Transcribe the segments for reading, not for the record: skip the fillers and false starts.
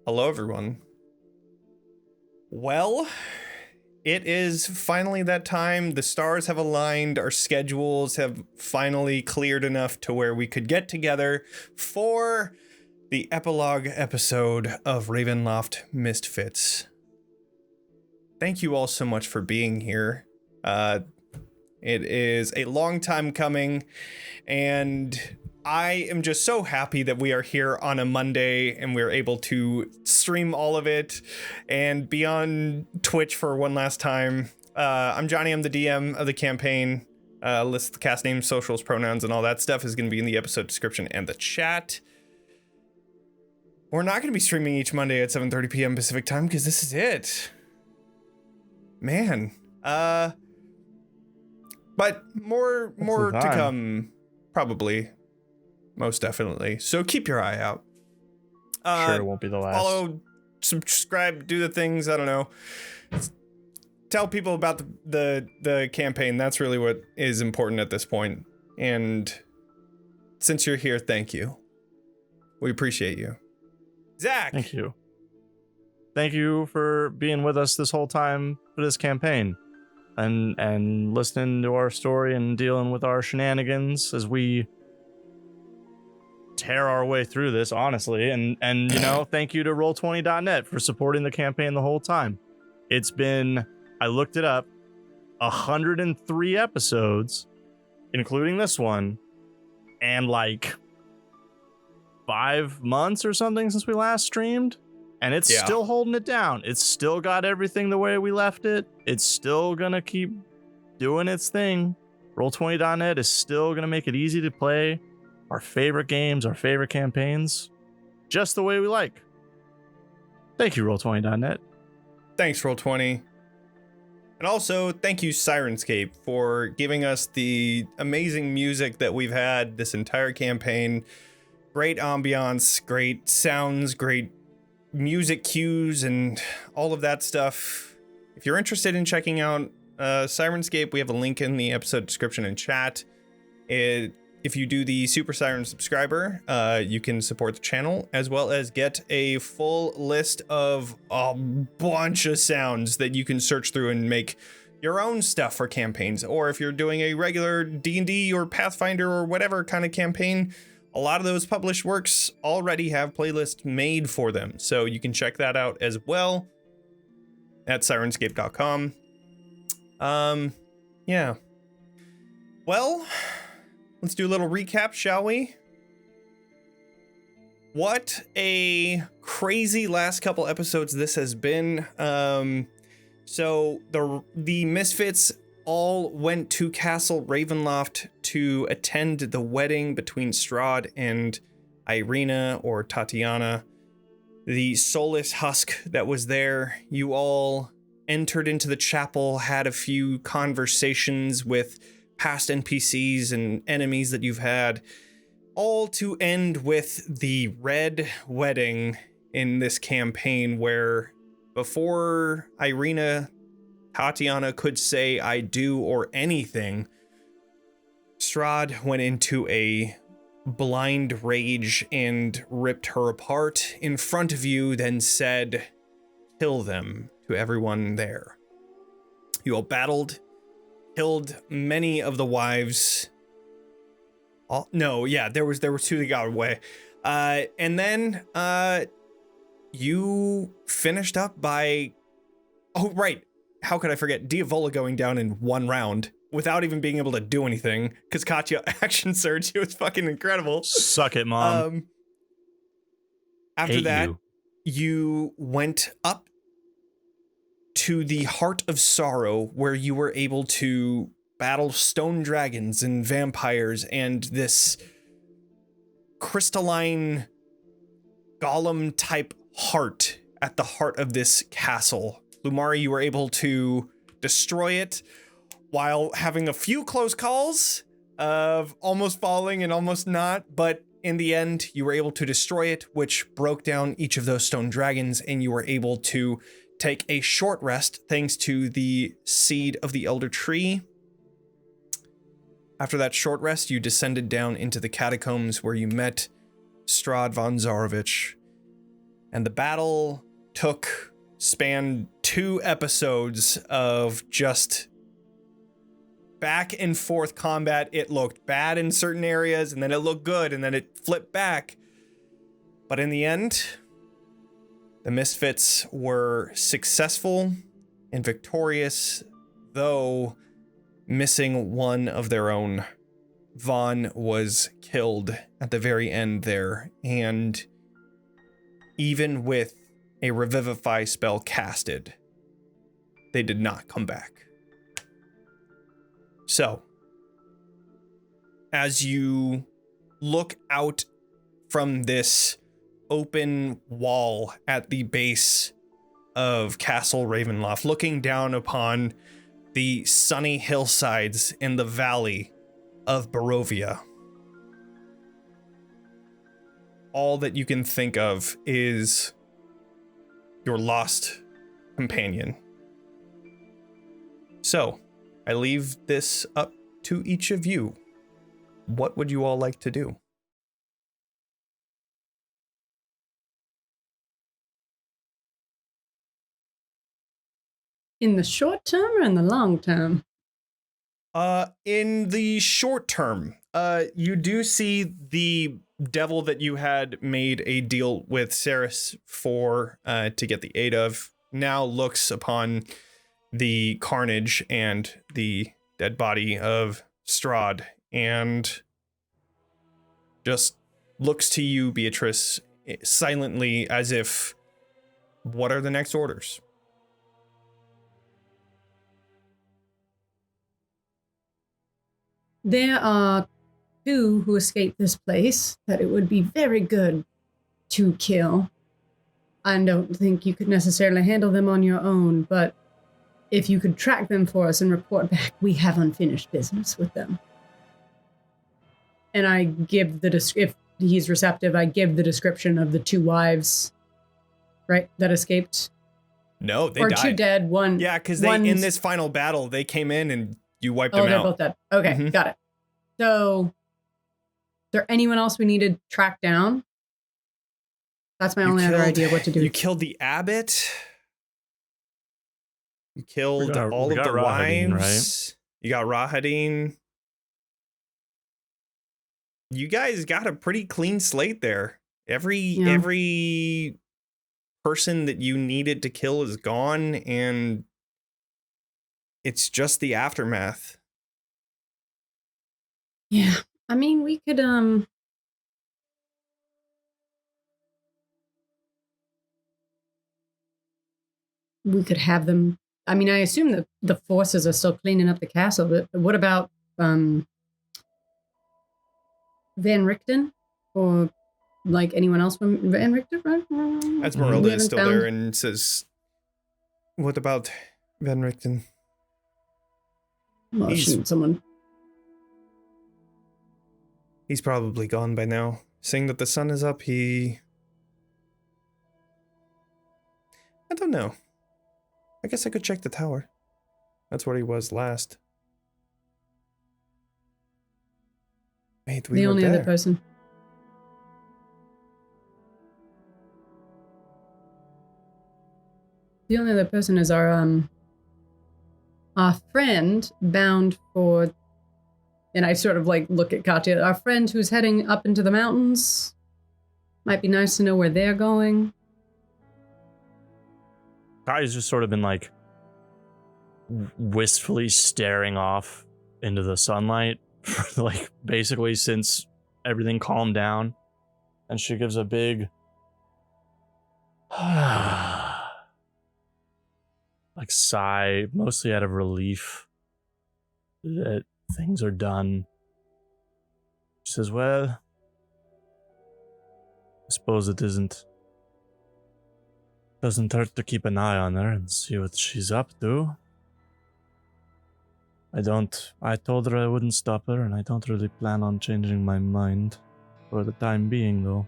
Hello, everyone. Well, it is finally that time. The stars have aligned. Our schedules have finally cleared enough to where we could get together for the epilogue episode of Ravenloft Misfits. Thank you all so much for being here. It is a long time coming, and I am just so happy that we are here on a Monday and we're able to stream all of it and be on Twitch for one last time. I'm Jonny, I'm the DM of the campaign. List the cast names, socials, pronouns, and all that stuff is going to be in the episode description and the chat. We're not going to be streaming each Monday at 7:30 p.m. Pacific time because this is it. Man. But more to come, probably. Most definitely. So keep your eye out. Sure, it won't be the last. Follow, subscribe, do the things. I don't know. Tell people about the campaign. That's really what is important at this point. And since you're here, thank you. We appreciate you. Zack. Thank you. Thank you for being with us this whole time for this campaign. And listening to our story and dealing with our shenanigans as we tear our way through this, honestly. And you know, thank you to Roll20.net for supporting the campaign the whole time. It's been, I looked it up, 103 episodes, including this one, and like 5 months or something since we last streamed. And it's still holding it down. It's still got everything the way we left it. It's still going to keep doing its thing. Roll20.net is still going to make it easy to play our favorite games, our favorite campaigns, just the way we like. Thank you, Roll20.net. Thanks, Roll20. And also, thank you, Syrinscape, for giving us the amazing music that we've had this entire campaign. Great ambiance, great sounds, great music cues, and all of that stuff. If you're interested in checking out Syrinscape, we have a link in the episode description and chat. If you do the Super Siren subscriber, you can support the channel as well as get a full list of a bunch of sounds that you can search through and make your own stuff for campaigns. Or if you're doing a regular D&D or Pathfinder or whatever kind of campaign, a lot of those published works already have playlists made for them. So you can check that out as well at Syrinscape.com. Yeah. Well, let's do a little recap, shall we? What a crazy last couple episodes this has been. So the Misfits all went to Castle Ravenloft to attend the wedding between Strahd and Irina, or Tatiana. The soulless husk that was there. You all entered into the chapel, had a few conversations with past NPCs and enemies that you've had, all to end with the Red Wedding in this campaign, where before Tatiana could say I do or anything, Strahd went into a blind rage and ripped her apart in front of you, then said, "Kill them," to everyone there. You all battled, killed many of the wives. There were two that got away. And then you finished up by, oh right, how could I forget, Diavola going down in one round without even being able to do anything because Katya action surged. It was fucking incredible. Suck it, Mom. After Hate that, you went up to the Heart of Sorrow, where you were able to battle stone dragons and vampires and this crystalline golem type heart at the heart of this castle. Lumari, you were able to destroy it while having a few close calls of almost falling and almost not, but in the end, you were able to destroy it, which broke down each of those stone dragons, and you were able to take a short rest thanks to the seed of the Elder Tree. After that short rest, you descended down into the catacombs where you met Strahd von Zarovich. And the battle spanned 2 episodes of just back and forth combat. It looked bad in certain areas, and then it looked good, and then it flipped back. But in the end, the Misfits were successful and victorious, though missing one of their own. Vaughn was killed at the very end there, and even with a Revivify spell casted, they did not come back. So, as you look out from this open wall at the base of Castle Ravenloft, looking down upon the sunny hillsides in the valley of Barovia, all that you can think of is your lost companion. So, I leave this up to each of you. What would you all like to do? In the short term or in the long term? In the short term, you do see the devil that you had made a deal with Ceres for, to get the aid of, now looks upon the carnage and the dead body of Strahd and just looks to you, Beatrice, silently, as if, what are the next orders? There are 2 who escaped this place that it would be very good to kill. I don't think you could necessarily handle them on your own, but if you could track them for us and report back, we have unfinished business with them. And I give if he's receptive, I give the description of the 2 wives, right, that escaped. No, they or died. 2 dead, one. Yeah, because in this final battle, they came in and you wiped them out. Oh, they're both dead. Okay, Got it. So, is there anyone else we need to track down? That's my only other idea of what to do. You killed the abbot. You killed all of the Rahadin, wives. Right? You got Rahadin. You guys got a pretty clean slate there. Every person that you needed to kill is gone, and it's just the aftermath. Yeah, I mean, we could have them. I mean, I assume that the forces are still cleaning up the castle, but what about Van Richten or like anyone else from Van Richten? Right? Esmeralda is still there and says, "What about Van Richten?" Well, someone. He's probably gone by now. Seeing that the sun is up, I don't know. I guess I could check the tower. That's where he was last. Wait, we the were only there. Other person. The only other person is our friend bound for. And I sort of like look at Katya. Our friend who's heading up into the mountains. Might be nice to know where they're going. Katya's just sort of been like wistfully staring off into the sunlight for like basically since everything calmed down. And she gives a big like sigh, mostly out of relief that things are done. She says, well, I suppose it doesn't hurt to keep an eye on her and see what she's up to. I told her I wouldn't stop her, and I don't really plan on changing my mind for the time being, though.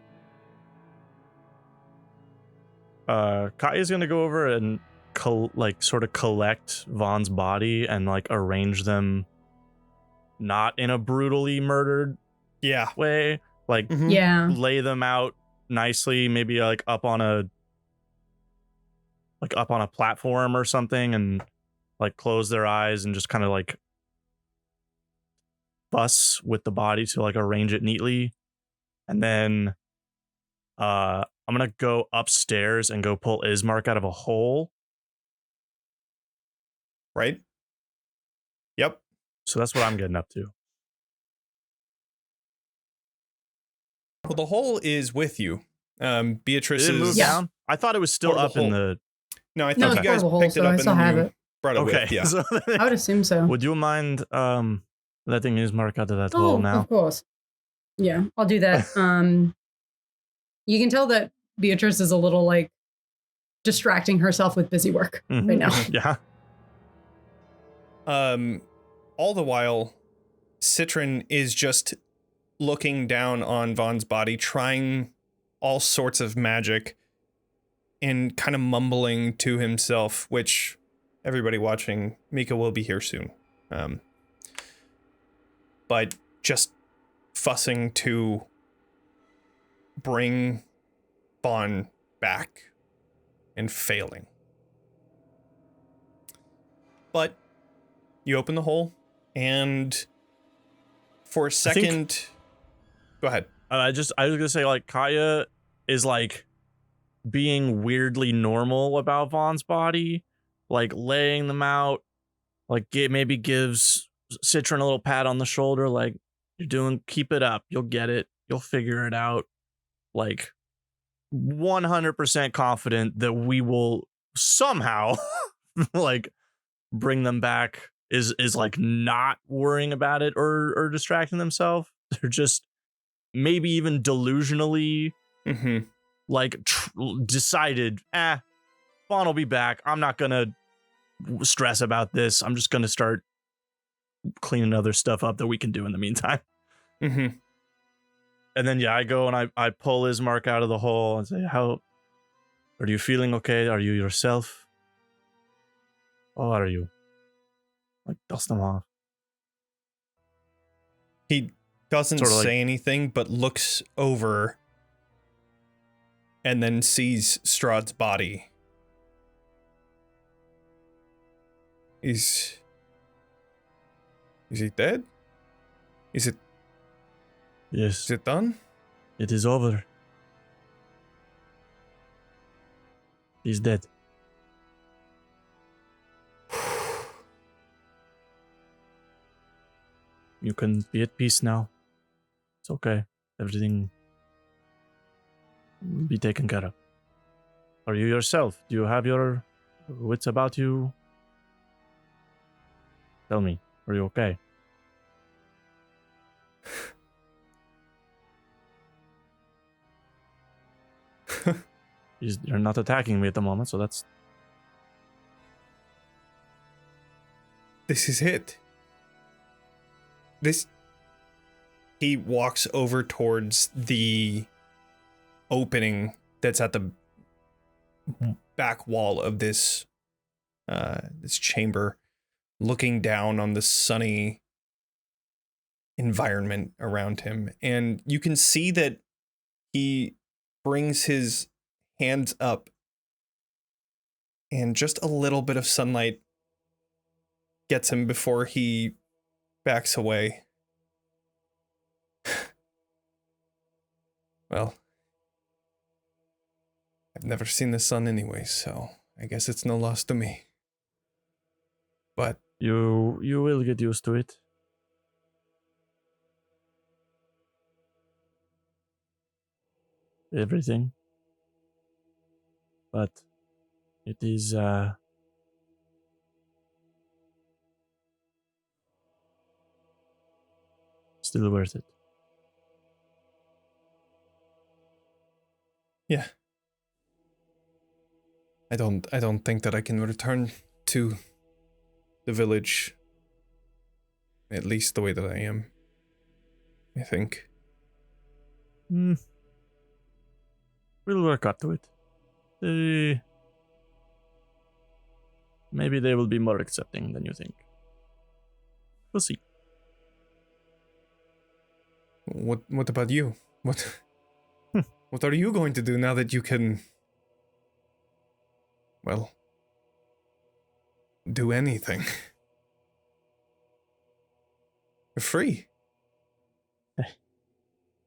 Katya's gonna go over and sort of collect Vaughn's body and like arrange them not in a brutally murdered way. Like Yeah. lay them out nicely, maybe like up on a platform or something, and like close their eyes and just kind of like fuss with the body to like arrange it neatly. And then I'm gonna go upstairs and go pull Ismark out of a hole. Right? Yep. So that's what I'm getting up to. Well, the hole is with you. Beatrice Did it move down? I thought it was still up in the... No, I think you guys picked it up and then you brought it with. Yeah. So I would assume so. would you mind letting Ismark out of that hole now? Of course. Yeah, I'll do that. You can tell that Beatrice is a little like distracting herself with busy work right now. Yeah. All the while, Citron is just looking down on Vaughn's body, trying all sorts of magic and kind of mumbling to himself, which everybody watching, Mika will be here soon. But just fussing to bring Vaughn back and failing. But you open the hole, and for a second... Go ahead. I was gonna say, like, Katya is like being weirdly normal about Vaughn's body, like laying them out, like maybe gives Citron a little pat on the shoulder, like, keep it up, you'll get it, you'll figure it out. Like 100% confident that we will somehow like bring them back, is like not worrying about it or distracting themselves. They're just maybe even delusionally like decided, Vaughn will be back. I'm not gonna stress about this. I'm just gonna start cleaning other stuff up that we can do in the meantime. And then I go and I pull Ismark out of the hole and say, "How are you feeling? Okay? Are you yourself? How are you?" Like, dust them off. He doesn't say anything, but looks over and then sees Strahd's body. Is he dead? Is it? Yes. Is it done? It is over. He's dead. You can be at peace now. It's okay. Everything will be taken care of. Are you yourself? Do you have your wits about you? Tell me, are you okay? You're not attacking me at the moment, so that's... This is it. He walks over towards the opening that's at the back wall of this chamber, looking down on the sunny environment around him. And you can see that he brings his hands up, and just a little bit of sunlight gets him before he backs away. Well, I've never seen the sun anyway, so I guess it's no loss to me. But you will get used to it. Everything. But it is still worth it. Yeah. I don't think that I can return to the village, at least the way that I am. I think. We'll work up to it. Maybe they will be more accepting than you think. We'll see. What about you? What? What are you going to do now that you can, well, do anything? You're free.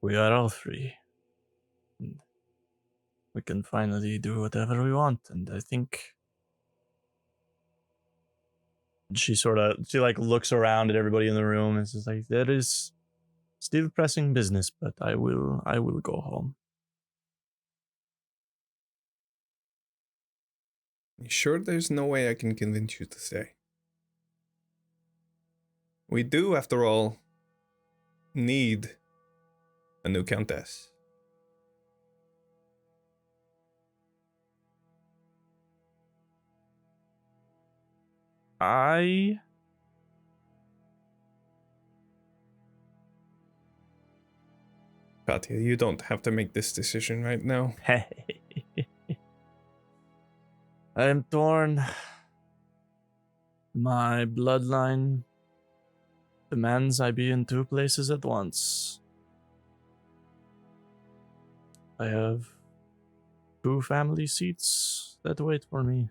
We are all free. We can finally do whatever we want, and I think she like looks around at everybody in the room and says like, there is still pressing business, but I will go home. You sure there's no way I can convince you to stay? We do, after all, need a new countess. Katya, you don't have to make this decision right now. I am torn. My bloodline demands I be in 2 places at once. I have 2 family seats that wait for me.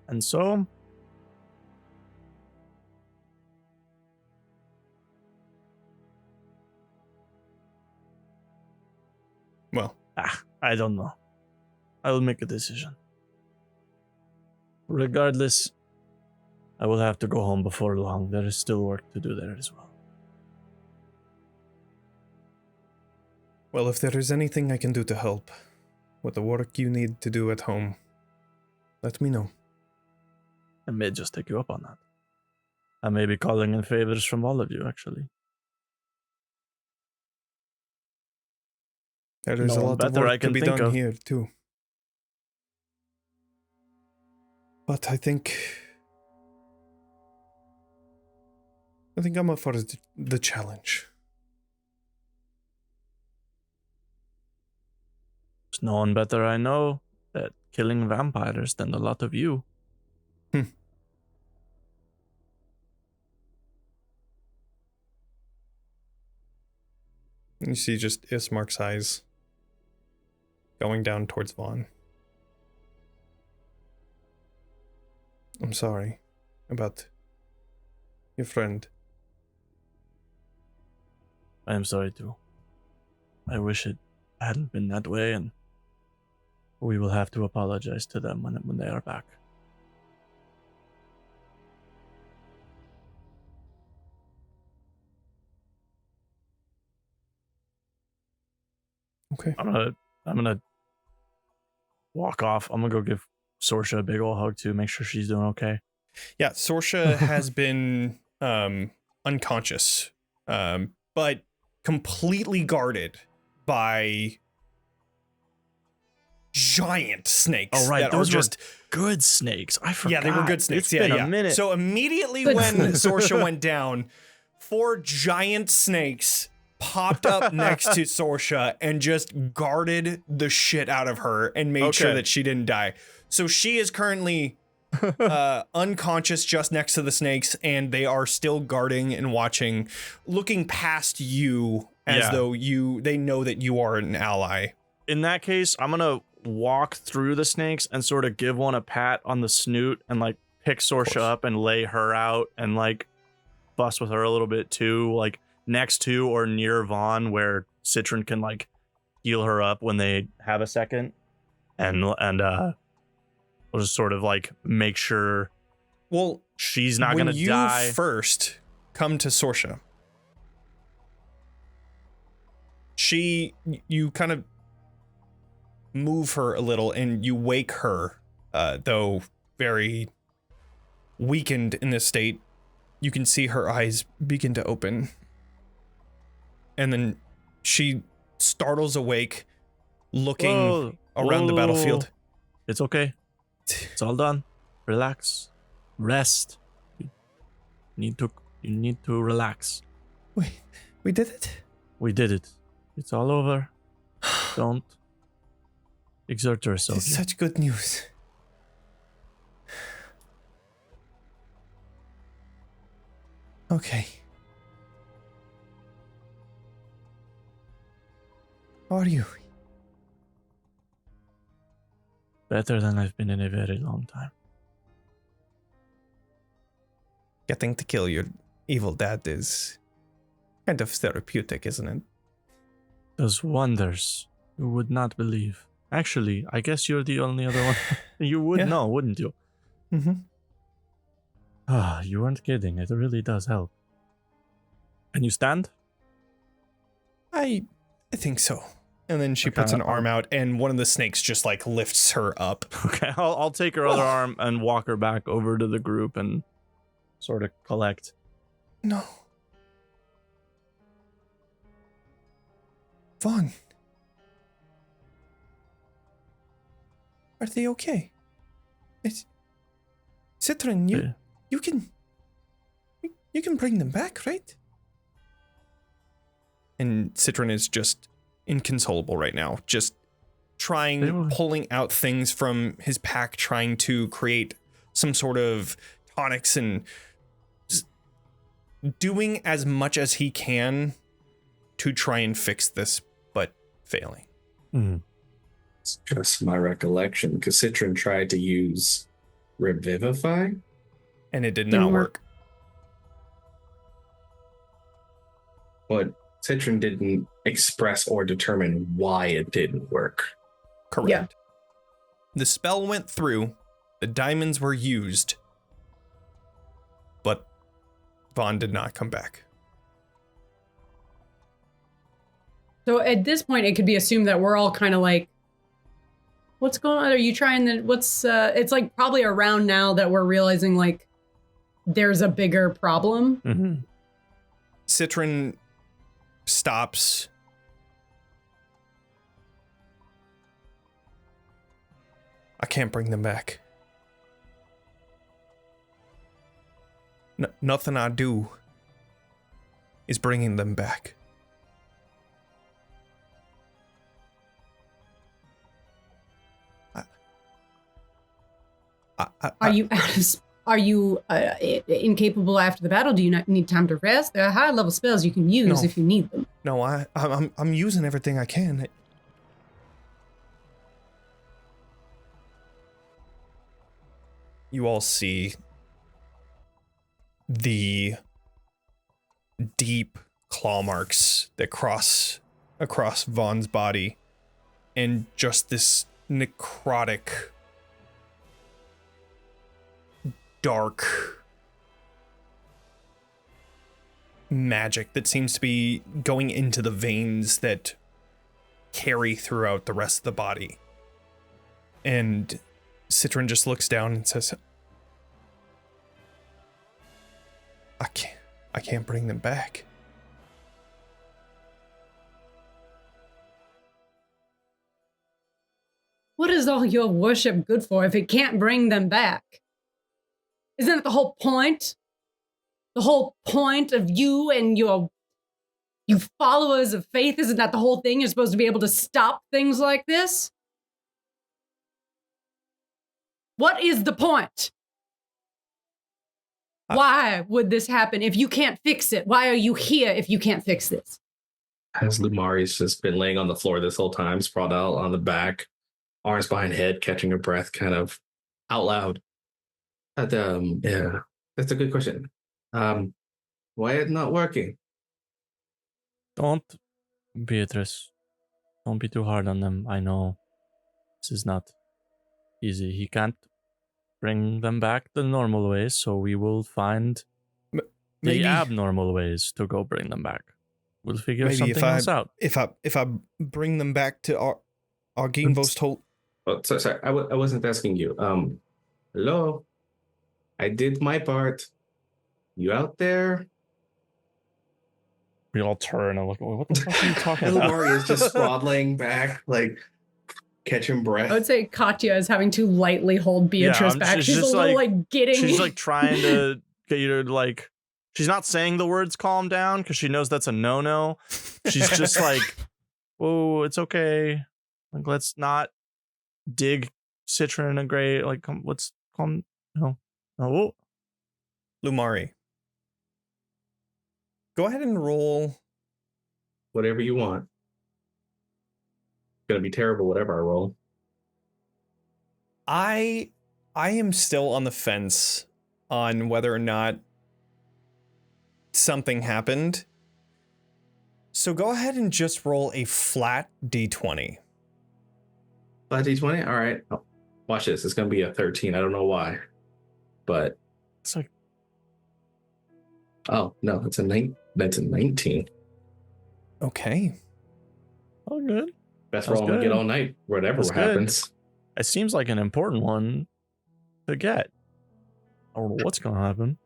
And so, Well, I don't know. I will make a decision. Regardless, I will have to go home before long. There is still work to do there as well. well, if there is anything I can do to help with the work you need to do at home, let me know. I may just take you up on that. I may be calling in favors from all of you, actually. There is a No one lot of better I work to can be think done of. here, too. But I think I'm up for the challenge. There's no one better I know at killing vampires than a lot of you. You see just Ismark's eyes going down towards Vaughn. I'm sorry about your friend. I am sorry too. I wish it hadn't been that way, and we will have to apologize to them when they are back. Okay. I'm gonna walk off. I'm gonna go give Sorsha a big old hug too, make sure she's doing okay. Yeah, Sorsha has been unconscious, but completely guarded by giant snakes. Oh, right, that those are just good snakes. I forgot. Yeah, they were good snakes. It's been a minute. So immediately Good when snakes. Sorsha went down, 4 giant snakes popped up next to Sorsha and just guarded the shit out of her and made sure Okay. that she didn't die. So she is currently unconscious just next to the snakes, and they are still guarding and watching, looking past you as though they know that you are an ally. In that case, I'm gonna walk through the snakes and sort of give one a pat on the snoot and like pick Sorsha up and lay her out and like fuss with her a little bit too, like next to or near Vaughn, where Citron can like heal her up when they have a second, and we'll just sort of like make sure she's not gonna die. When you first come to Sorsha, you kind of move her a little and you wake her, though very weakened in this state. You can see her eyes begin to open, and then she startles awake, looking around the battlefield. It's okay. It's all done. Relax. Rest. You need to relax. We did it. We did it. It's all over. Don't exert yourself. It's such good news. Okay. How are you? Better than I've been in a very long time. Getting to kill your evil dad is kind of therapeutic, isn't it? Does wonders. You would not believe. Actually, I guess you're the only other one. You would know, wouldn't you? Mm-hmm. Ah, you weren't kidding. It really does help. Can you stand? I think so. And then she puts an arm out, and one of the snakes just like lifts her up. Okay, I'll take her other arm and walk her back over to the group and sort of collect. No. Vaughn. Are they okay? It's Citron, you can bring them back, right? And Citron is just inconsolable right now, just pulling out things from his pack, trying to create some sort of tonics and just doing as much as he can to try and fix this, but failing. Mm-hmm. It's just my recollection, because Citron tried to use Revivify, and it did not work. But Citron didn't express or determine why it didn't work. Correct. Yeah. The spell went through, the diamonds were used, but Vaughn did not come back. So at this point, it could be assumed that we're all kind of like, what's going on? Are you trying to, it's like probably around now that we're realizing like there's a bigger problem. Mm-hmm. Citron stops. I can't bring them back. Nothing I do is bringing them back. Are you incapable after the battle? Do you not need time to rest? There are high level spells you can use if you need them. No, I'm using everything I can. You all see the deep claw marks that cross across Vaughn's body, and just this necrotic, dark magic that seems to be going into the veins that carry throughout the rest of the body. And Citron just looks down and says, I can't bring them back. What is all your worship good for if it can't bring them back? Isn't that the whole point? The whole point of you and you followers of faith, isn't that the whole thing? You're supposed to be able to stop things like this? What is the point? Why would this happen if you can't fix it? Why are you here if you can't fix this? As Lumari's just been laying on the floor this whole time, sprawled out on the back, arms behind head, catching her breath kind of out loud. Yeah, that's a good question. Why it's not working? Don't, Beatrice. Don't be too hard on them. I know this is not easy. He can't bring them back the normal ways, so we will find the abnormal ways to go bring them back. We'll figure something else out. If I bring them back to our Ginvo's told. Oh, sorry. I wasn't asking you. Hello. I did my part. You out there? We all turn and look. What the fuck are you talking about? Lumari is just swaddling back, like catching breath. I would say Katya is having to lightly hold Beatrice back. She's a little like getting. She's like trying to get you to like. She's not saying the words "calm down" because she knows that's a no-no. She's just like, "Whoa, it's okay. Like, let's not dig Citron and Gray. Like, let's calm. No, oh, Lumari, go ahead and roll whatever you want. going to be terrible, whatever I roll. I am still on the fence on whether or not something happened. So go ahead and just roll a flat d20. Flat d20? All right. Oh, watch this. It's going to be a 13. I don't know why. But It's like, oh, no, that's a 19. Okay. oh, good. Best That's roll I'm going to get good. all night, whatever That's good. happens. It seems like an important one to get. I don't know what's going to happen.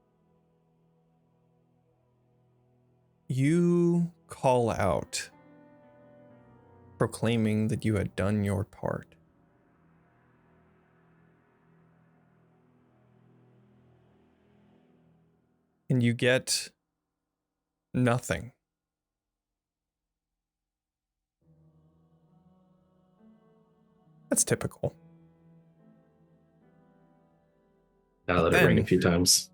You call out, proclaiming that you had done your part. And you get nothing. That's typical. Now let it ring a few times.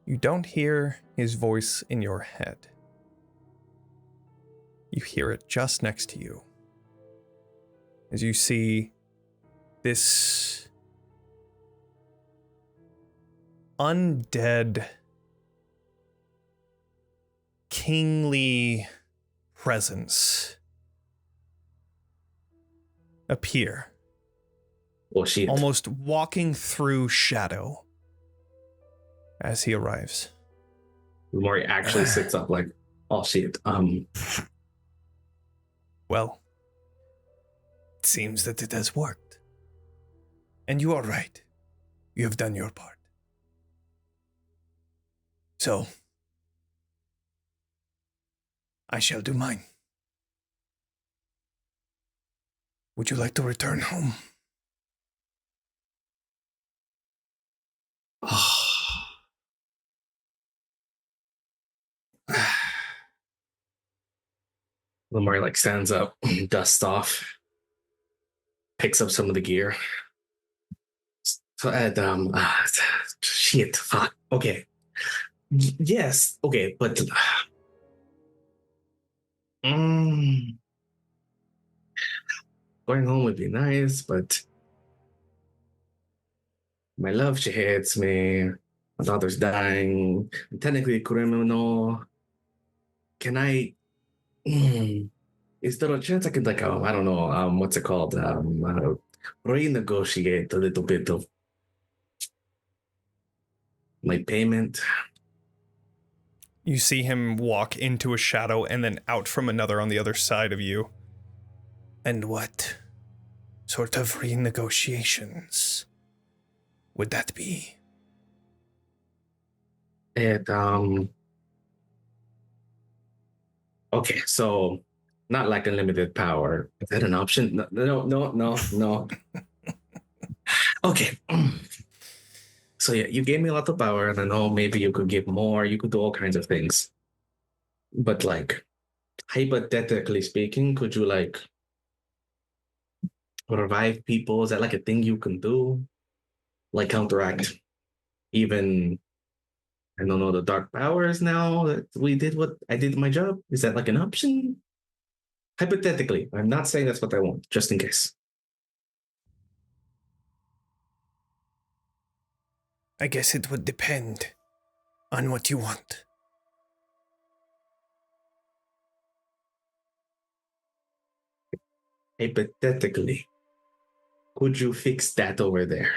You don't hear his voice in your head. You hear it just next to you. As you see this undead, kingly presence appear, Oh, shit. almost walking through shadow as he arrives. Maury actually sits up like, oh, shit. Well, it seems that it has worked. And you are right. You have done your part. So, I shall do mine. Would you like to return home? Lamar like stands up, dusts off, picks up some of the gear. So shit, fuck. Okay. Yes, okay, but going home would be nice, but my love, she hates me. My daughter's dying. I'm technically a criminal. Can I? Is there a chance I could like I don't know what's it called renegotiate a little bit of my payment? You see him walk into a shadow and then out from another on the other side of you. And what sort of renegotiations would that be? It okay, so not like unlimited power. Is that an option? No. Okay. So yeah, you gave me a lot of power, and I know maybe you could give more. You could do all kinds of things. But like, hypothetically speaking, could you like revive people? Is that like a thing you can do? Like counteract even, I don't know, the dark powers now that we did what I did my job? Is that like an option? Hypothetically, I'm not saying that's what I want, just in case. I guess it would depend on what you want. Hypothetically, could you fix that over there?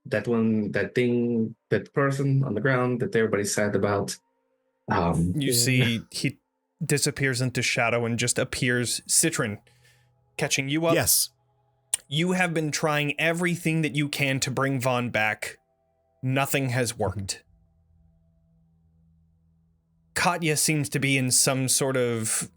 That one, that thing, that person on the ground that everybody's sad about. You see he disappears into shadow and just appears, Citron, catching you up. Yes. You have been trying everything that you can to bring Vaughn back. Nothing has worked. Katya seems to be in some sort of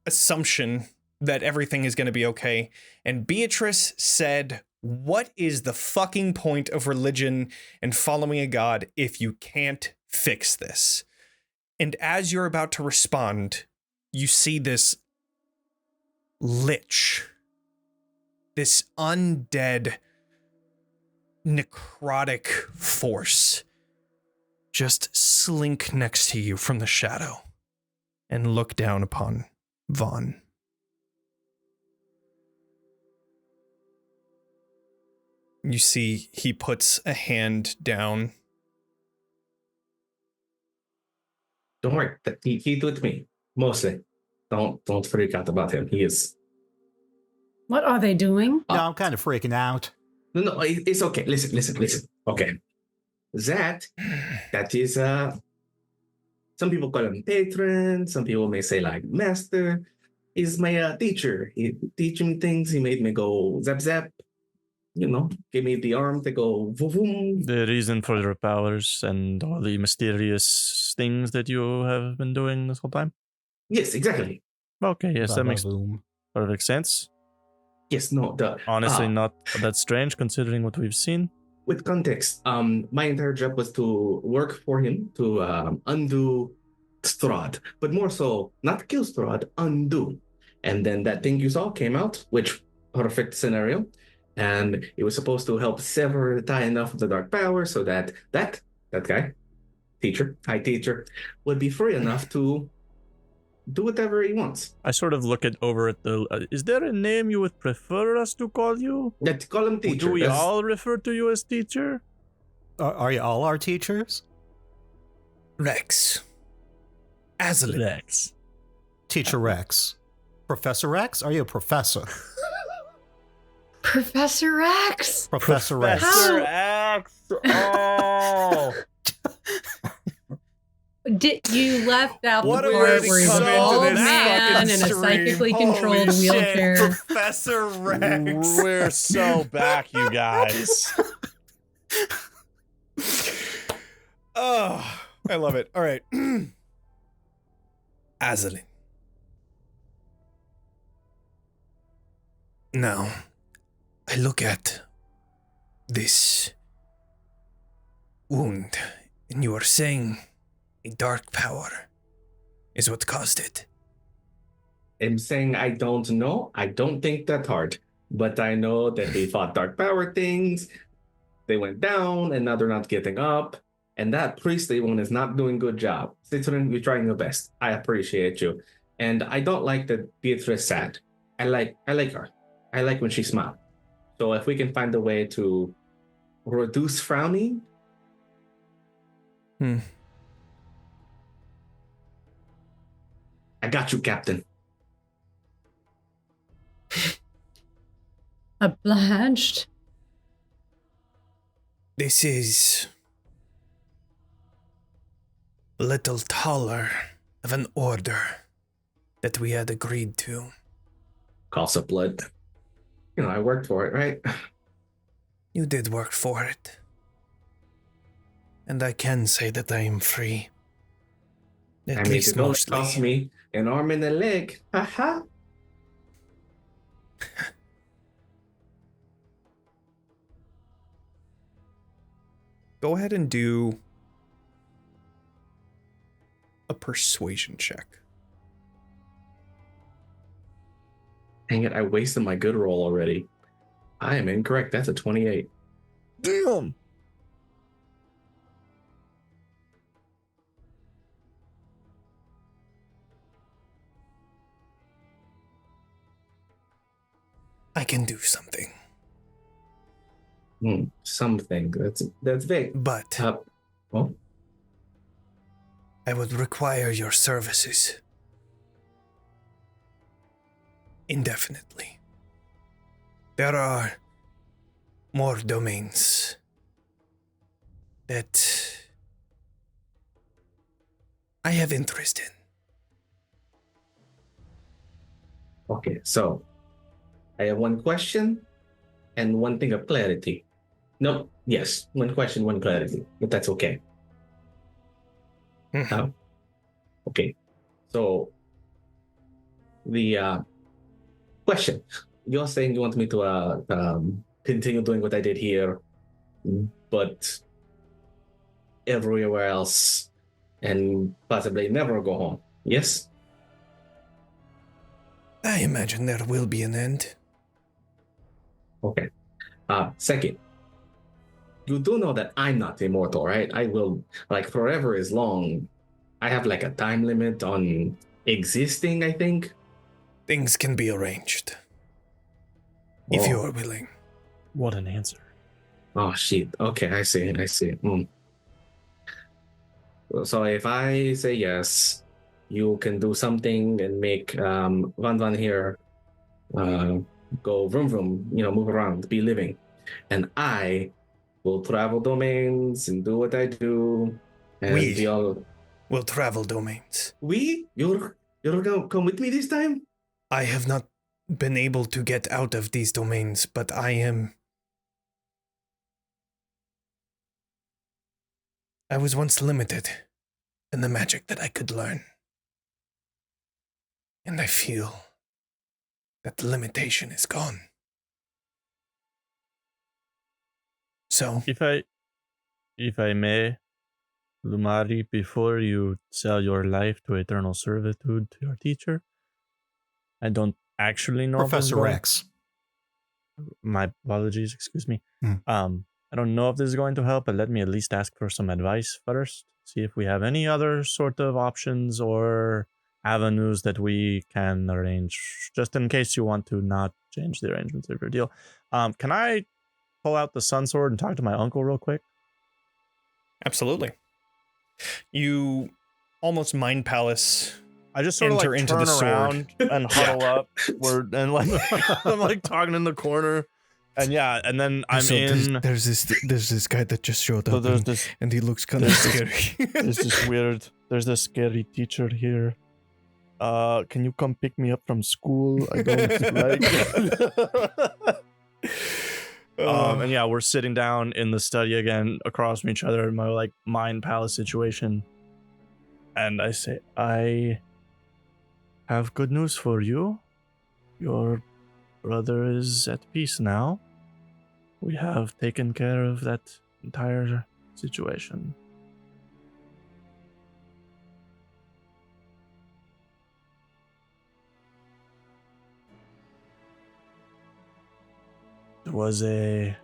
assumption that everything is going to be okay. And Beatrice said, what is the fucking point of religion and following a god if you can't fix this? And as you're about to respond, you see this lich, this undead, necrotic force just slink next to you from the shadow. and look down upon Vaughn. You see he puts a hand down. Don't worry, he's with me mostly. Don't freak out about him. He is. What are they doing? No, I'm kind of freaking out. No, it's okay. Listen. Okay, that is some people call him patron. Some people may say like master. He's my teacher. He teach me things. He made me go zap zap. You know, gave me the arm to go vroom, vroom. The reason for your powers and all the mysterious things that you have been doing this whole time? Yes, exactly. Okay, yes, that makes Boom. perfect sense. Yes, no, Honestly, not that strange considering what we've seen. with context, my entire job was to work for him to undo Strahd, but more so, not kill Strahd, undo. And then that thing you saw came out, which perfect scenario. And it was supposed to help sever the tie enough of the dark power so that guy, high teacher, would be free enough to do whatever he wants. I sort of look over at the... is there a name you would prefer us to call you? Let's call him teacher. Do we That's- all refer to you as teacher? Are you all our teachers? Rex. Azalin. Rex. Teacher Rex. Professor Rex? Are you a professor? Professor X! Professor Rex. Professor X! Oh! Did you left out What the a way part to where he's come an into old this man fucking in a stream. psychically Holy controlled shit, wheelchair? Professor Rex. We're so back, you guys. Oh, I love it. All right. Azalin. Now, I look at this wound, and you are saying a dark power is what caused it. I'm saying I don't know. I don't think that hard. But I know that they fought dark power things. They went down, and now they're not getting up. And that priestly one is not doing a good job. Citron, you're trying your best. I appreciate you. And I don't like that Beatrice is sad. I like her. I like when she smiles. So if we can find a way to reduce frowning. I got you, Captain. Obliged. This is a little taller of an order that we had agreed to. Cost of blood. You know, I worked for it, right? You did work for it. And I can say that I am free. At I mean, least it only mostly. cost me an arm and a leg. Haha. Go ahead and do a persuasion check. Dang it, I wasted my good roll already. I am incorrect. That's a 28. Damn! I can do something. Something. That's vague. But Well, I would require your services. Indefinitely. There are more domains that I have interest in. okay, so I have one question and one thing of clarity. No, yes, one question, one clarity, but that's okay. Okay, so the question, you're saying you want me to continue doing what I did here, but everywhere else, and possibly never go home, yes? I imagine there will be an end. Okay. Second, you do know that I'm not immortal, right? I will, like, forever is long. I have like a time limit on existing, I think. Things can be arranged. If you Whoa. are willing. What an answer. Oh, shit. Okay, I see. So if I say yes, you can do something and make Van Van here go vroom vroom, move around, be living. And I will travel domains and do what I do. And we all will travel domains. You're gonna come with me this time? I have not been able to get out of these domains, but I was once limited in the magic that I could learn. And I feel that the limitation is gone. So, If I may, Lumari, before you sell your life to eternal servitude to your teacher, I don't actually know Professor X. My apologies, excuse me. Mm. I don't know if this is going to help, but let me at least ask for some advice first. See if we have any other sort of options or avenues that we can arrange, just in case you want to not change the arrangements of your deal. Can I pull out the Sun Sword and talk to my uncle real quick? Absolutely. You almost mind palace. I just sort of like into turn the around sword. and huddle up. And like I'm like talking in the corner. And yeah, and then I'm so in. There's this guy that just showed So up, there's and he looks kind of scary. There's this scary teacher here. Can you come pick me up from school? I don't like. And yeah, we're sitting down in the study again, across from each other in my like mind palace situation. And I say, I have good news for you. Your brother is at peace now. We have taken care of that entire situation. It was a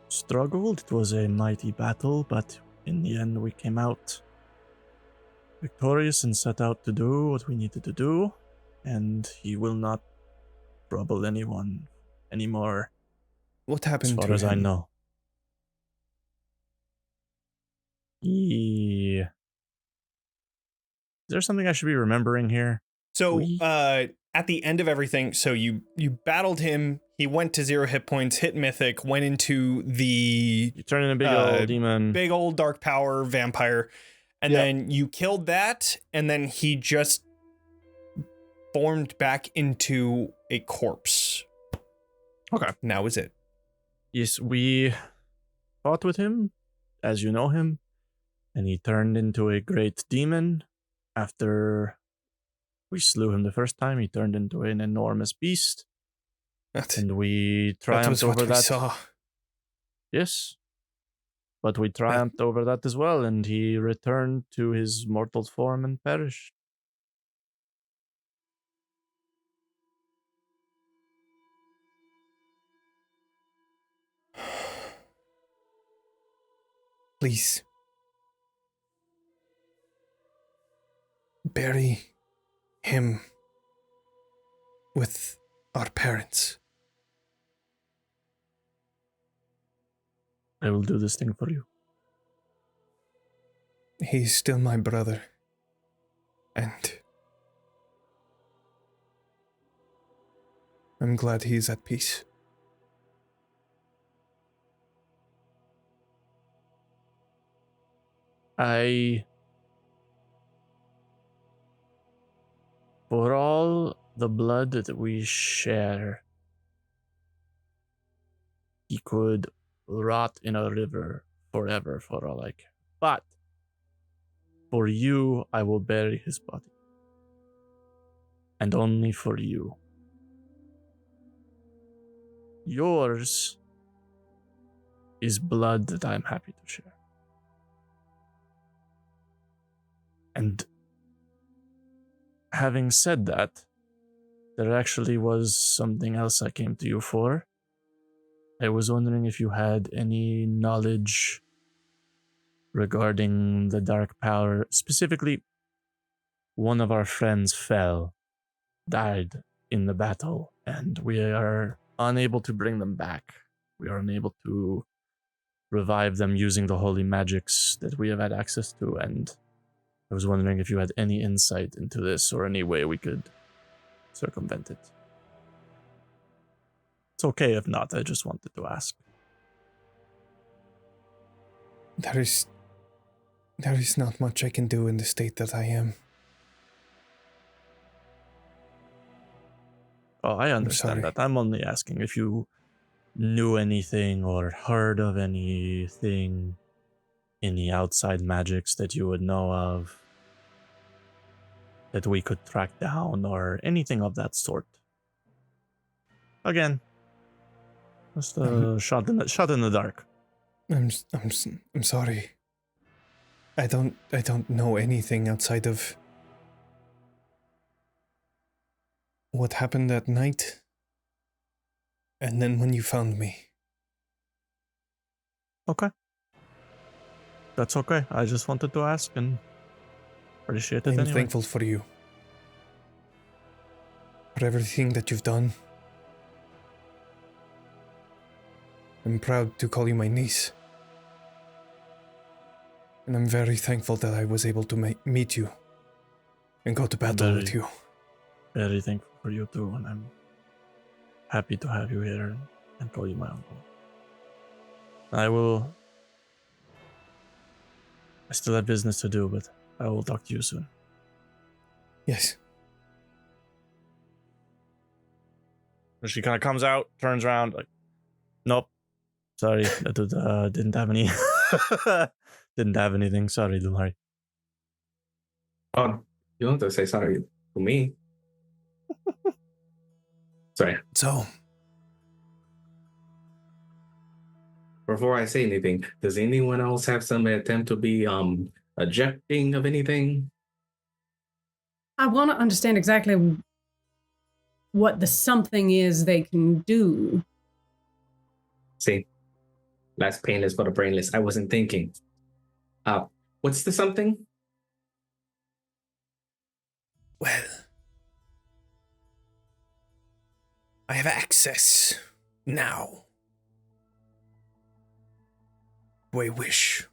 struggle, it was a mighty battle, but in the end we came out victorious and set out to do what we needed to do, and he will not trouble anyone anymore. What happened as far to as him? I know? Yeah. Is there something I should be remembering here? So, at the end of everything, so you battled him. He went to 0 hit points, hit mythic, went into the... You turned into a big old demon. Big old dark power vampire. And then you killed that, and then he just formed back into a corpse. Okay. And that was it. Yes, we fought with him, as you know him, and he turned into a great demon. After we slew him the first time, he turned into an enormous beast. And we triumphed over that. Saw. Yes. But we triumphed over that as well, and he returned to his mortal form and perished. Please. Bury him with our parents. I will do this thing for you. He's still my brother. And I'm glad he's at peace. For all the blood that we share, he could rot in a river forever for all I care. But for you, I will bury his body. And only for you. Yours is blood that I'm happy to share. And having said that, there actually was something else I came to you for. I was wondering if you had any knowledge regarding the dark power, specifically one of our friends died in the battle, and we are unable to bring them back. We are unable to revive them using the holy magics that we have had access to, and I was wondering if you had any insight into this or any way we could circumvent it. It's okay if not, I just wanted to ask. There is not much I can do in the state that I am. Oh, I understand that. I'm only asking if you knew anything or heard of anything, any outside magics that you would know of that we could track down or anything of that sort. Again, just a shot in the dark. I'm sorry. I don't know anything outside of what happened that night. And then when you found me. Okay. That's okay. I just wanted to ask and appreciate it I'm anyway. thankful for you. For everything that you've done. I'm proud to call you my niece. And I'm very thankful that I was able to meet you and go to battle with you. Very thankful for you too, and I'm happy to have you here and call you my uncle. I still have business to do, but I will talk to you soon. Yes. She kind of comes out, turns around, like, nope. Sorry, that didn't have any. Didn't have anything. Sorry, Lumari. Oh, you don't have to say sorry to me. Sorry. So, before I say anything, does anyone else have some attempt to be objecting of anything? I want to understand exactly what the something is they can do. See, less painless but a brainless. I wasn't thinking. What's the something? well, I have access now to a wish.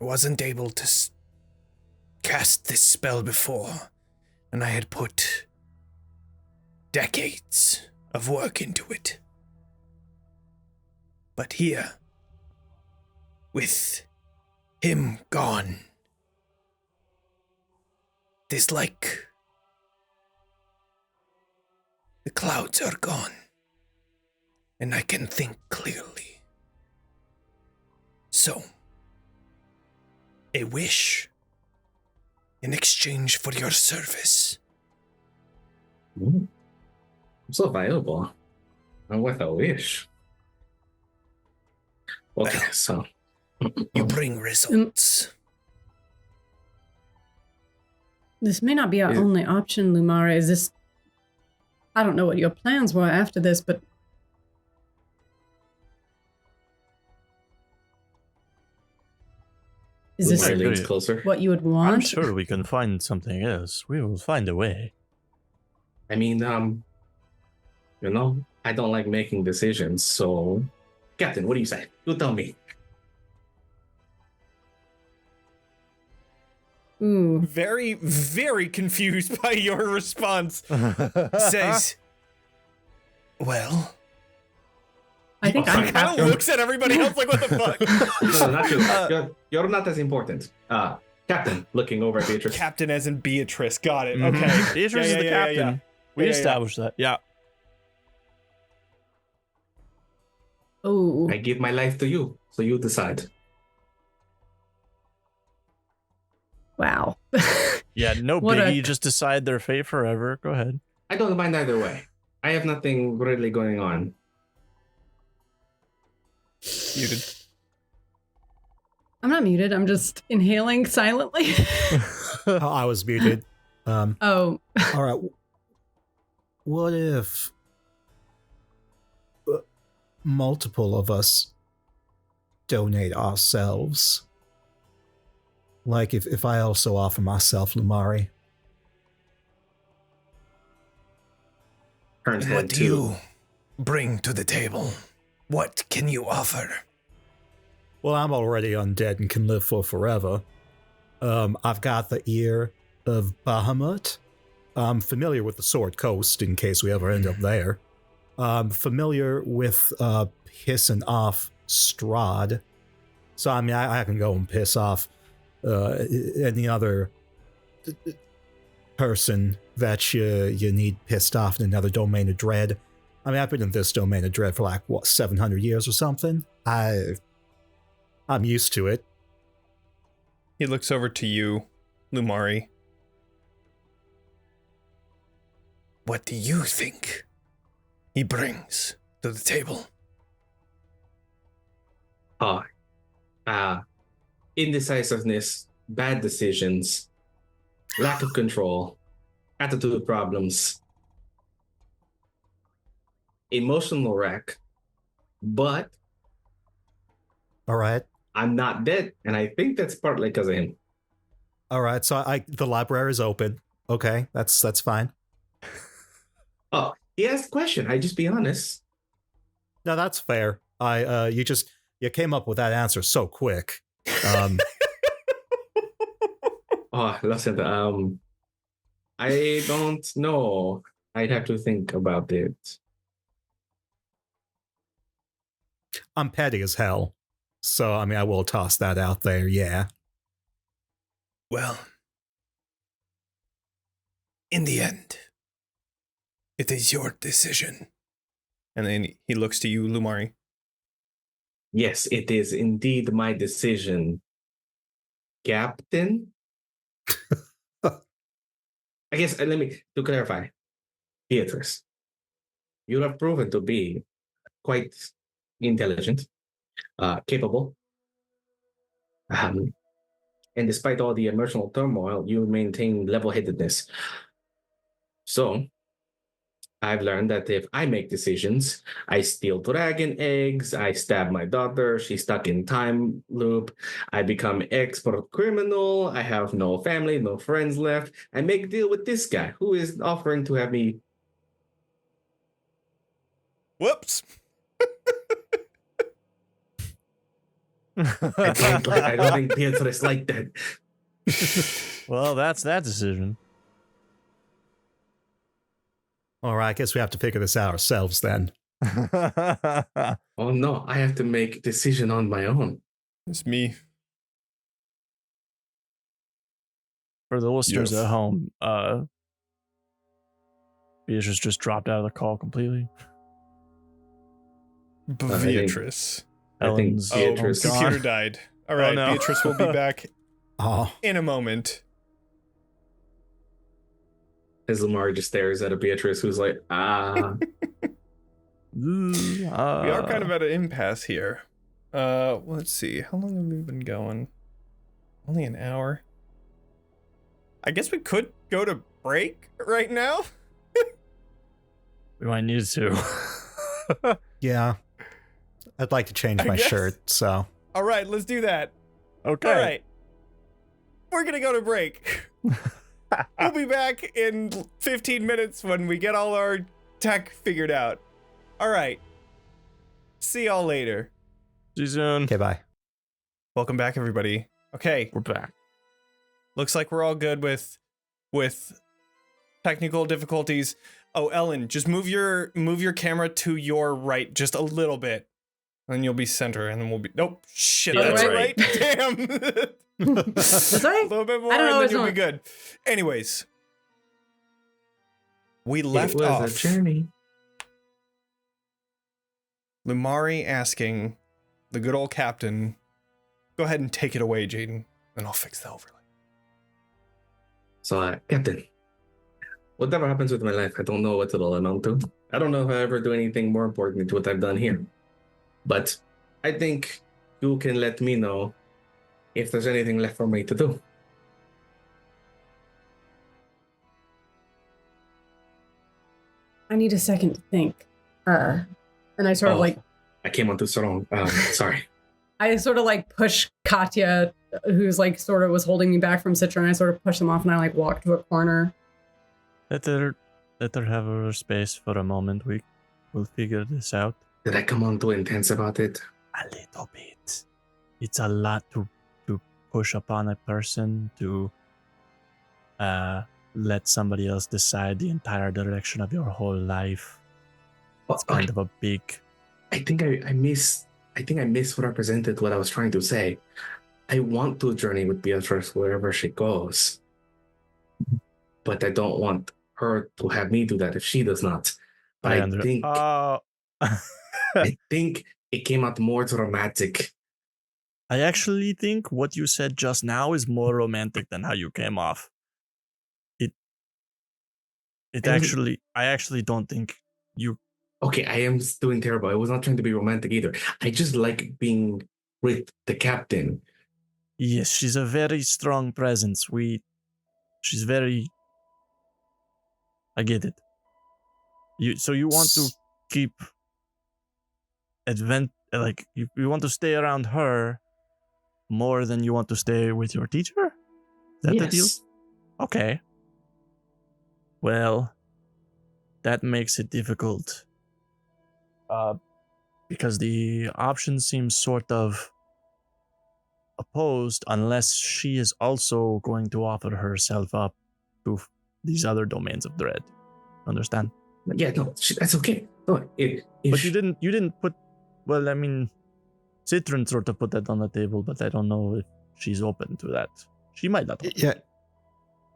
I wasn't able to cast this spell before, and I had put decades of work into it. But here, with him gone, it is like the clouds are gone, and I can think clearly. So, a wish in exchange for your service. I'm so valuable. I'm with a wish. Okay, Well, so You bring results. This may not be our Yeah. only option, Lumara. Is this... I don't know what your plans were after this, but... Is this Lumari leans closer. what you would want? I'm sure we can find something else. We will find a way. I mean, you know, I don't like making decisions, so Captain, what do you say? You tell me. Ooh. Very, very confused by your response. Says, well, I think I'm kind of captain. looks at everybody else like, what the fuck? No, not you. You're not as important. Captain, looking over at Beatrice. Captain as in Beatrice. Got it. Mhm. Okay. Beatrice is the captain. We Yeah. established that. Yeah. Oh. I give my life to you, so you decide. Wow. Yeah, no What biggie. a- Just decide their fate forever. Go ahead. I don't mind either way. I have nothing really going on. Muted. I'm not muted. I'm just inhaling silently. I was muted. Oh. All right. What if multiple of us donate ourselves Like if I also offer myself, Lumari. Turns What one do two. you bring to the table? What can you offer? Well, I'm already undead and can live for forever. I've got the ear of Bahamut. I'm familiar with the Sword Coast in case we ever end up there. I'm familiar with pissing off Strahd. So, I mean, I can go and piss off any other person that you need pissed off in another domain of dread. I mean, I've been in this domain of dread for like, 700 years or something? I'm used to it. He looks over to you, Lumari. What do you think he brings to the table? Indecisiveness, bad decisions, lack of control, attitude problems, emotional wreck, but All right. I'm not dead, and I think that's partly because of him. All right. So the library is open. Okay, that's fine. Oh, he asked a question. I just be honest. No, that's fair. You came up with that answer so quick. Oh, listen. I don't know. I'd have to think about it. I'm petty as hell. So, I mean, I will toss that out there, yeah. Well, in the end, it is your decision. And then he looks to you, Lumari. Yes, it is indeed my decision, Captain. I guess let me to clarify, Beatrice. You have proven to be quite intelligent, capable, and despite all the emotional turmoil, you maintain level-headedness. So, I've learned that if I make decisions, I steal dragon eggs, I stab my daughter, she's stuck in time loop, I become expert criminal, I have no family, no friends left, I make a deal with this guy who is offering to have me. Whoops. I don't think Beatrice like that. Well, that's that decision. All right, I guess we have to figure this out ourselves then. Oh no, I have to make a decision on my own. It's me. For the listeners Yes. at home, Beatrice just dropped out of the call completely. Beatrice. I think Ellen's Beatrice. gone. Computer died. All right, no. Beatrice will be back Oh, in a moment. As Lamar just stares at a Beatrice who's like, We are kind of at an impasse here. Let's see. How long have we been going? Only an hour. I guess we could go to break right now. We might need to. yeah. I'd like to change I my guess. shirt, so. All right, let's do that. Okay. All right. We're going to go to break. We'll be back in 15 minutes when we get all our tech figured out. All right. See y'all later. See you soon. Okay, bye. Welcome back, everybody. Okay. We're back. Looks like we're all good with technical difficulties. Oh, Ellen, just move your camera to your right just a little bit. And you'll be center, and then we'll be... Nope. Shit, Yeah, that's right. right. Damn. That's A right. little bit more, I don't know and then what's you'll be on. good. Anyways. We left it was off. a journey. Lumari asking the good old captain, go ahead and take it away, Jaden, and I'll fix the overlay. So, Captain, whatever happens with my life, I don't know what it'll amount to. I don't know if I ever do anything more important to what I've done here. But I think you can let me know if there's anything left for me to do. I need a second to think. And I sort of Oh, like, I came on too strong. Sorry. I sort of like push Katya who's like sort of was holding me back from Citra, and I sort of push them off and I like walk to a corner. Let her have her space for a moment. We'll figure this out. Did I come on too intense about it? A little bit. It's a lot to push upon a person to let somebody else decide the entire direction of your whole life. It's kind of a big. I think I misrepresented what I was trying to say. I want to journey with Beatrice wherever she goes, but I don't want her to have me do that if she does not. But I think it came out more dramatic. I actually think what you said just now is more romantic than how you came off. I actually don't think you. Okay, I am doing terrible. I was not trying to be romantic either. I just like being with the captain. Yes, she's a very strong presence. She's very. I get it. You want to keep you want to stay around her more than you want to stay with your teacher? Is that the deal? Okay. Well, that makes it difficult. Because the option seems sort of opposed unless she is also going to offer herself up to these other domains of dread. Understand? Yeah, no, that's okay. No, but you didn't put. Well, I mean, Citron sort of put that on the table, but I don't know if she's open to that. She might not. Yeah.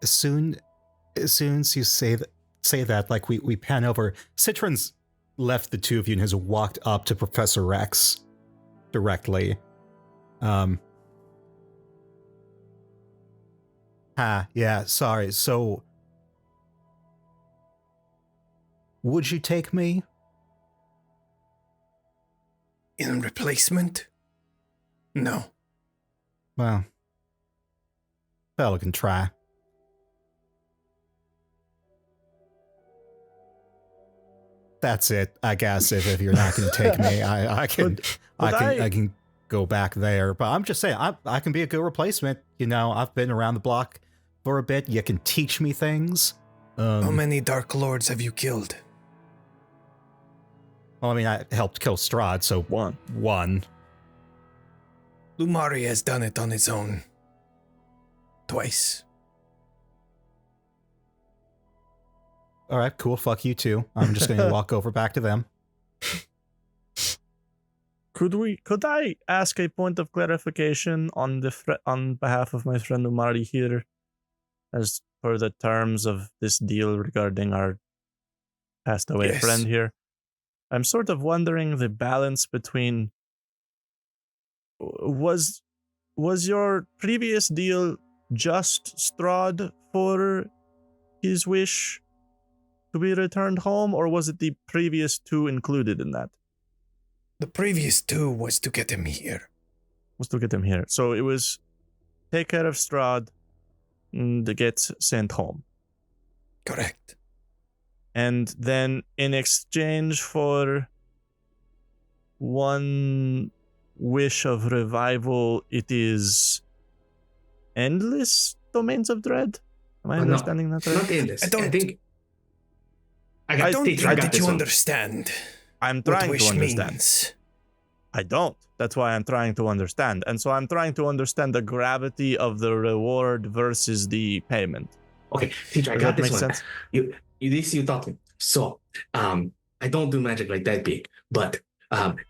As soon as you say that, like we pan over, Citron's left the two of you and has walked up to Professor Rex directly. Yeah, sorry. So, would you take me? In replacement? No. Well, fellow can try. That's it, I guess. If you're not going to take me, I can go back there. But I'm just saying, I can be a good replacement. You know, I've been around the block for a bit. You can teach me things. How many Dark Lords have you killed? Well, I mean, I helped kill Strahd, so one. Lumari has done it on his own. Twice. All right, cool. Fuck you too. I'm just going to walk over back to them. Could I ask a point of clarification on behalf of my friend Lumari here, as per the terms of this deal regarding our passed away friend here? I'm sort of wondering the balance between was your previous deal just Strahd for his wish to be returned home, or was it the previous two included in that? The previous two was to get him here. So it was take care of Strahd and get sent home. Correct. And then in exchange for one wish of revival, it is endless domains of dread? Am I understanding that right? Not endless. I think... I don't think that you understand. I'm trying to understand. Means. I don't. That's why I'm trying to understand. And so I'm trying to understand the gravity of the reward versus the payment. Okay, teacher, I got this one. Sense? You taught me. So, I don't do magic like that big, but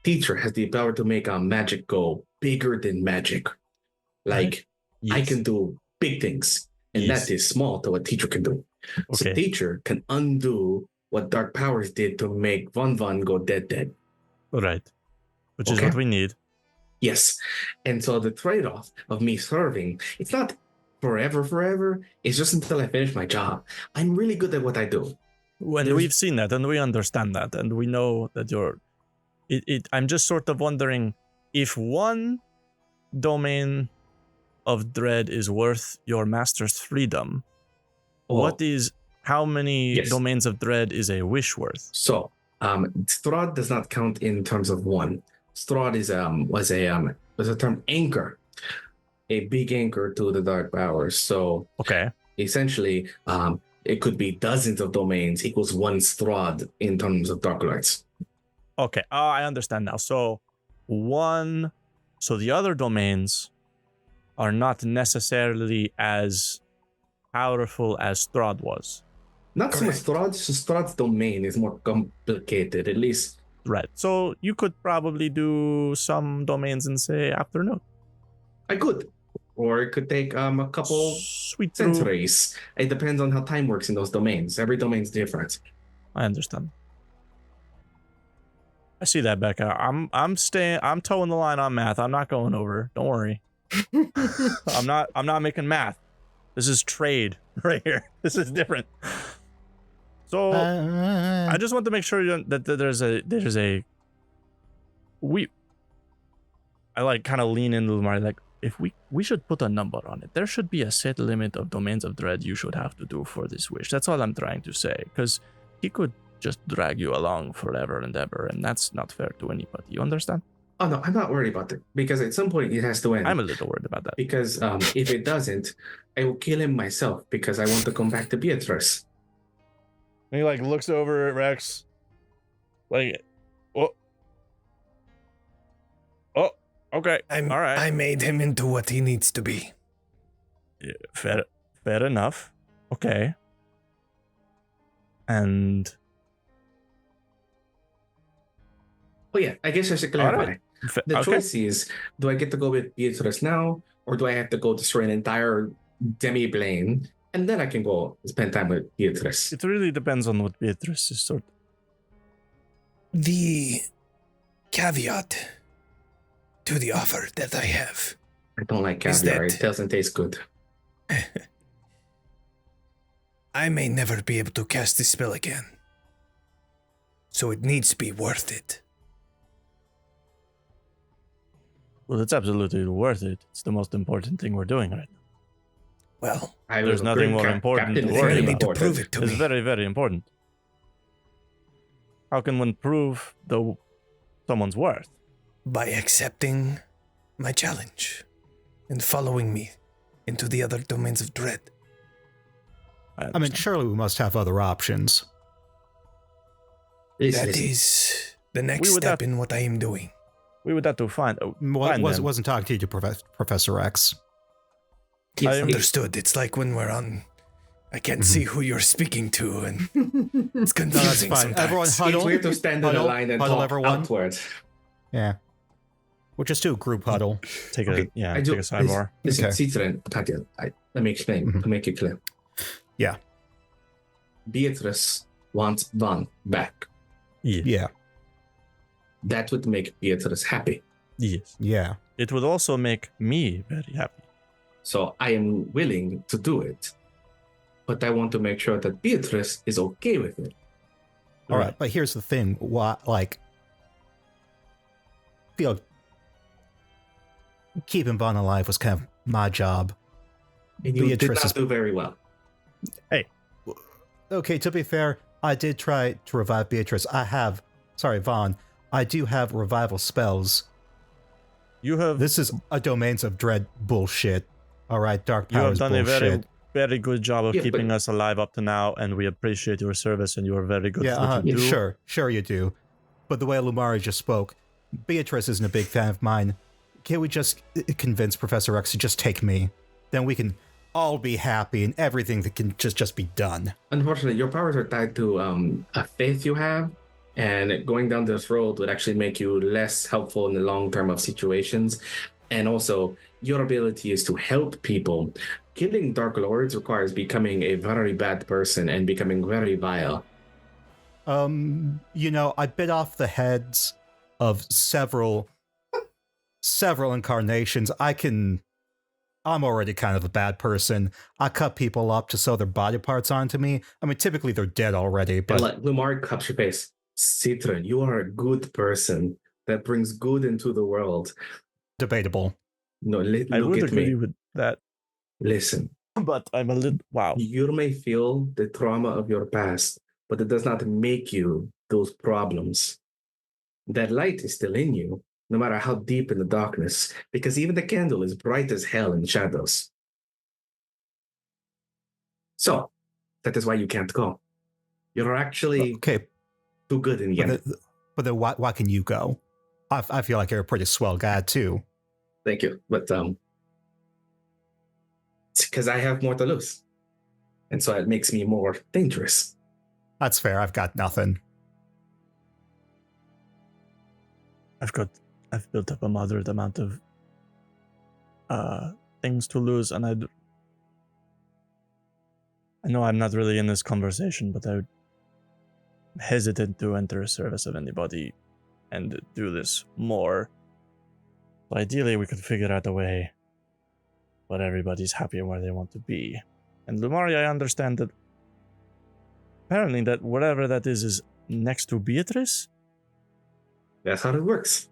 teacher has the power to make magic go bigger than magic. Like, yes. I can do big things, and that is small to what teacher can do. Okay. So teacher can undo what dark powers did to make Von go dead. Right. Which is what we need. Yes. And so the trade-off of me serving, it's not forever. It's just until I finish my job. I'm really good at what I do. We've seen that, and we understand that, and we know that you're... I'm just sort of wondering if one domain of dread is worth your master's freedom, how many domains of dread is a wish worth? So, Strahd does not count in terms of one. Strahd was a term anchor. a big anchor to the dark powers. So Okay. essentially, it could be dozens of domains equals one Strahd in terms of dark lights. Okay. Oh, I understand now. So the other domains are not necessarily as powerful as Strahd was. Not so much Strahd, Strahd's domain is more complicated, at least. Right. So you could probably do some domains in, say, afternoon. I could. Or it could take a couple Sweet centuries. It depends on how time works in those domains. Every domain's different. I understand. I see that, Becca. I'm towing the line on math. I'm not going over. Don't worry. I'm not making math. This is trade right here. This is different. So I just want to make sure that there's a I like kind of lean into Lumari, like, if we should put a number on it. There should be a set limit of domains of dread you should have to do for this wish. That's all I'm trying to say, because he could just drag you along forever and ever, and that's not fair to anybody. You understand? Oh no, I'm not worried about it, because at some point it has to end. I'm a little worried about that. Because if it doesn't, I will kill him myself, because I want to come back to Beatrice. And he like looks over at Rex, like, oh, okay, all right. I made him into what he needs to be. Yeah, fair enough. Okay. And Oh yeah, I guess I should clarify. Right. The choice is, do I get to go with Beatrice now, or do I have to go destroy an entire demi-plane, and then I can go spend time with Beatrice? it really depends on what Beatrice is sort. The caveat to the offer that I have. I don't like Is caviar. that- It doesn't taste good. I may never be able to cast this spell again. So it needs to be worth it. Well, it's absolutely worth it. It's the most important thing we're doing right now. Well, I There's was a nothing great more important captain. to It's worry very you need to important. prove it to It's me. very, very important. How can one prove someone's worth? By accepting my challenge and following me into the other domains of dread. I mean, surely we must have other options. That is the next We would step have- in what I am doing. we would have to find. Wasn't talking to you, Professor X. Yes, I Understood. It's like when we're on. I can't see who you're speaking to, and it's confusing fine. sometimes. Everyone It's huddle. weird to stand in a Huddle, line and huddle, talk everyone. outwards. Yeah. We'll just do a group huddle. take a Okay, yeah, I take do- a sidebar. Listen, Okay. Citron, Katya, let me explain Mhm. to make it clear. Yeah. Beatrice wants Van back. Yes. Yeah. That would make Beatrice happy. Yes. Yeah. It would also make me very happy. So I am willing to do it. But I want to make sure that Beatrice is okay with it. All right. But here's the thing. Feel keeping Vaughn alive was kind of my job. And you did Beatrice not is- do very well. Okay, to be fair, I did try to revive Beatrice. Vaughn, I do have revival spells. You have This is a Domains of Dread bullshit. All right, Dark you have Powers done a bullshit. very good job of Yeah, keeping but- us alive up to now, and we appreciate your service, and you are very good Yeah, for what you do. sure you do. But the way Lumari just spoke, Beatrice isn't a big fan of mine. Can't we just convince Professor X to just take me? Then we can all be happy and everything that can just be done. Unfortunately, your powers are tied to a faith you have, and going down this road would actually make you less helpful in the long term of situations. And also, your ability is to help people. Killing Dark Lords requires becoming a very bad person and becoming very vile. I bit off the heads of several incarnations. I'm already kind of a bad person. I cut people up to sew their body parts onto me. I mean, typically they're dead already, but And like Lumar cups your face. Citron, you are a good person that brings good into the world. debatable. No, I look would at agree me. with that, Listen, but I'm a little wow. you may feel the trauma of your past, but it does not make you those problems. That light is still in you. no matter how deep in the darkness, because even the candle is bright as hell in shadows. So, that is why you can't go. You're actually too good in the end. But then why can you go? I feel like you're a pretty swell guy too. Thank you, but it's because I have more to lose, and so it makes me more dangerous. That's fair. I've got nothing. I've built up a moderate amount of things to lose, and I know I'm not really in this conversation, but I'm hesitant to enter a service of anybody and do this more. So ideally, we could figure out a way where everybody's happy and where they want to be. And Lumari, I understand that apparently that whatever that is next to Beatrice? That's how it works.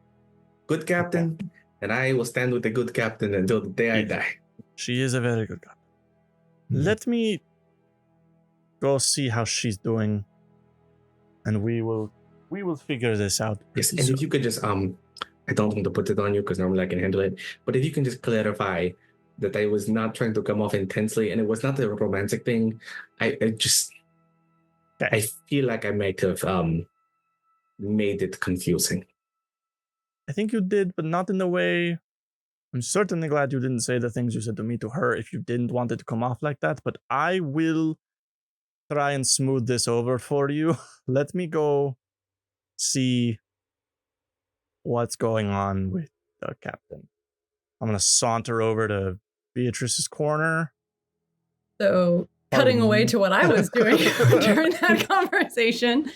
Good captain, and I will stand with the good captain until the day I die. She is a very good captain. Let me go see how she's doing, and we will figure this out. Yes, and if you could just I don't want to put it on you because normally I can handle it, but if you can just clarify that I was not trying to come off intensely and it was not a romantic thing. I feel like I might have made it confusing. I think you did, but not in the way. I'm certainly glad you didn't say the things you said to me to her if you didn't want it to come off like that, but I will try and smooth this over for you. Let me go see what's going on with the captain. I'm going to saunter over to Beatrice's corner. So, cutting away to what I was doing during that conversation,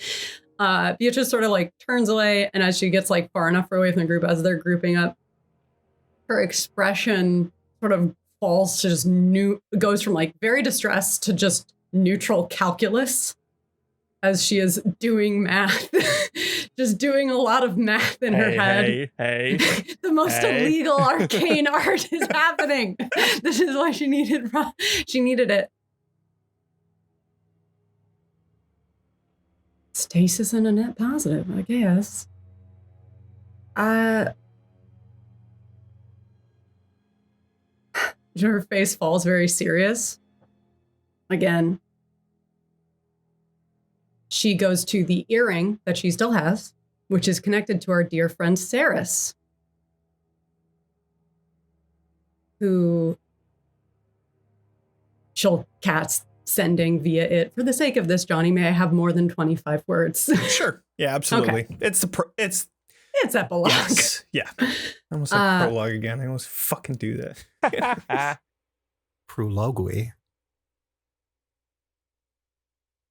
Beatrice sort of like turns away, and as she gets like far enough away from the group, as they're grouping up, her expression sort of falls to just goes from like very distressed to just neutral calculus as she is doing math, just doing a lot of math in her head. Hey. The most illegal arcane art is happening. This is why she needed it. Stasis and a net positive, I guess. Her face falls very serious. Again, she goes to the earring that she still has, which is connected to our dear friend Saris, who she'll cast sending via it. For the sake of this, Jonny, may I have more than 25 words? Sure. Yeah, absolutely. Okay. It's epilogue. Yes. Yeah. I almost like prologue again. I almost fucking do that. Prologue.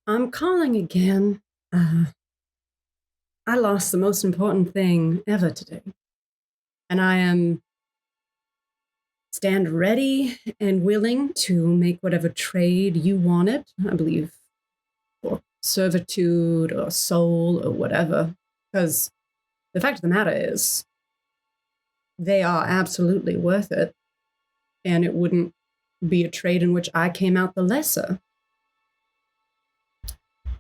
I'm calling again. I lost the most important thing ever today. And I stand ready and willing to make whatever trade you wanted, I believe, for servitude or soul or whatever. Because the fact of the matter is, they are absolutely worth it. And it wouldn't be a trade in which I came out the lesser.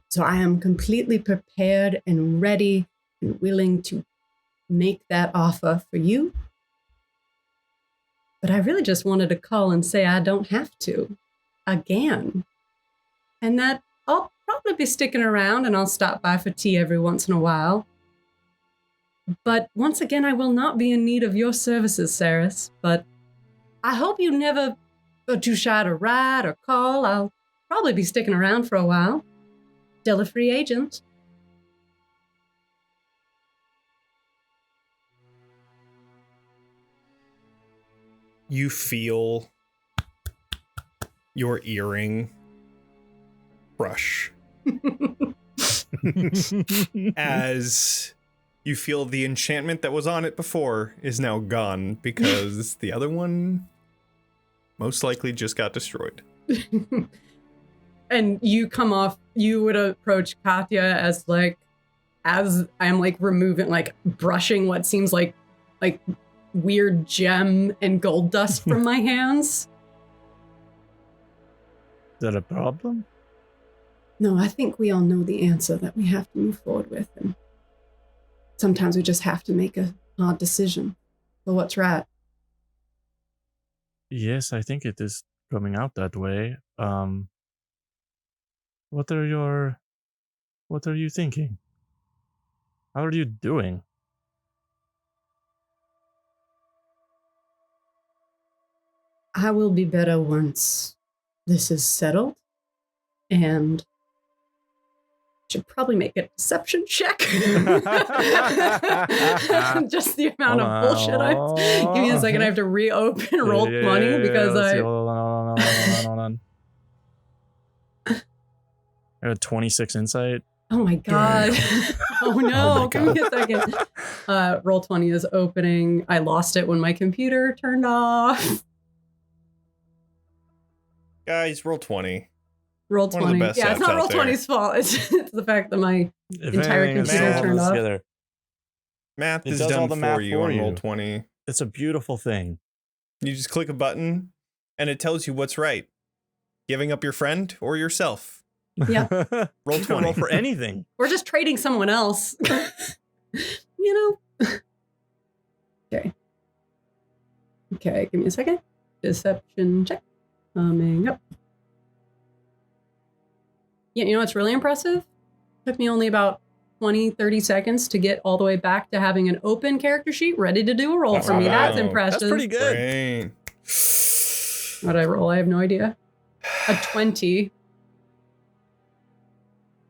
So I am completely prepared and ready and willing to make that offer for you. But I really just wanted to call and say I don't have to. Again. And that I'll probably be sticking around and I'll stop by for tea every once in a while. But once again, I will not be in need of your services, Saris. But I hope you never go too shy to write or call. I'll probably be sticking around for a while. Still a free agent. You feel your earring brush as you feel the enchantment that was on it before is now gone because the other one most likely just got destroyed. And you would approach Katya as I'm like removing, like brushing what seems like weird gem and gold dust from my hands. Is that a problem? No, I think we all know the answer that we have to move forward with. And sometimes we just have to make a hard decision for what's right. Yes, I think it is coming out that way. What are you thinking? How are you doing? I will be better once this is settled, and should probably make a deception check. Just the amount of bullshit give me a second, I have to reopen roll 20 because hold on. I have 26 insight. Oh my god. Oh no, my give me a second. Roll 20 is opening. I lost it when my computer turned off. Guys, roll 20. Roll One of 20. the best Yeah, it's apps not out roll there. 20's fault. It's the fact that my If entire anything, it's computer all turned off. together. Math It is does all done the for math you for on roll you. 20. It's a beautiful thing. You just click a button and it tells you what's right. Giving up your friend or yourself. Yeah. Roll You can 20. roll for anything. We're just trading someone else. You know? Okay. Okay, give me a second. Deception check. Coming up. Yeah, you know what's really impressive? Took me only about 20, 30 seconds to get all the way back to having an open character sheet ready to do a roll for me. Wow. That's impressive. That's pretty good. Great. What did I roll? I have no idea. A 20.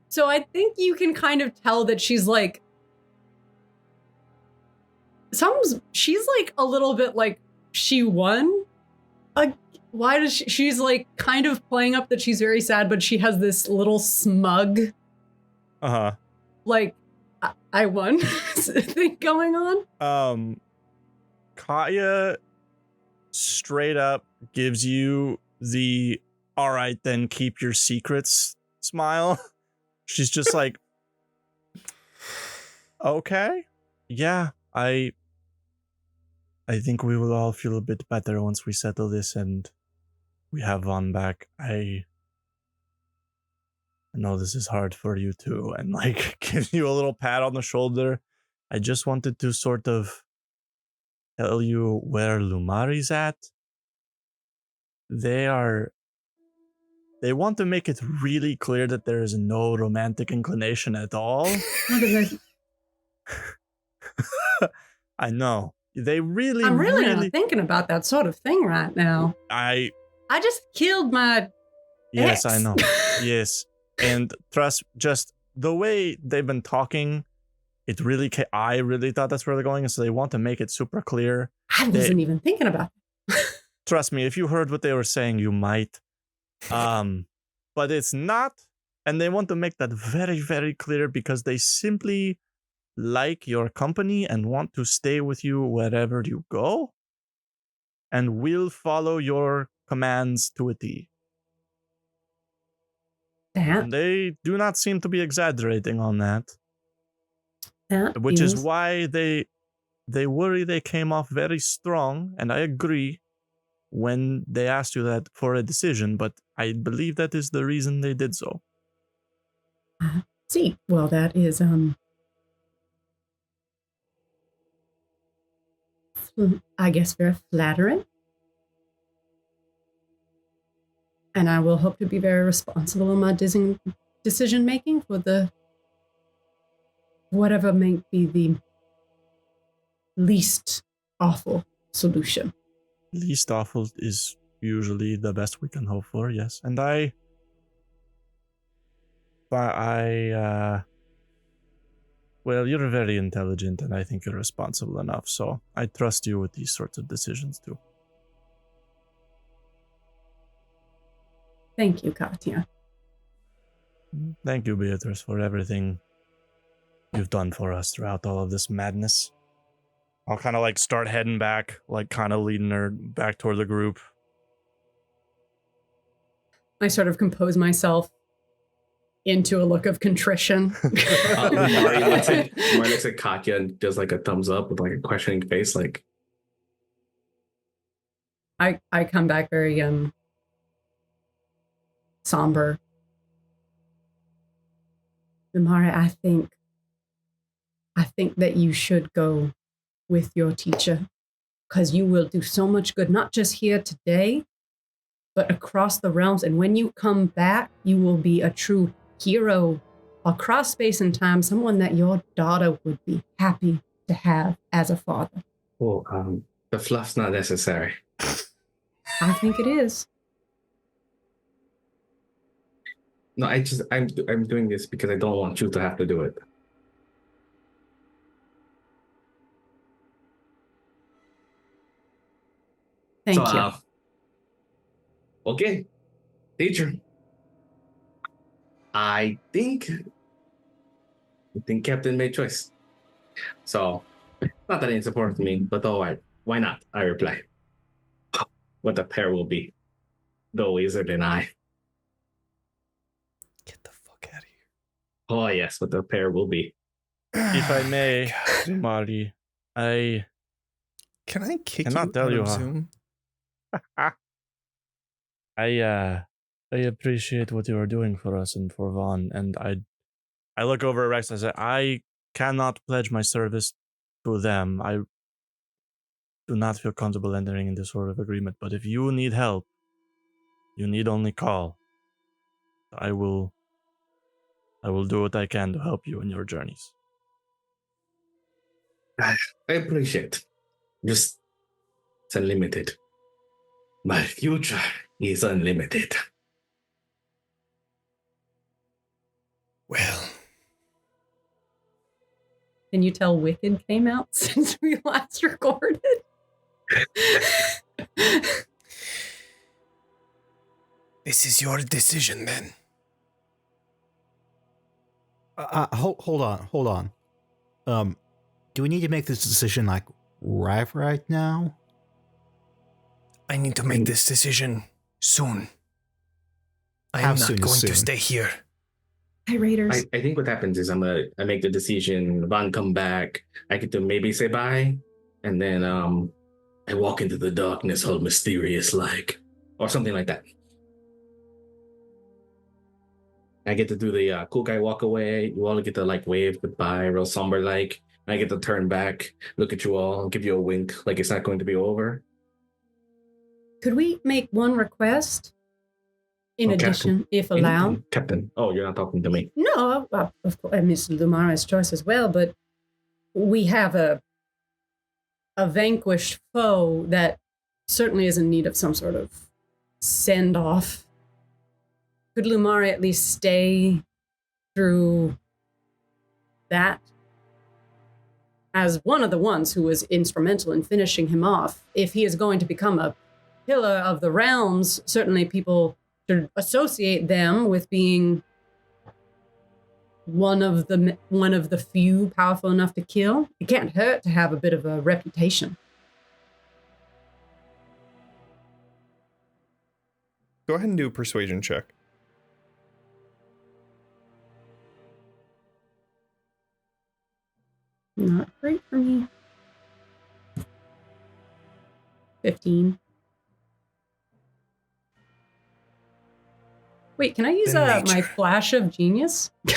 So I think you can kind of tell that she's like, she's like a little bit like she won. Why does she's like kind of playing up that she's very sad, but she has this little smug, like I won thing going on. Katya straight up gives you the all right then keep your secrets smile. She's just like, okay, yeah, I think we will all feel a bit better once we settle this and we have Vaughn back. I know this is hard for you too, and like give you a little pat on the shoulder. I just wanted to sort of tell you where Lumari's at. They want to make it really clear that there is no romantic inclination at all. I know. I'm really not thinking about that sort of thing right now. I just killed my Yes, ex. I know. Yes. And trust, just the way they've been talking, I really thought that's where they're going. And so they want to make it super clear. I wasn't even thinking about it. Trust me, if you heard what they were saying, you might. But it's not. And they want to make that very, very clear because they simply like your company and want to stay with you wherever you go and will follow your commands to a T. And they do not seem to be exaggerating on that. Which is why they worry they came off very strong, and I agree when they asked you that for a decision, but I believe that is the reason they did so. See, well, that is I guess very flattering. And I will hope to be very responsible in my decision making for the whatever may be the least awful solution. Least awful is usually the best we can hope for, yes. And well, you're very intelligent and I think you're responsible enough, so I trust you with these sorts of decisions too. Thank you, Katya. Thank you, Beatrice, for everything you've done for us throughout all of this madness. I'll kind of like start heading back, like kind of leading her back toward the group. I sort of compose myself into a look of contrition. Mari looks at Katya and does like a thumbs up with like a questioning face, like. I come back very somber. Mari, I think that you should go with your teacher, because you will do so much good, not just here today, but across the realms. And when you come back, you will be a true hero across space and time, someone that your daughter would be happy to have as a father. Well, the fluff's not necessary. I think it is. No, I'm doing this because I don't want you to have to do it. Thank you. Okay, teacher. I think Captain made choice. So, not that it's important to me, but all right, why not? I reply. What the pair will be, the wizard and I. Get the fuck out of here. Oh yes, what the pair will be. If I may, Mari, I Can I kick cannot you tell out you of how- Zoom? I appreciate what you are doing for us and for Vaughn, and I look over at Rex and I say, I cannot pledge my service to them. I do not feel comfortable entering into sort of agreement, but if you need help, you need only call. I will do what I can to help you in your journeys. I appreciate. Just it's unlimited. My future is unlimited. Well, Can you tell Wicked came out since we last recorded? this is your decision then. Hold on. Do we need to make this decision like right now? I need to make this decision soon. I How am not soon is going to soon? stay here. Hi, Raiders. I think what happens is I make the decision. Von come back. I get to maybe say bye, and then I walk into the darkness, all mysterious like, or something like that. I get to do the cool guy walk away. You all get to like wave goodbye, real somber like. I get to turn back, look at you all, give you a wink, like it's not going to be over. Could we make one request? In addition, if allowed. Captain. Oh, you're not talking to me. No, of course, Miss Lumara's choice as well, but we have a vanquished foe that certainly is in need of some sort of send-off. Could Lumara at least stay through that? As one of the ones who was instrumental in finishing him off, if he is going to become a pillar of the realms, certainly people should associate them with being one of the few powerful enough to kill. It can't hurt to have a bit of a reputation. Go ahead and do a persuasion check. Not great for me. 15. Wait, can I use my flash of genius? Do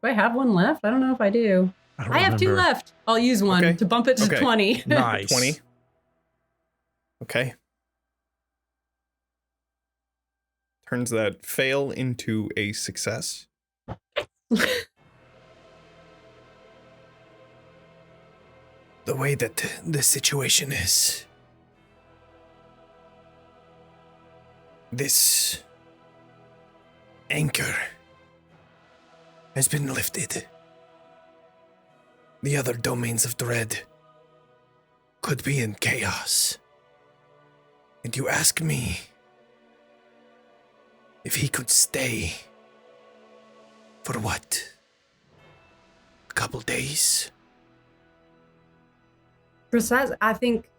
I have one left? I don't know if I do. I have 2 left. I'll use one to bump it to 20. Nice. 20. Okay. Turns that fail into a success. The way that the situation is, this anchor has been lifted. The other domains of dread could be in chaos. And you ask me if he could stay for what? A couple days? Precise. I think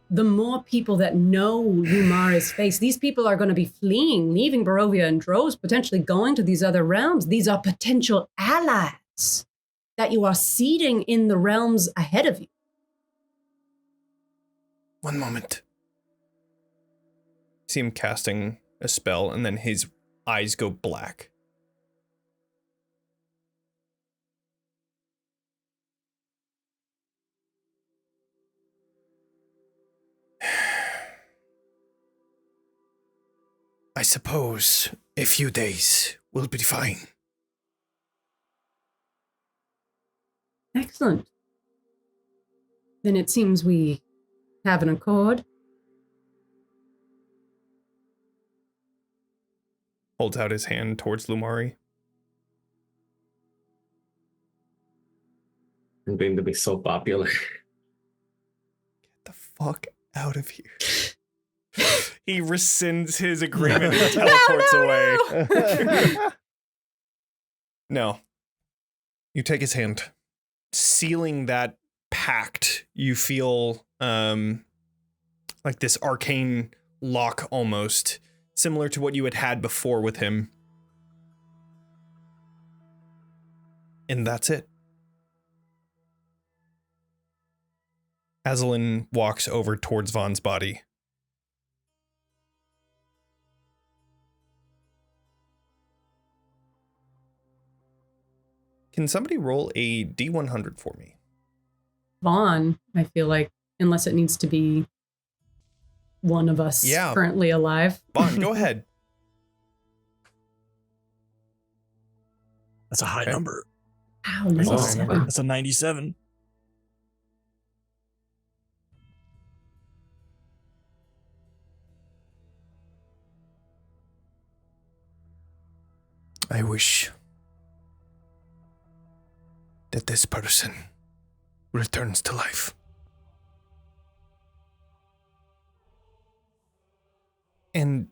the more people that know Lumara's face, these people are going to be fleeing, leaving Barovia in droves, potentially going to these other realms. These are potential allies that you are seeding in the realms ahead of you. One moment. See him casting a spell, and then his eyes go black. I suppose a few days will be fine. Excellent. Then it seems we have an accord. Holds out his hand towards Lumari. I'm going to be so popular. Get the fuck out of here. He rescinds his agreement and teleports away. No. You take his hand. Sealing that pact, you feel like this arcane lock almost, similar to what you had before with him. And that's it. Azalin walks over towards Vaughn's body. Can somebody roll a D100 for me? Vaughn, I feel like, unless it needs to be one of us currently alive. Vaughn, go ahead. That's a high number. Ow, 97. That's a 97. I wish that this person returns to life. And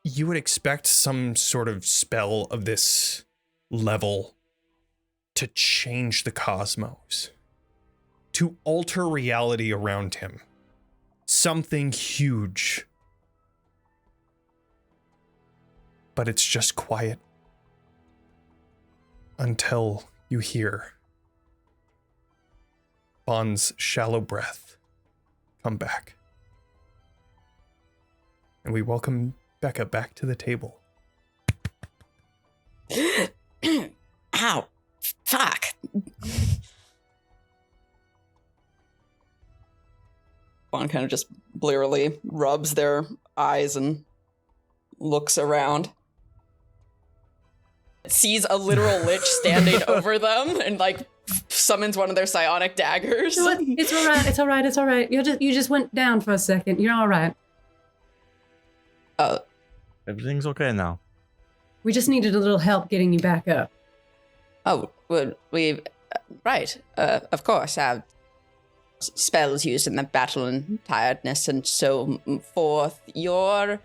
you would expect some sort of spell of this level to change the cosmos, to alter reality around him. Something huge. But it's just quiet until you hear Bond's shallow breath come back. And we welcome Becca back to the table. Ow. Fuck. Bond kind of just blearily rubs their eyes and looks around. Sees a literal lich standing over them and like summons one of their psionic daggers. It's all right. It's all right. It's all right. You just went down for a second. You're all right. Everything's okay now. We just needed a little help getting you back up. Oh, well, right. Of course, have spells used in the battle and tiredness and so forth. Your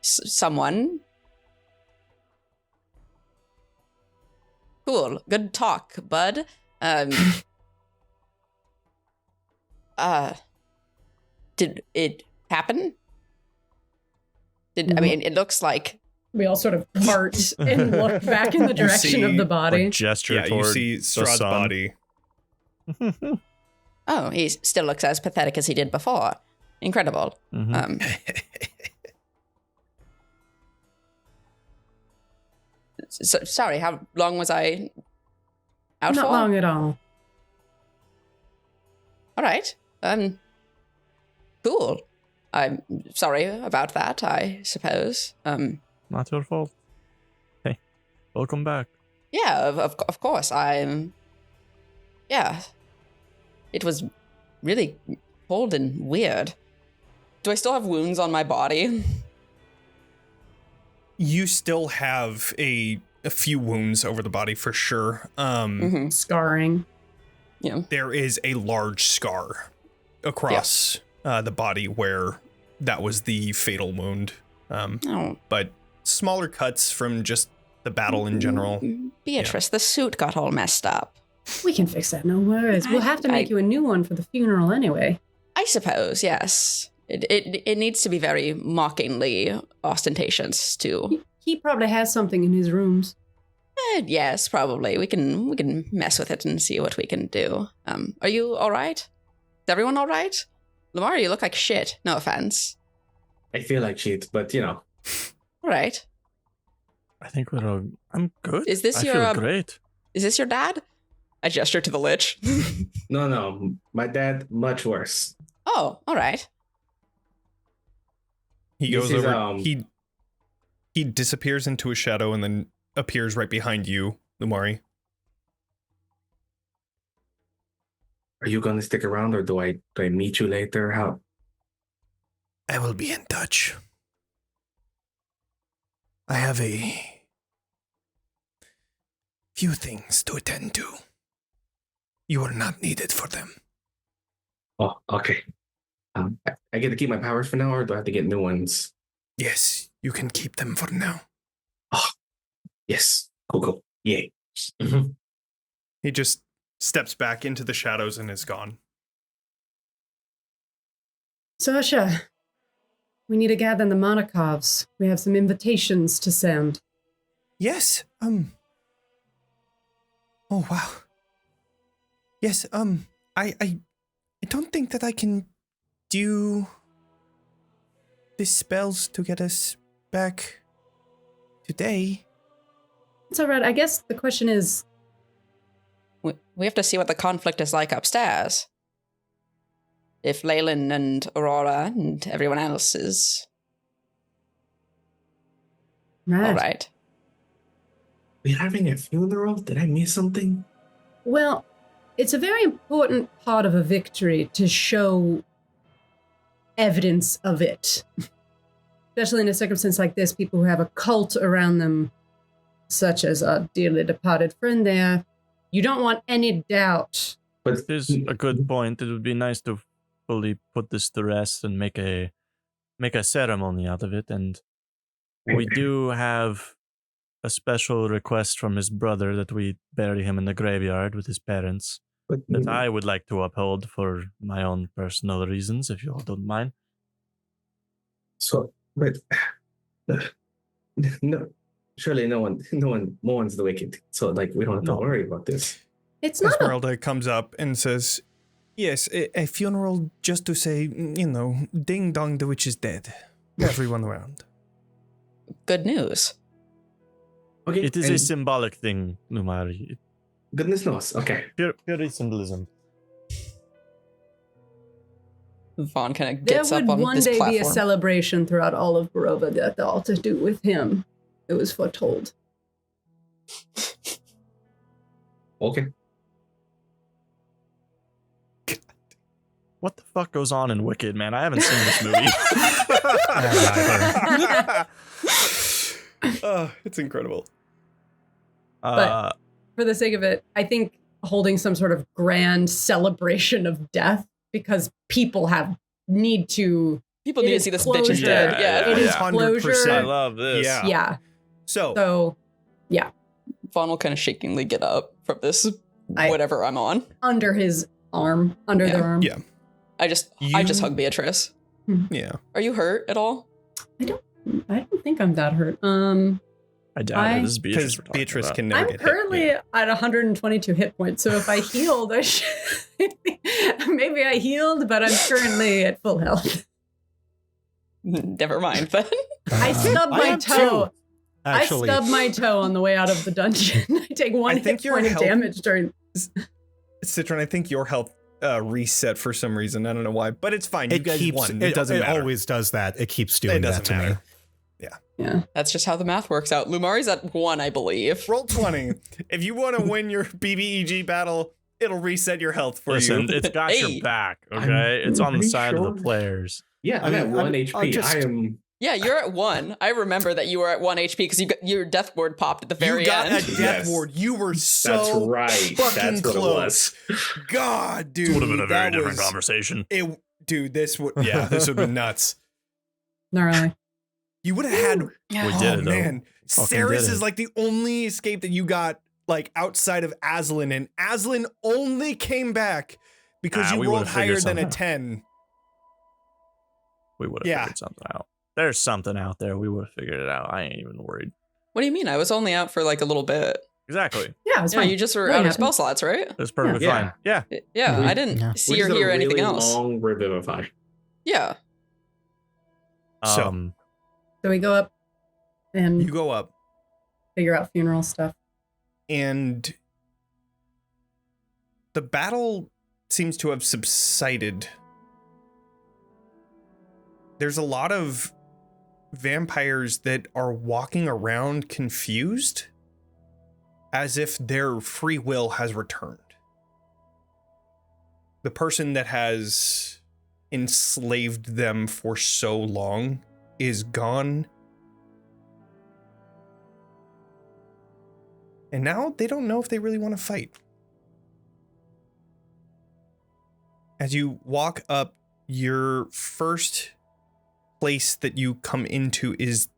someone. Cool. Good talk, bud. Did it happen? I mean, it looks like we all sort of part and look back in the direction of the body. Like gesture toward you see Strahd's body. Oh, he still looks as pathetic as he did before. Incredible. Mm-hmm. So, sorry, how long was I out for? Not long at all. All right. Cool. I'm sorry about that, I suppose. Not your fault. Hey, welcome back. Yeah, of course. Yeah. It was really cold and weird. Do I still have wounds on my body? You still have a few wounds over the body for sure. Scarring. Yeah. There is a large scar across the body where that was the fatal wound. But smaller cuts from just the battle in general. Beatrice, the suit got all messed up. We can fix that, no worries. We'll have to make you a new one for the funeral anyway. I suppose, yes. It needs to be very mockingly ostentatious too. He probably has something in his rooms. Yes, probably. We can mess with it and see what we can do. Are you all right? Is everyone all right? Lamar, you look like shit. No offense. I feel like shit, but you know. All right. I think I'm good. Is this I your feel great. Is this your dad? I gesture to the lich. No, my dad much worse. Oh, all right. He goes This is, over. He disappears into a shadow and then appears right behind you, Lumari. Are you gonna stick around, or do I meet you later? How? I will be in touch. I have a few things to attend to. You are not needed for them. Oh, okay. I get to keep my powers for now, or do I have to get new ones? Yes, you can keep them for now. Oh, yes. Cool. Yay. Mm-hmm. He just steps back into the shadows and is gone. Sasha, we need to gather the Monakovs. We have some invitations to send. Yes, oh, wow. Yes, I don't think that I can do the spells to get us back today. It's all right. I guess the question is, We have to see what the conflict is like upstairs. If Leyland and Aurora and everyone else is right. all right. We're having a funeral? Did I miss something? Well, it's a very important part of a victory to show evidence of it. Especially in a circumstance like this, people who have a cult around them, such as our dearly departed friend there, you don't want any doubt. But It is a good point. It would be nice to fully put this to rest and make a ceremony out of it. And we do have a special request from his brother that we bury him in the graveyard with his parents. That I would like to uphold for my own personal reasons, if you all don't mind. So, but no, surely no one mourns the wicked. So, like, we don't have to worry about this. It's not Esmeralda comes up and says, yes, a funeral just to say, ding dong, the witch is dead. Everyone around. Good news. Okay, It is a symbolic thing, Lumari. goodness knows. Okay, Pure symbolism. Vaughn kind of There gets would up on one this day platform. be a celebration throughout all of Barovia that all to do with him. It was foretold. okay. What the fuck goes on in Wicked, man? I haven't seen this movie. It's incredible. But for the sake of it, I think holding some sort of grand celebration of death, because people need to see this bitch is dead. Yeah. It is 100%. closure. I love this. Yeah. So, yeah. Vaughn will kind of shakingly get up from this whatever I'm on. Under his arm, their arm. Yeah. I just hug Beatrice. Yeah. Are you hurt at all? I don't think I'm that hurt. I doubt it. This is Beatrice. Because Beatrice can never I'm get currently hit. at 122 hit points, so if I healed, maybe I healed, but I'm currently at full health. Never mind then. I stubbed my toe. Actually, I stubbed my toe on the way out of the dungeon. I take one hit point of damage during. Citron, I think your health reset for some reason. I don't know why, but it's fine. You guys won. It doesn't matter. It always does that. It keeps doing that to me. Yeah. That's just how the math works out. Lumari's at 1, I believe. Roll 20. If you want to win your BBEG battle, it'll reset your health for you. It's got your back, okay? It's on the side of the players. Yeah, I'm at 1 HP. I am. Yeah, you're at 1. I remember that you were at 1 HP because your death ward popped at the very you got end. a death ward. You were so That's right. fucking That's what close. it was. God, dude. This would have been a very different conversation. This would have been nuts. Gnarly. You would have had. We did it, though. Man, Fucking Ceres did it. is like the only escape that you got like outside of Aslan, and Aslan only came back because you we rolled would've higher figured than a something 10. We would have figured something out. There's something out there. We would have figured it out. I ain't even worried. What do you mean? I was only out for like a little bit. Exactly. Yeah, it's Yeah, fine. you just were Nothing out of happened. spell slots, right? It's perfectly Yeah. fine. Yeah. Yeah, I didn't Yeah. see We or just did hear a anything really else. Long revivify. Yeah. Um, So we go up and You go up, figure out funeral stuff. and the battle seems to have subsided there's a lot of vampires that are walking around confused, as if their free will has returned. The person that has enslaved them for so long is gone. And now they don't know if they really want to fight. As you walk up, your first place that you come into is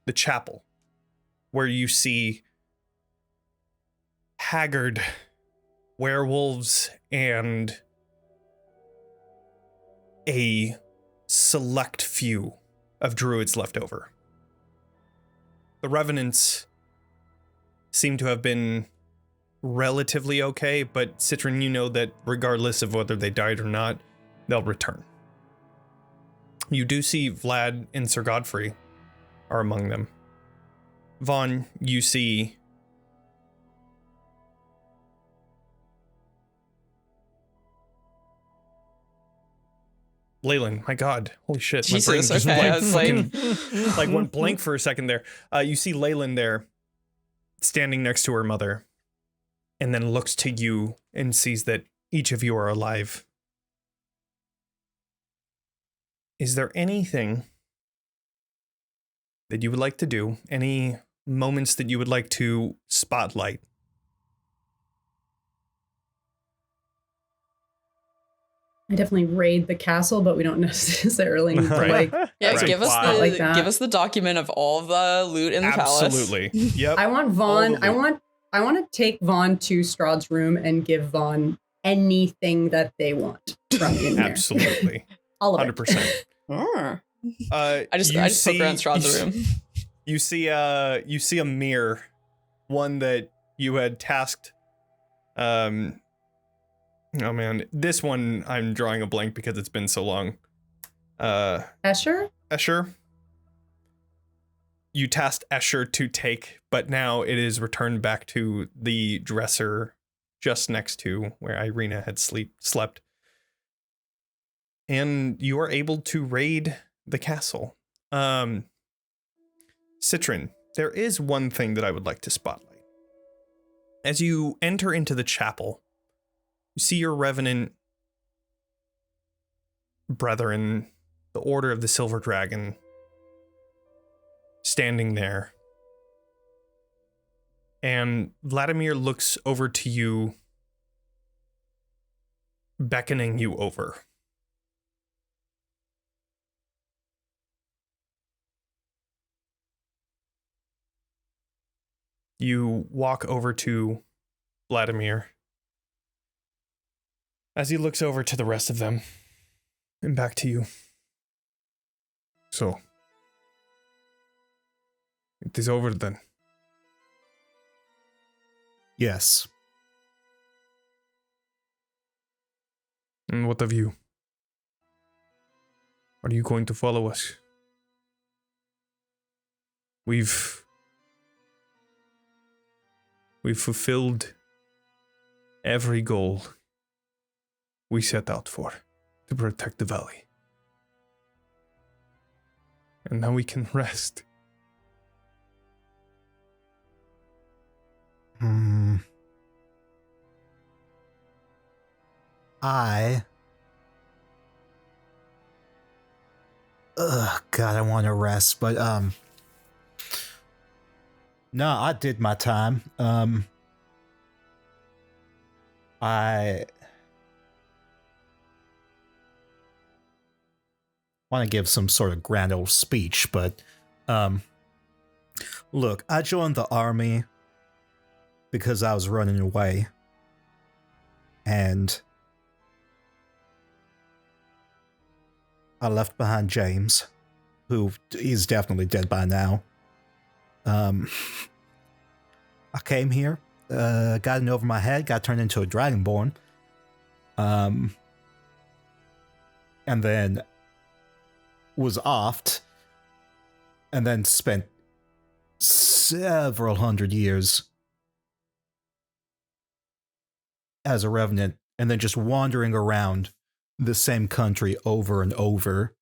the chapel, where you see haggard werewolves and a select few of druids left over. The revenants seem to have been relatively okay, but Citron, you know that regardless of whether they died or not, they'll return. You do see Vlad and Sir Godfrey are among them. Vaughn, you see Leyland. My God, holy shit! Jesus, my brain just okay, I went was like went blank for a second there. You see Leyland there, standing next to her mother, and then looks to you and sees that each of you are alive. Is there anything that you would like to do? Any moments that you would like to spotlight? I definitely raid the castle, but we don't necessarily need to Right. like. Yeah, Right. give us Wow. the Like that. give us the document of all the loot in the palace. Absolutely. Yep. I want All Vaughn. the I want to take Vaughn to Strahd's room and give Vaughn anything that they want from in there. Absolutely. All of it. 100%. I just poke around Strahd's room. You see a mirror, one that you had tasked. Oh man, this one I'm drawing a blank because it's been so long. Escher? Escher. You tasked Escher to take, but now it is returned back to the dresser just next to where Irina had slept. And you are able to raid the castle. Citron, there is one thing that I would like to spotlight. As you enter into the chapel, you see your revenant brethren, the Order of the Silver Dragon, standing there. And Vladimir looks over to you, beckoning you over. You walk over to Vladimir as he looks over to the rest of them and back to you. So, it is over then. Yes. And what of you? Are you going to follow us? We've fulfilled every goal we set out for to protect the valley. And now we can rest. God, I want to rest, but no, I did my time. I want to give some sort of grand old speech, but look, I joined the army because I was running away, and I left behind James, who he's definitely dead by now. I came here, got in over my head, got turned into a dragonborn, and then was offed, and then spent several hundred years as a revenant, and then just wandering around the same country over and over,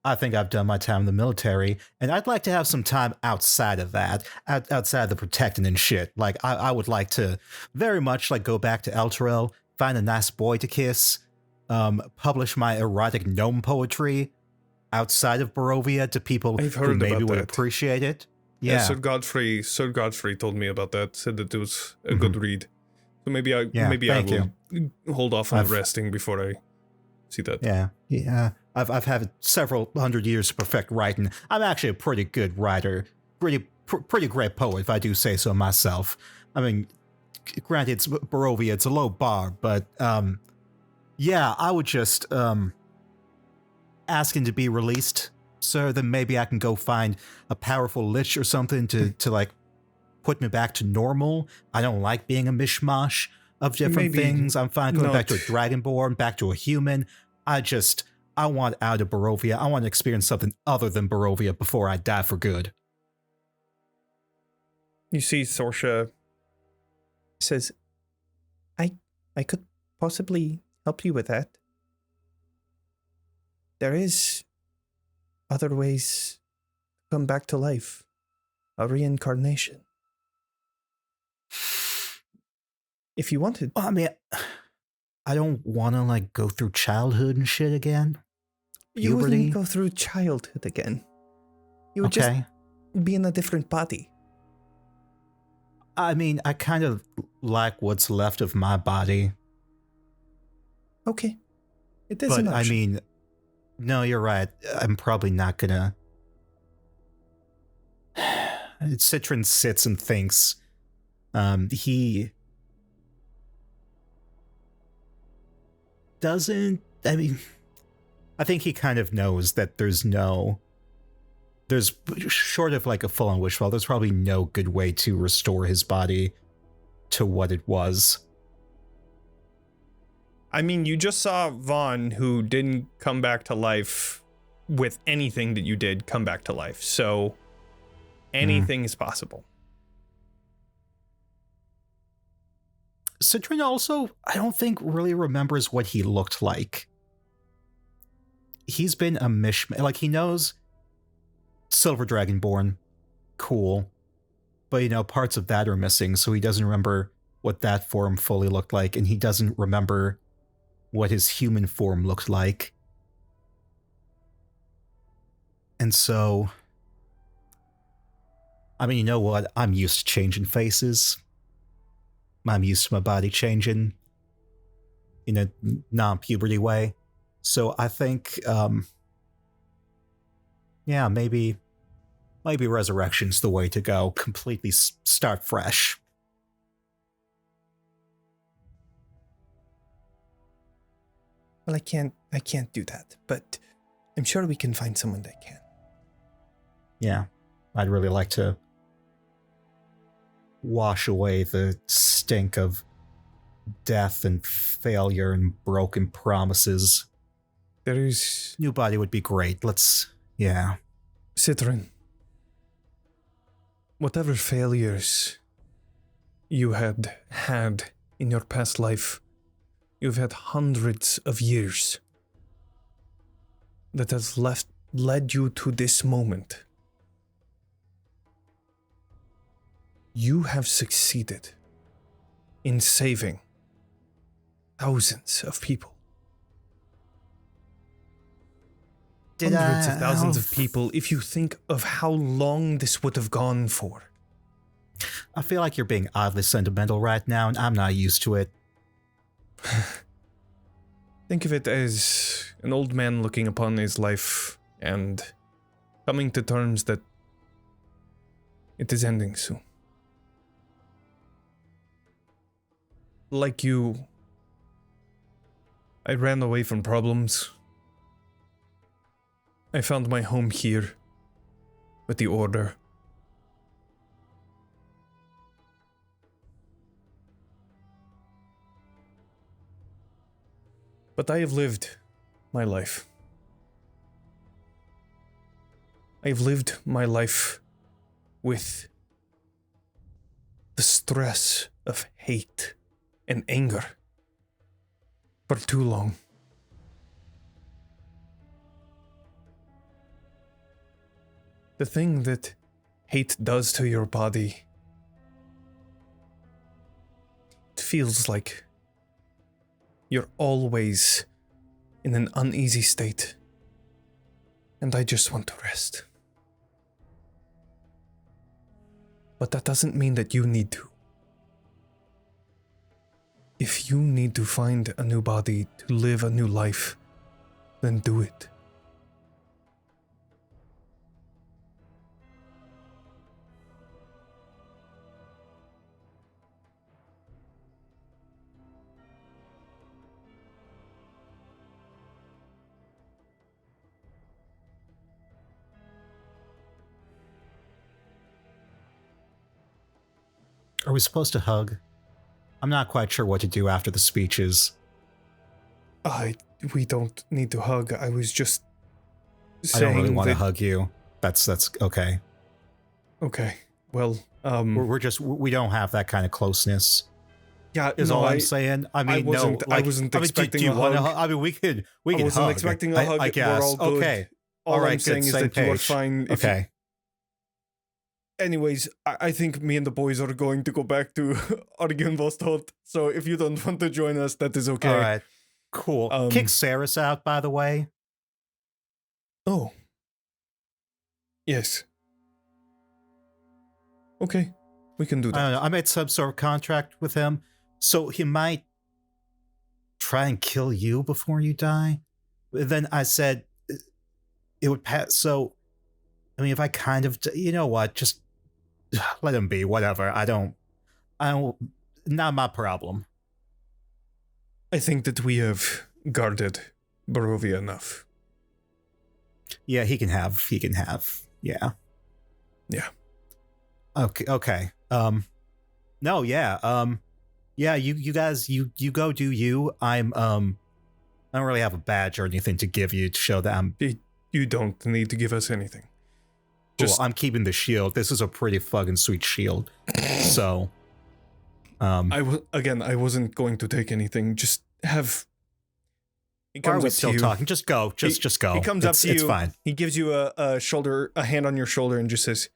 I think I've done my time in the military, and I'd like to have some time outside of that, outside of the protecting and shit. Like, I would like to very much like go back to Elturel, find a nice boy to kiss, publish my erotic gnome poetry outside of Barovia to people who maybe would appreciate it. Yeah, Sir Godfrey told me about that. Said that it was a good read. So maybe I will hold off on resting before I see that. Yeah. I've had several hundred years to perfect writing. I'm actually a pretty good writer, pretty great poet, if I do say so myself. I mean, granted, it's Barovia, it's a low bar, but yeah, I would just asking to be released, sir. Then maybe I can go find a powerful lich or something to like put me back to normal. I don't like being a mishmash of different things. I'm fine going back to a dragonborn, back to a human. I want out of Barovia. I want to experience something other than Barovia before I die for good. You see, Sorsha says, I could possibly help you with that. There is other ways to come back to life. A reincarnation. If you wanted. Well, I mean, I don't want to like go through childhood and shit again. You wouldn't go through childhood again. You would just be in a different body. I mean, I kind of like what's left of my body. Okay. It is an option. I mean, no, you're right. I'm probably not gonna. Citron sits and thinks. He doesn't. I mean, I think he kind of knows that there's short of like a full-on wishfall, there's probably no good way to restore his body to what it was. I mean, you just saw Vaughn, who didn't come back to life with anything that you did come back to life. So anything is possible. Citron also, I don't think, really remembers what he looked like. He's been a mishmash. Like, he knows Silver Dragonborn, cool. But, you know, parts of that are missing, so he doesn't remember what that form fully looked like, and he doesn't remember what his human form looked like. And so, I mean, you know what? I'm used to changing faces. I'm used to my body changing in a non-puberty way. So I think, maybe resurrection's the way to go. Completely start fresh. Well, I can't do that, but I'm sure we can find someone that can. Yeah, I'd really like to wash away the stink of death and failure and broken promises. New body would be great. Citron, whatever failures you had in your past life, you've had hundreds of years that has led you to this moment. You have succeeded in saving thousands of people. Hundreds of thousands of people, if you think of how long this would have gone for. I feel like you're being oddly sentimental right now, and I'm not used to it. Think of it as an old man looking upon his life and coming to terms that it is ending soon. Like you, I ran away from problems. I found my home here with the Order. But I have lived my life. I have lived my life with the stress of hate and anger for too long. The thing that hate does to your body, it feels like you're always in an uneasy state, and I just want to rest. But that doesn't mean that you need to. If you need to find a new body to live a new life, then do it. Are we supposed to hug? I'm not quite sure what to do after the speeches. We don't need to hug. I was just I saying don't really want to that- hug you. That's okay. Okay. Well, We don't have that kind of closeness. yeah, Is no, all I'm saying. I mean, I wasn't expecting do you a want hug. to hug? I mean, we could I wasn't hug. expecting a hug. I guess. We're all good. Okay. All All right, I'm good. saying is Same that you are page. fine. Okay. Anyways, I think me and the boys are going to go back to Argenvostholt. So if you don't want to join us, that is okay. All right. Cool. Kick Saris out, by the way. Oh. Yes. Okay. We can do I that. don't know. I made some sort of contract with him, so he might try and kill you before you die. Then I said it would pass. So, I mean, if I kind of, you know what, just let him be. Whatever. I don't. Not my problem. I think that we have guarded Barovia enough. Yeah, he can have. Yeah. Yeah. Okay. No, yeah. Yeah, you guys, you go do you. I don't really have a badge or anything to give you to show that I'm You don't need to give us anything. cool. I'm keeping the shield. This is a pretty fucking sweet shield. So, I wasn't going to take anything. Just have. It why are comes we up to still you. talking? Just go. Just go. He comes up to you. It's fine. He gives you a hand on your shoulder and just says,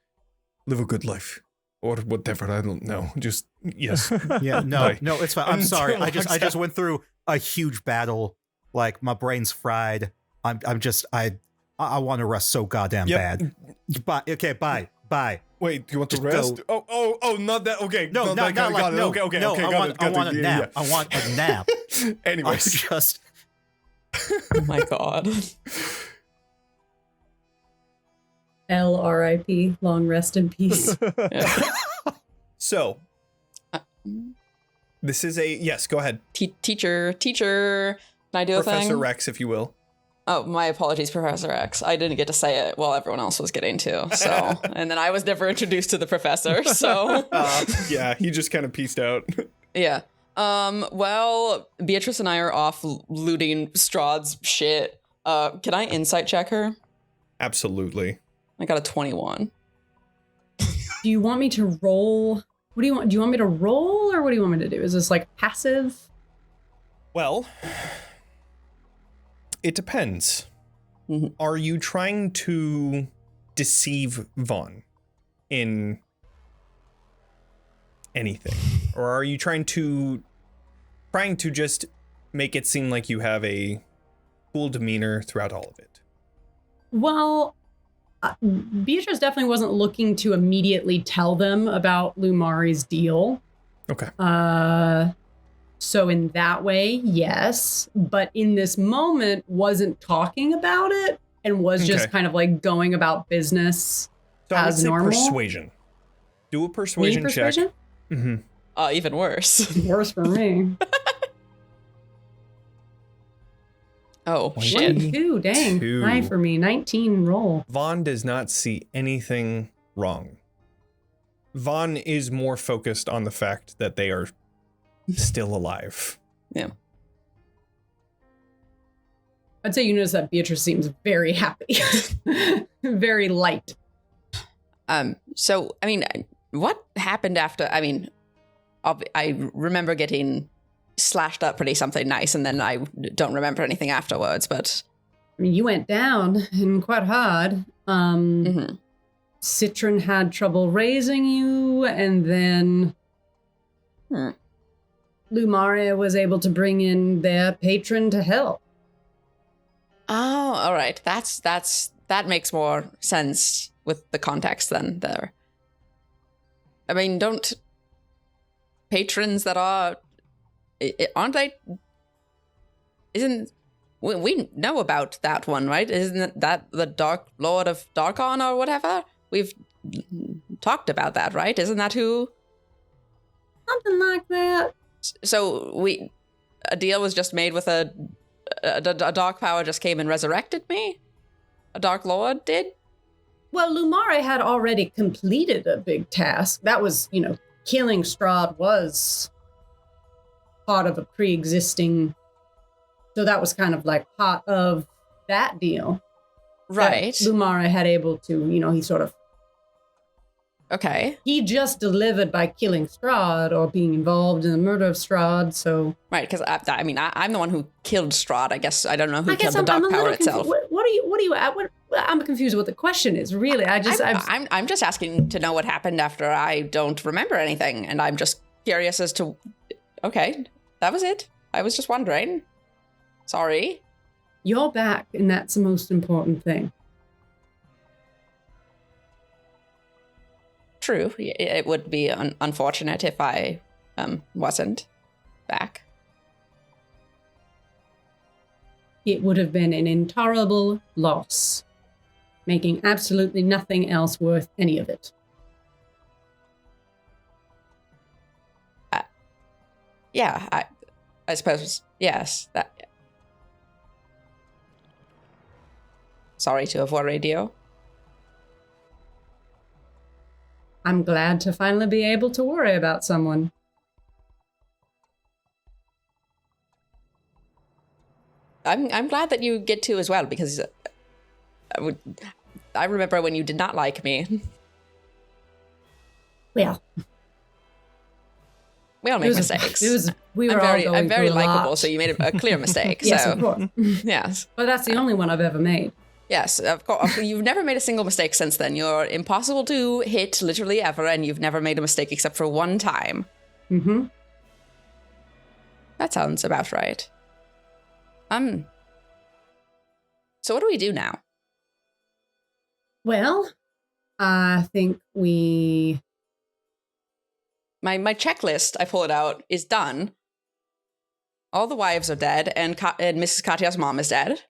"Live a good life," or whatever. I don't know. Just yes. Yeah, Bye. no, it's fine. I'm sorry. I Until just went through a huge battle. Like my brain's fried. I want to rest so goddamn Yep. bad. Bye. Okay, bye. Wait, do you want to Just rest? go. Oh, not that. Okay, No, not that. not like Got it. no. Okay, no, got it. I want a Yeah, nap. I want a nap. yeah. I Anyways, just Oh my god. LRIP, long rest in peace. so this is a yes. Go ahead, Teacher. Can I do a Professor thing? Rex, if you will. Oh, my apologies, Professor X. I didn't get to say it while everyone else was getting to. So, and then I was never introduced to the professor. So, Yeah, he just kind of pieced out. yeah. Well, Beatrice and I are off looting Strahd's shit. Can I insight check her? Absolutely. I got a 21. Do you want me to roll? What do you want? Do you want me to roll or what do you want me to do? Is this like passive? Well, it depends. Mhm. Are you trying to deceive Vaughn in anything, or are you trying to just make it seem like you have a cool demeanor throughout all of it? Well, Beatrice definitely wasn't looking to immediately tell them about Lumari's deal. Okay. So in that way, yes. But in this moment, wasn't talking about it and was just Okay. kind of like going about business So I would as say normal. persuasion. Do a persuasion, Me, persuasion? check. Mm-hmm. Even worse. Worse for me. Oh, 20. shit. 22, dang. 2. High for me. 19 roll. Vaughn does not see anything wrong. Vaughn is more focused on the fact that they are still alive. Yeah. I'd say you notice that Beatrice seems very happy. Very light. So, I mean, what happened after? I mean, I remember getting slashed up pretty something nice, and then I don't remember anything afterwards, but... I mean, you went down and quite hard. Citron had trouble raising you, and then Lumaria was able to bring in their patron to help. Oh, all right. That makes more sense with the context then there. I mean, don't patrons that aren't they? Isn't we know about that one, right? Isn't that the Dark Lord of Darkon or whatever? We've talked about that, right? Isn't that who? Something like that. So a deal was just made with a dark power just came and resurrected me? A Dark Lord did? Well, Lumare had already completed a big task. That was, killing Strahd was part of a pre-existing... So that was kind of like part of that deal. Right. Lumare had able to, he sort of... Okay. He just delivered by killing Strahd or being involved in the murder of Strahd, so... Right, because I'm the one who killed Strahd. I guess I don't know who killed the dark power itself. I'm confused what the question is, really. I'm just asking to know what happened after I don't remember anything, and I'm just curious as to... Okay, that was it. I was just wondering. Sorry. You're back, and that's the most important thing. True. It would be unfortunate if I wasn't back. It would have been an intolerable loss, making absolutely nothing else worth any of it. Yeah, I suppose, yes. Sorry to have worried you. I'm glad to finally be able to worry about someone. I'm glad that you get to as well, because I remember when you did not like me. Well, we all make mistakes. I'm very likable, so you made a clear mistake. Yes, so. Of course. Yes. But that's the only one I've ever made. Yes, of course. You've never made a single mistake since then. You're impossible to hit literally ever, and you've never made a mistake except for one time. Mm-hmm. That sounds about right. So what do we do now? Well, I think we... My checklist, I pull it out, is done. All the wives are dead, and Mrs. Katya's mom is dead.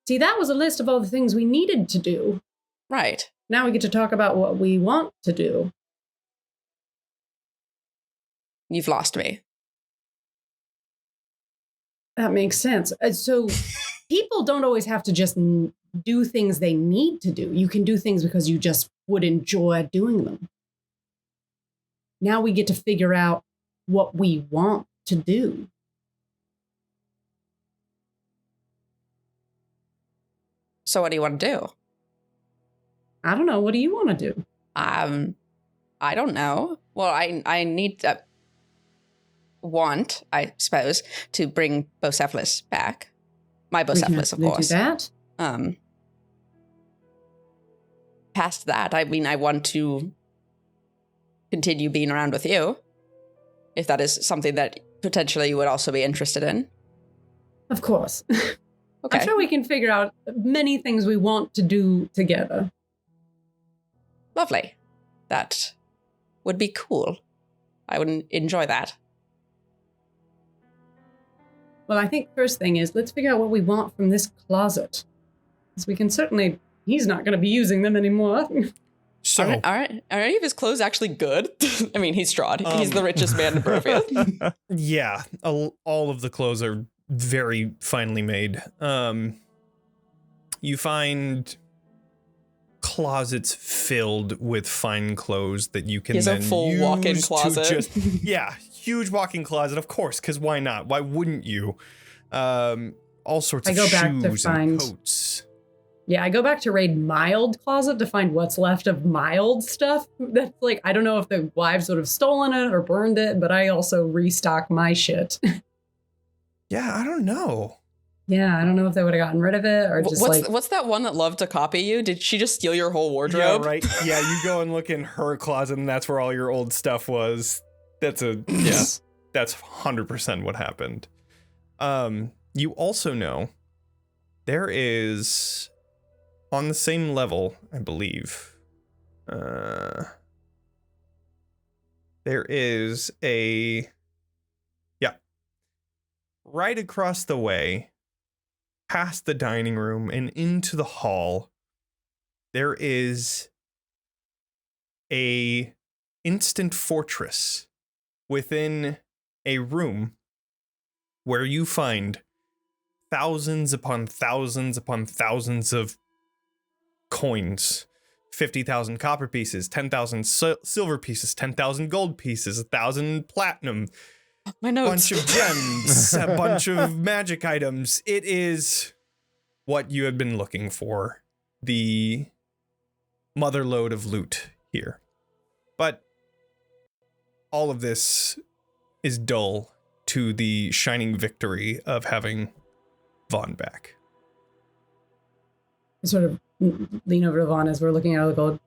See, that was a list of all the things we needed to do. Right. Now we get to talk about what we want to do. You've lost me. That makes sense. So people don't always have to just do things they need to do. You can do things because you just would enjoy doing them. Now we get to figure out what we want to do. So what do you want to do? I don't know. What do you want to do? I don't know. Well, I need to I suppose, to bring Bocephalus back. My Bocephalus, of course. Do that. Past that, I mean, I want to continue being around with you, if that is something that potentially you would also be interested in. Of course. Okay. I'm sure we can figure out many things we want to do together. Lovely. That would be cool. I would enjoy that. Well, I think first thing is let's figure out what we want from this closet. Because we can certainly... He's not going to be using them anymore. So, are any of his clothes actually good? I mean, he's Strahd. He's the richest man in Barovia. Yeah, all of the clothes are very finely made. You find closets filled with fine clothes that you can. He has a full walk-in closet. Huge walk-in closet, of course. Because why not? Why wouldn't you? All sorts of shoes and coats. Yeah, I go back to raid Mild closet to find what's left of Mild stuff. That's like, I don't know if the wives would have stolen it or burned it, but I also restock my shit. Yeah, I don't know. Yeah, I don't know if they would have gotten rid of it or just what's that one that loved to copy you? Did she just steal your whole wardrobe? Yeah, right. Yeah, you go and look in her closet, and that's where all your old stuff was. That's 100% what happened. You also know there is on the same level, I believe. There is right across the way, past the dining room and into the hall, there is a instant fortress within a room where you find thousands upon thousands upon thousands of coins. 50,000 copper pieces, 10,000 silver pieces, 10,000 gold pieces, 1,000 platinum, my notes, bunch of gems, a bunch of magic items. It is what you had been looking for. The motherlode of loot here. But all of this is dull to the shining victory of having Vaughn back. I sort of lean over to Vaughn as we're looking at all the gold.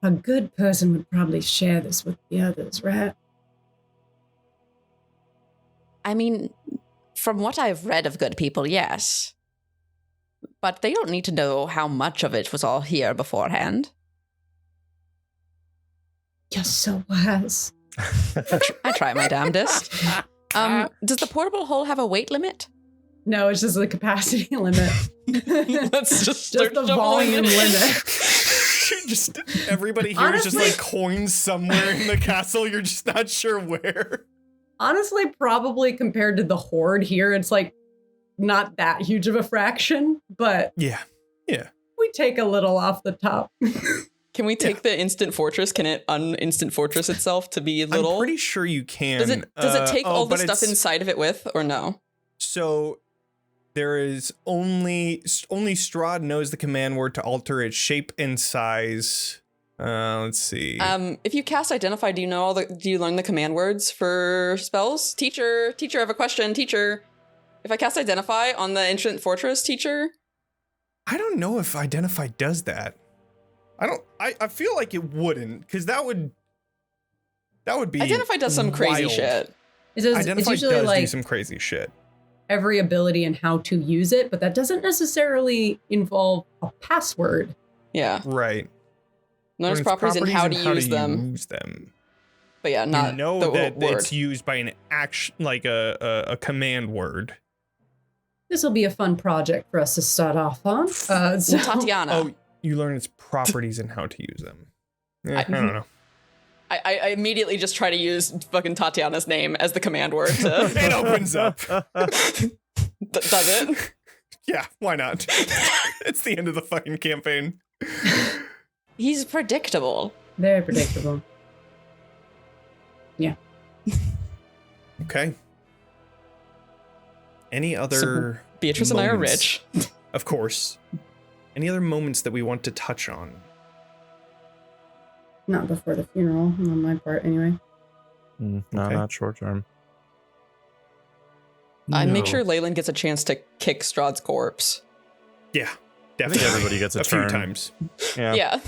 A good person would probably share this with the others, right? I mean, from what I've read of good people, yes. But they don't need to know how much of it was all here beforehand. You're so wise. I try my damnedest. Does the portable hole have a weight limit? No, it's just the capacity limit. Let's just the volume limit. Just everybody here is just like coins somewhere in the castle. You're just not sure where. Honestly, probably compared to the horde here, it's like not that huge of a fraction, but yeah. We take a little off the top. Can we take the instant fortress? Can it un-instant fortress itself to be little? I'm pretty sure you can. Does it take all the stuff inside of it with, or no? So there is only Strahd knows the command word to alter its shape and size. Let's see. If you cast Identify, do you learn the command words for spells? Teacher, I have a question. Teacher, if I cast Identify on the Ancient Fortress, teacher? I don't know if Identify does that. I feel like it wouldn't, because that would be Identify does some crazy shit. Identify does do some crazy shit. Every ability and how to use it, but that doesn't necessarily involve a password. Yeah. Right. Learns properties and how to use them. But yeah, not that word. It's used by an action, like a command word. This will be a fun project for us to start off on. Tatiana. Oh, you learn its properties and how to use them. I don't know. I immediately just try to use fucking Tatiana's name as the command word. It opens up. Does it? Yeah, why not? It's the end of the fucking campaign. He's predictable. Very predictable. Yeah. Okay. Any other Beatrice moments? And I are rich. Of course. Any other moments that we want to touch on? Not before the funeral, on my part, anyway. No, not short term. I make sure Leyland gets a chance to kick Strahd's corpse. Yeah, definitely. I think everybody gets a turn. Few times. Yeah.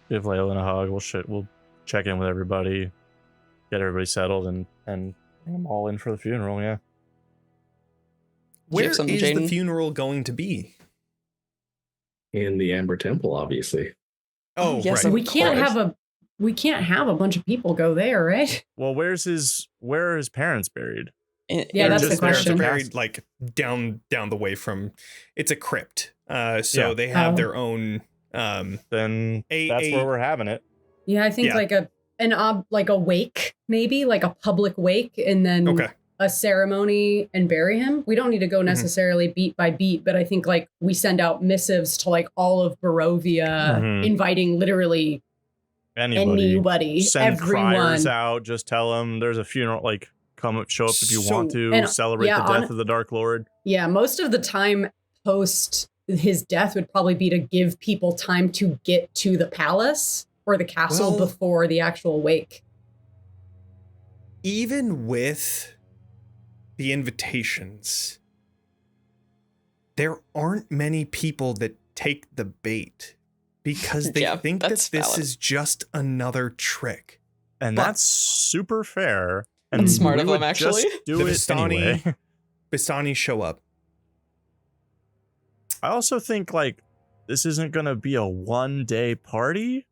Give Leyland a hug. We'll check in with everybody, get everybody settled, and bring them all in for the funeral. Yeah. Where is the funeral going to be? In the Amber Temple, obviously. Oh, yes. Right. So we can't have a bunch of people go there, right? Well, where are his parents buried? Yeah, that's the question. They're buried like down the way from. It's a crypt. So they have their own. Then that's where we're having it. Yeah, I think like a wake, maybe like a public wake, and then a ceremony and bury him. We don't need to go necessarily beat by beat, but I think like we send out missives to like all of Barovia, inviting literally anybody, send everyone criers out. Just tell them there's a funeral. Like, come show up if you want to celebrate the death of the Dark Lord. Yeah, most of the time, post his death would probably be to give people time to get to the palace or the castle before the actual wake. Even with the invitations, there aren't many people that take the bait because they think that this is just another trick. And that's super fair. And that's smart of them, actually. Just do it anyway. Vistani show up. I also think, like, this isn't going to be a one-day party.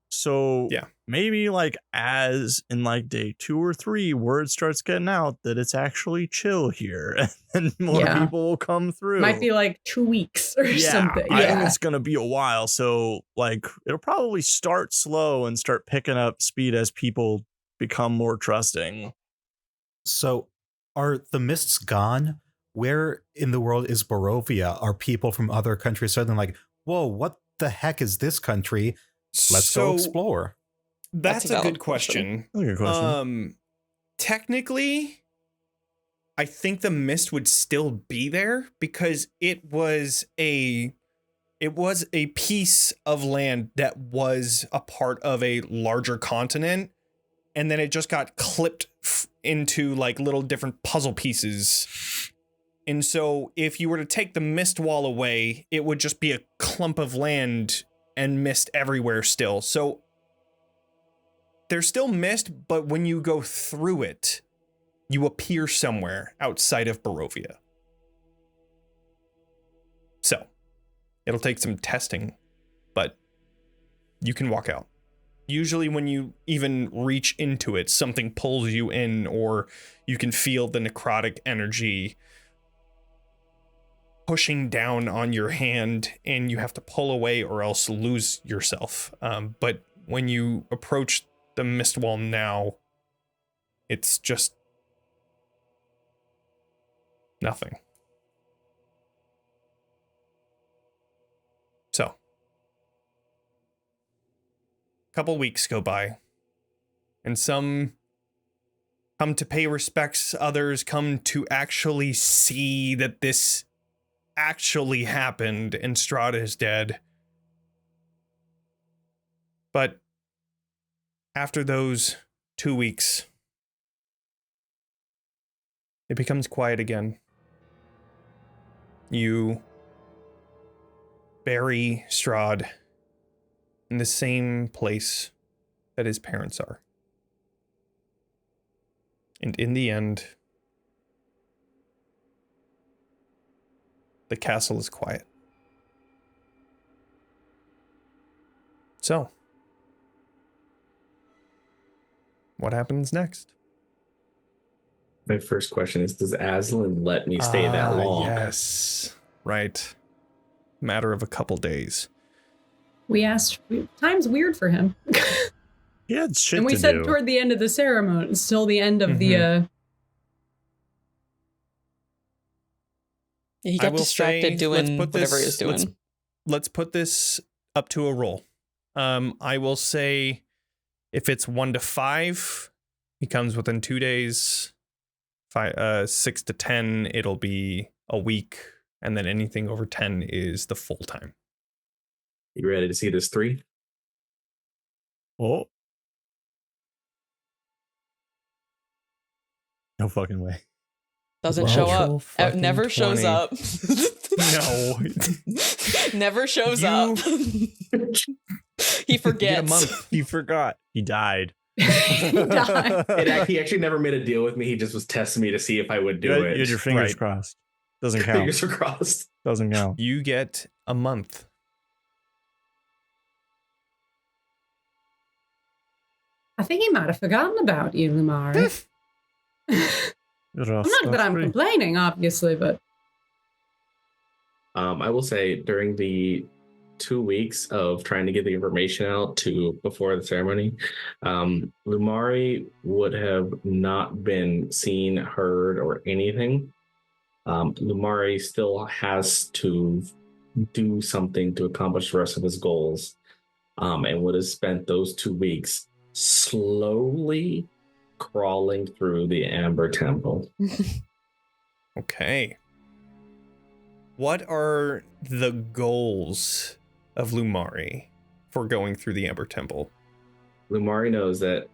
So maybe, like, as in, like, day 2 or 3, word starts getting out that it's actually chill here. And more people will come through. Might be, like, 2 weeks or something. I think it's going to be a while. So, like, it'll probably start slow and start picking up speed as people become more trusting. So, are the mists gone? Where in the world is Barovia? Are people from other countries suddenly like, whoa, what the heck is this country? Let's go explore. That's a good question. That's a good question. Technically, I think the mist would still be there because it was a piece of land that was a part of a larger continent, and then it just got clipped into like little different puzzle pieces. And so if you were to take the mist wall away, it would just be a clump of land and mist everywhere still. So there's still mist, but when you go through it, you appear somewhere outside of Barovia. So it'll take some testing, but you can walk out. Usually when you even reach into it, something pulls you in, or you can feel the necrotic energy pushing down on your hand, and you have to pull away or else lose yourself. But when you approach the mist wall now, it's just nothing. So, a couple weeks go by, and some come to pay respects, others come to actually see that this actually happened and Strahd is dead. But after those 2 weeks, it becomes quiet again. You bury Strahd in the same place that his parents are. And in the end, the castle is quiet. So, what happens next? My first question is, does Aslan let me stay that long? Yes. Right. Matter of a couple days. We asked, time's weird for him. He had shit and we to said do. toward the end of the ceremony, it's still the end of the he got distracted doing whatever he was doing. Let's put this up to a roll. I will say if it's 1 to 5, he comes within 2 days. 6 to 10, it'll be a week. And then anything over 10 is the full time. You ready to see this 3? Oh. No fucking way. Doesn't show up. It never 20. shows up. No. Never shows up. He forgets. He forgot. He died. he died. He actually never made a deal with me. He just was testing me to see if I would do it. You had your fingers crossed. Doesn't count. Fingers are crossed. Doesn't count. You get a month. I think he might have forgotten about you, Lumari. Not that I'm complaining, obviously, but I will say during the 2 weeks of trying to get the information out to before the ceremony, Lumari would have not been seen, heard, or anything. Lumari still has to do something to accomplish the rest of his goals, and would have spent those 2 weeks slowly crawling through the Amber Temple. Okay. what are the goals of Lumari for going through the Amber Temple? Lumari knows that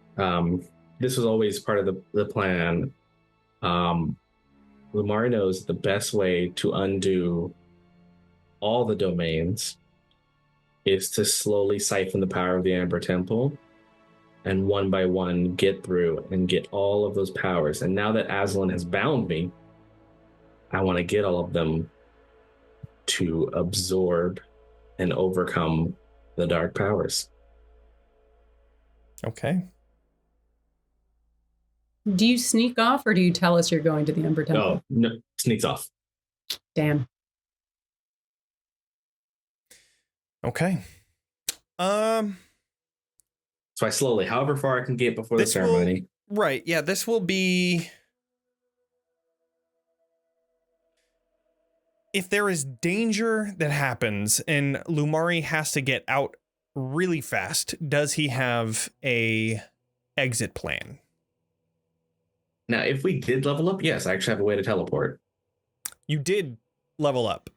this was always part of the plan. Lumari knows the best way to undo all the domains is to slowly siphon the power of the Amber Temple and one by one get through and get all of those powers. And now that Aslan has bound me, I want to get all of them to absorb and overcome the dark powers. Okay. Do you sneak off or do you tell us you're going to the Ember Temple? Oh, no, sneaks off. Damn. Okay. So I slowly, however far I can get before the ceremony. Right. Yeah, this will be... If there is danger that happens and Lumari has to get out really fast, does he have a exit plan? Now, if we did level up, yes, I actually have a way to teleport. You did level up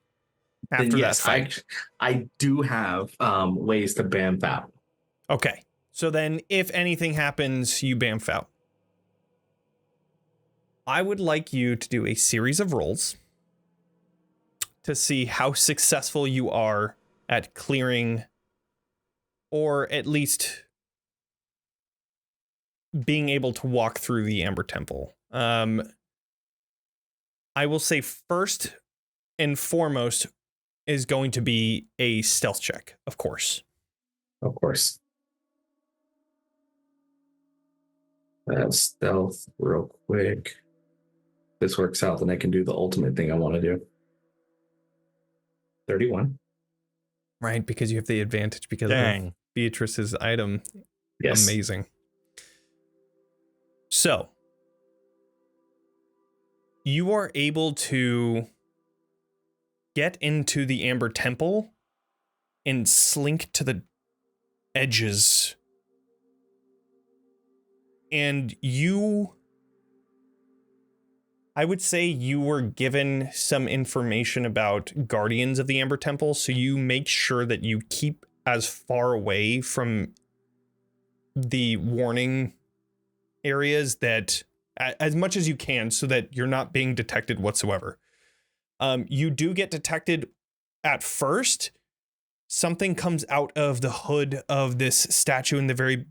after Then yes, that fight. I do have ways to bamf out. Okay. So then if anything happens, you bamf out. I would like you to do a series of rolls to see how successful you are at clearing, or at least being able to walk through the Amber Temple. I will say first and foremost is going to be a stealth check, of course. Of course. Stealth real quick. This works out, then I can do the ultimate thing I want to do. 31. Right, because you have the advantage because of Beatrice's item. Yes. Amazing. So, you are able to get into the Amber Temple and slink to the edges. And I would say you were given some information about guardians of the Amber Temple, so you make sure that you keep as far away from the warning areas that as much as you can so that you're not being detected whatsoever. You do get detected at first. Something comes out of the hood of this statue in the very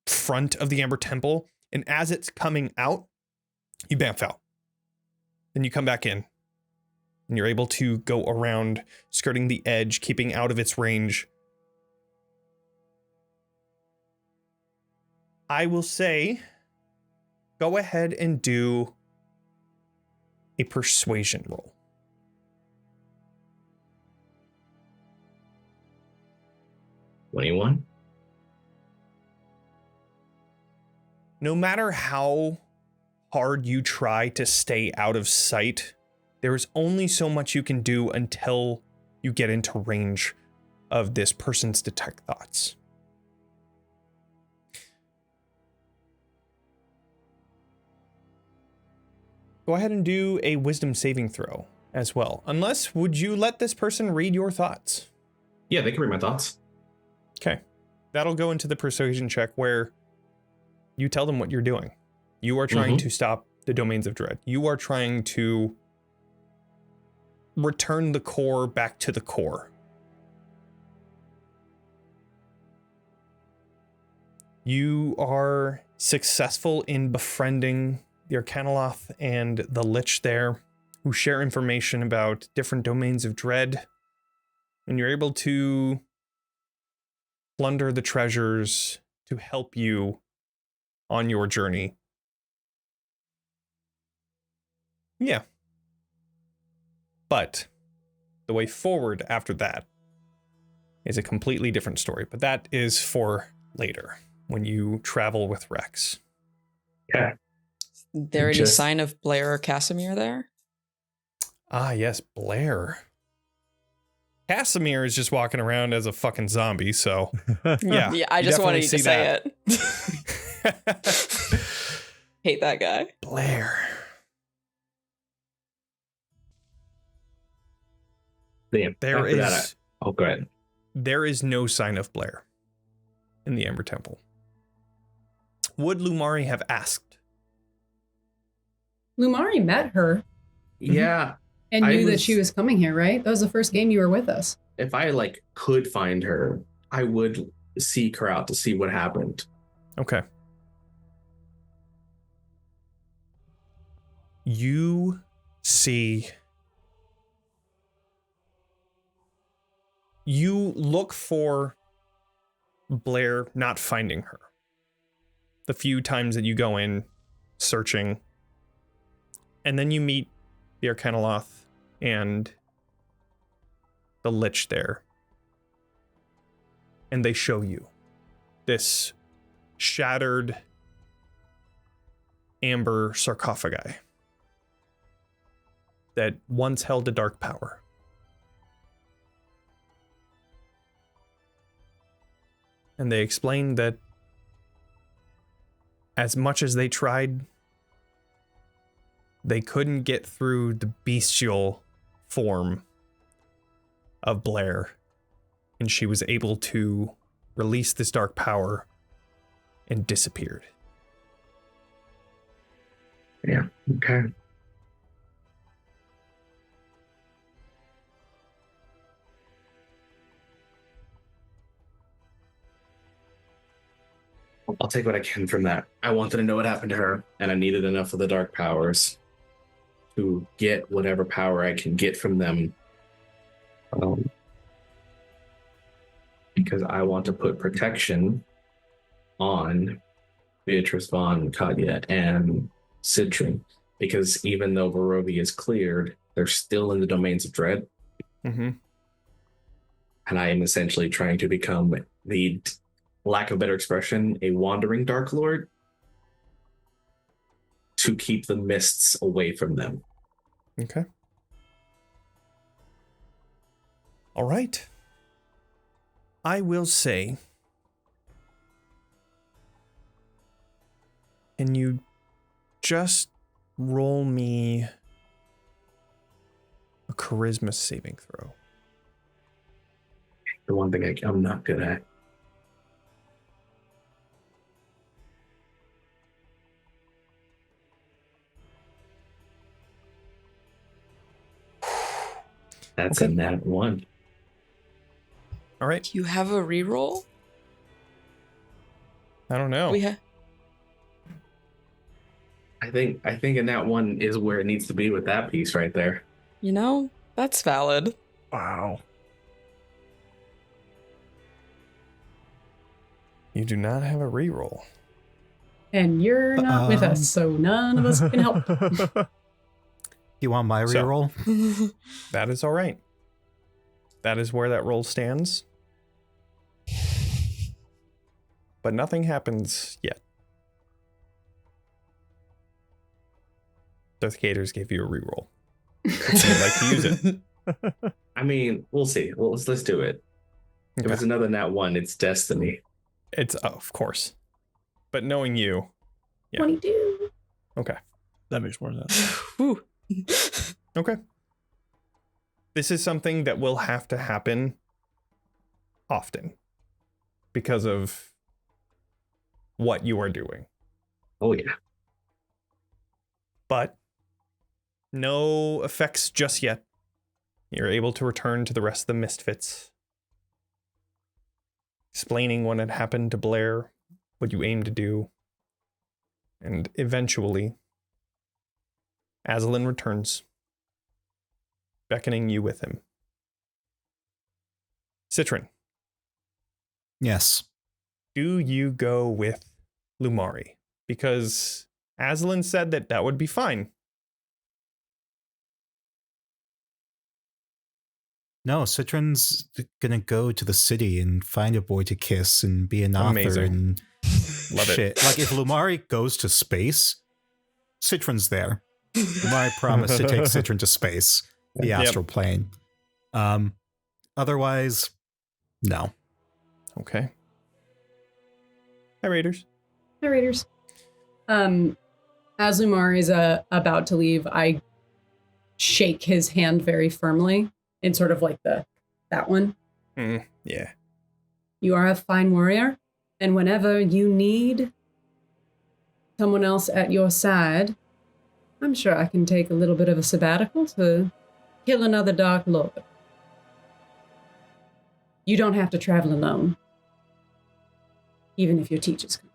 front of the Amber Temple, and as it's coming out, you bamf out. Then you come back in, and you're able to go around, skirting the edge, keeping out of its range. I will say, go ahead and do a persuasion roll. $21. No matter how hard you try to stay out of sight, there is only so much you can do until you get into range of this person's detect thoughts. Go ahead and do a wisdom saving throw as well. Unless, would you let this person read your thoughts? Yeah, they can read my thoughts. Okay. That'll go into the persuasion check where you tell them what you're doing. You are trying to stop the domains of dread. You are trying to return the core back to the core. You are successful in befriending the Arcanoloth and the Lich there, who share information about different domains of dread. And you're able to plunder the treasures to help you on your journey. Yeah. But the way forward after that is a completely different story. But that is for later, when you travel with Rex. Yeah. Is there any sign of Blair or Casimir there? Ah, yes, Blair. Casimir is just walking around as a fucking zombie, so yeah. Yeah, I just wanted you to say it. Hate that guy. Blair. Damn. There After that, is oh, go ahead. there is no sign of Blair in the Ember Temple. Would Lumari have asked? Lumari met her Yeah. and I knew that was- she was coming here, right? That was the first game you were with us. If I like could find her, I would seek her out to see what happened. Okay. You see. You look for Blair, not finding her. The few times that you go in searching. And then you meet the Arcanoloth and the Lich there. And they show you this shattered amber sarcophagi that once held a dark power. And they explain that as much as they tried, they couldn't get through the bestial form of Blair. And she was able to release this dark power and disappeared. Yeah. Okay. I'll take what I can from that. I wanted to know what happened to her, and I needed enough of the dark powers to get whatever power I can get from them. Because I want to put protection on Beatrice, Vaughn, Katya, and Citron. Because even though Barovia is cleared, they're still in the domains of dread. Mm-hmm. And I am essentially trying to become the, lack of better expression, a wandering Dark Lord to keep the mists away from them. Okay. All right. I will say, can you just roll me a charisma saving throw? The one thing I'm not good at. That's Okay. a nat one. All right. Do you have a reroll? I don't know. We have. I think a nat one is where it needs to be with that piece right there. You know, that's valid. Wow. You do not have a reroll. And you're not with us, so none of us can help. You want my So- reroll? That is all right. That is where that roll stands. But nothing happens yet. Darth Gators gave you a reroll. If you'd like to use it. I mean, we'll see. Well, let's do it. If Okay. it's another nat one, it's destiny. It's, of course. But knowing you, yeah. 22. Okay. That makes more sense. Whew. Okay. This is something that will have to happen often because of what you are doing. Oh yeah. But no effects just yet. You're able to return to the rest of the Misfits, explaining what had happened to Blair, what you aim to do, and eventually, Aslan returns, beckoning you with him. Citron, Yes. do you go with Lumari? Because Aslan said that that would be fine. No, Citron's gonna go to the city and find a boy to kiss and be an author Amazing. and Love it. shit. Like if Lumari goes to space, Citron's there. Lumari promised to take Citron to space, the Yep. astral plane. Otherwise, no. Okay. Hi, Raiders. Hi, Raiders. As Lumar is about to leave, I shake his hand very firmly in sort of like that one. Yeah. You are a fine warrior, and whenever you need someone else at your side, I'm sure I can take a little bit of a sabbatical to kill another Dark Lord. You don't have to travel alone, even if your teachers come.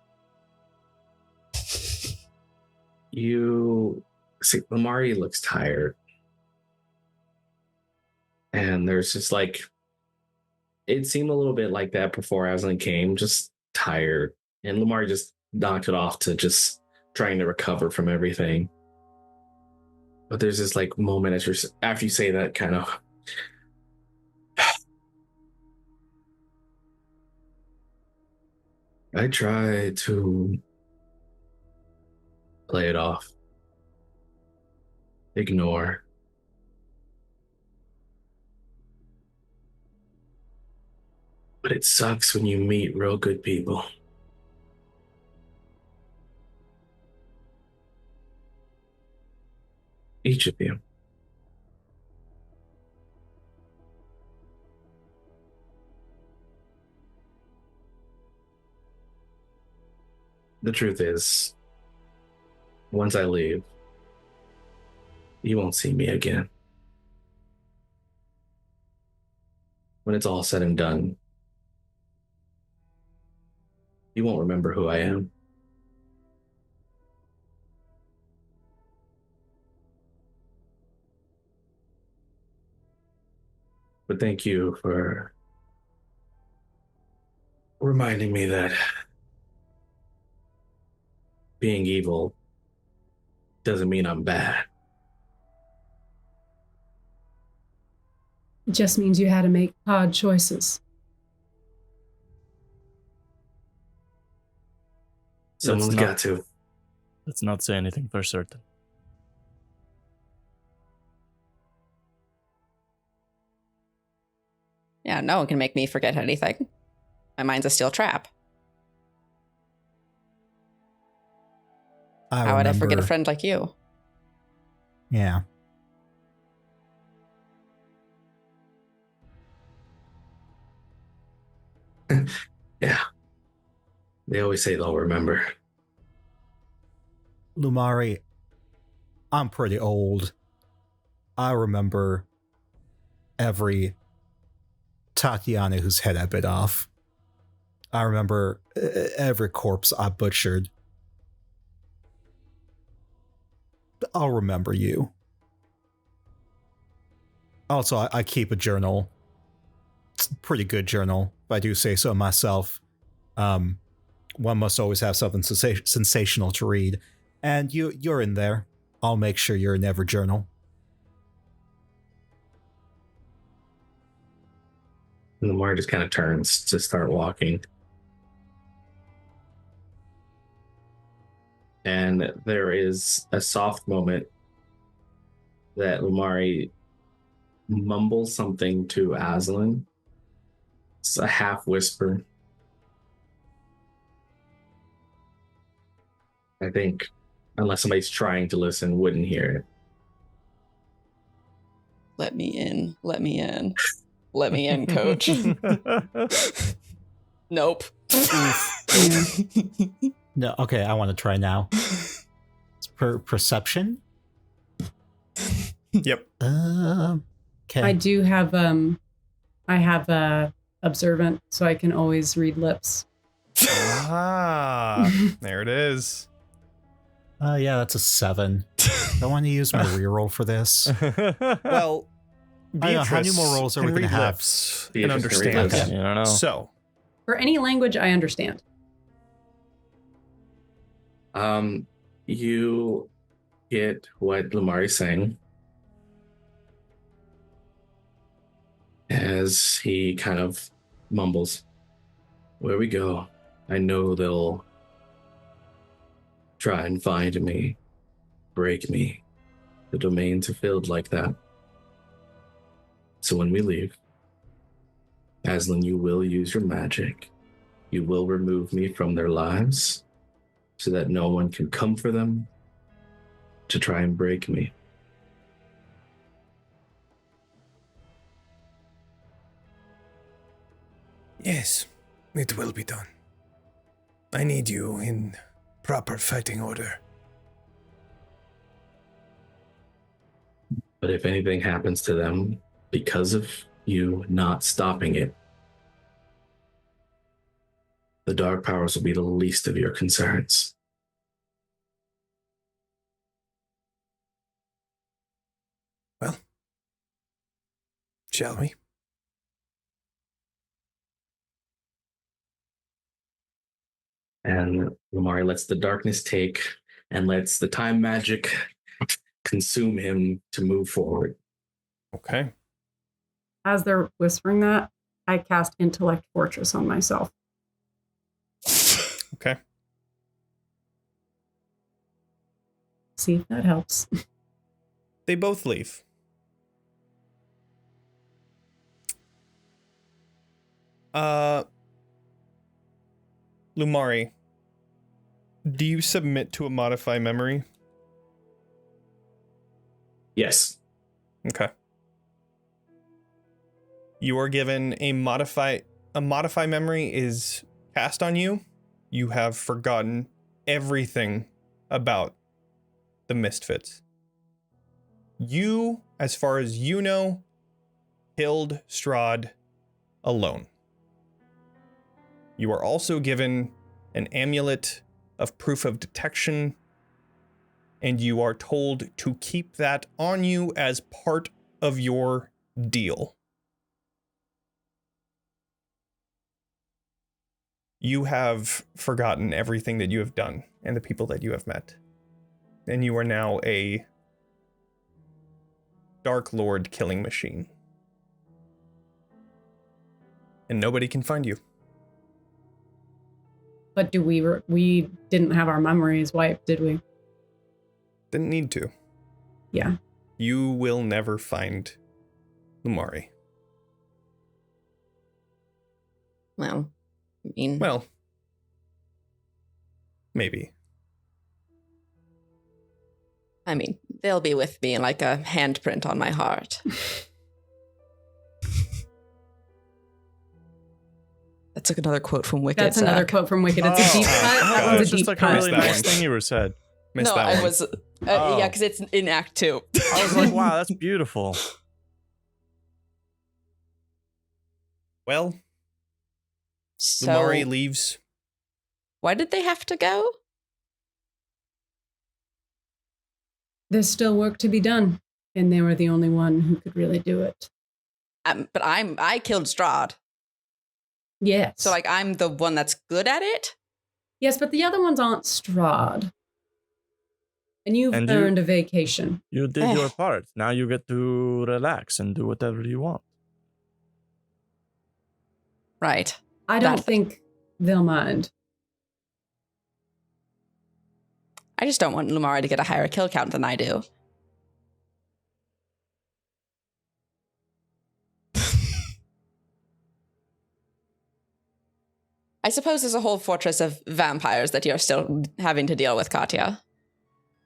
You see, Lamari looks tired. And there's just like, it seemed a little bit like that before Aslan came, just tired. And Lamar just knocked it off to just trying to recover from everything. But there's this like moment after you say that kind of. I try to play it off, ignore. But it sucks when you meet real good people. Each of you. The truth is, once I leave, you won't see me again. When it's all said and done, you won't remember who I am. But thank you for reminding me that being evil doesn't mean I'm bad. It just means you had to make hard choices. Someone's got to. Let's not say anything for certain. Yeah, no one can make me forget anything. My mind's a steel trap. How would I forget a friend like you? Yeah. Yeah. They always say they'll remember. Lumari, I'm pretty old. I remember every Tatiana whose head I bit off. I remember every corpse I butchered. I'll remember you. Also, I keep a journal. It's a pretty good journal, if I do say so myself. One must always have something sensational to read. And you're in there. I'll make sure you're in every journal. And Lamar just kind of turns to start walking. And there is a soft moment that Lamari mumbles something to Aslan. It's a half whisper. I think, unless somebody's trying to listen, wouldn't hear it. Let me in. Let me in. Let me in, coach. Nope. No, okay, I want to try now. It's perception? Yep. Okay. I do have I have observant, so I can always read lips. There it is. Yeah, that's a 7. I want to use my reroll for this. Well, Beatrice how many more rolls are we can gonna read have? lips and Beatrice can read understand. lips. I don't know. So, For any language I understand. You get what Lamari's saying as he kind of mumbles, "Where we go, I know they'll try and find me, break me. The domains are filled like that. So when we leave, Aslan, you will use your magic. You will remove me from their lives so that no one can come for them to try and break me. Yes, it will be done. I need you in proper fighting order. But if anything happens to them because of you not stopping it, the dark powers will be the least of your concerns. Well, shall we? And Lamari lets the darkness take and lets the time magic consume him to move forward. Okay. As they're whispering that, I cast Intellect Fortress on myself. Okay. See if that helps. They both leave. Lumari, do you submit to a modify memory? Yes. Okay. You are given a modify memory is cast on you. You have forgotten everything about the Misfits. You, as far as you know, killed Strahd alone. You are also given an amulet of proof of detection, and you are told to keep that on you as part of your deal. You have forgotten everything that you have done and the people that you have met. And you are now a Dark Lord killing machine. And nobody can find you. But we didn't have our memories wiped, did we? Didn't need to. Yeah. You will never find Lumari. Well, I mean... Well, maybe. I mean, they'll be with me like a handprint on my heart. That's like another quote from Wicked. That's another Zack. quote from Wicked. It's a deep cut. That It's one's a just deep like cut. a really Missed that nice one. thing you were said. Missed No, that I one. was... Oh. Yeah, because it's in Act 2. I was like, wow, that's beautiful. Well, So, Lumari leaves. why did they have to go? There's still work to be done, and they were the only one who could really do it. But I killed Strahd. Yes. So, like, I'm the one that's good at it? Yes, but the other ones aren't Strahd. And you've And earned a vacation. You did your part. Now you get to relax and do whatever you want. Right. I don't That- think they'll mind. I just don't want Lumari to get a higher kill count than I do. I suppose there's a whole fortress of vampires that you're still having to deal with, Katya.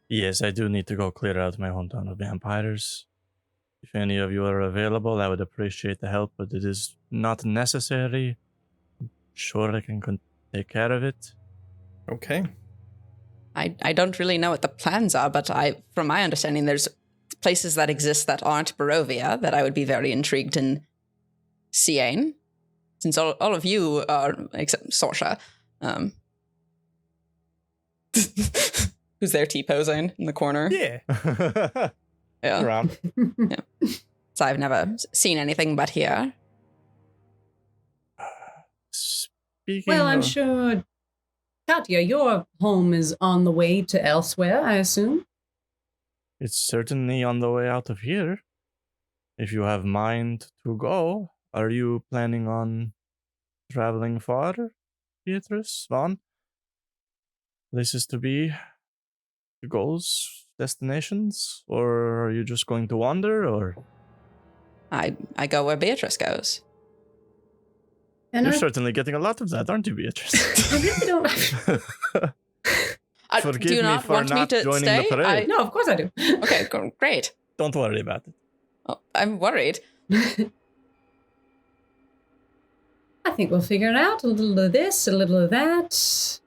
Yes, I do need to go clear out my hometown of vampires. If any of you are available, I would appreciate the help, but it is not necessary. Sure, I can take care of it. Okay. I don't really know what the plans are, but from my understanding, there's places that exist that aren't Barovia that I would be very intrigued in seeing, since all of you are, except Sorsha, who's there T-posing in the corner. Yeah. Yeah. Around. So I've never seen anything but here. Speaking Well, I'm of- sure, Katya, your home is on the way to elsewhere, I assume? It's certainly on the way out of here. If you have mind to go, are you planning on traveling far, Beatrice, Vaughn? Places to be, goals, destinations? Or are you just going to wander, or? I go where Beatrice goes. And You're I, certainly getting a lot of that, aren't you, Beatrice? I really don't... Forgive do you me not for want me not to joining stay? the parade. No, of course I do. Okay, great. Don't worry about it. Oh, I'm worried. I think we'll figure it out. A little of this, a little of that.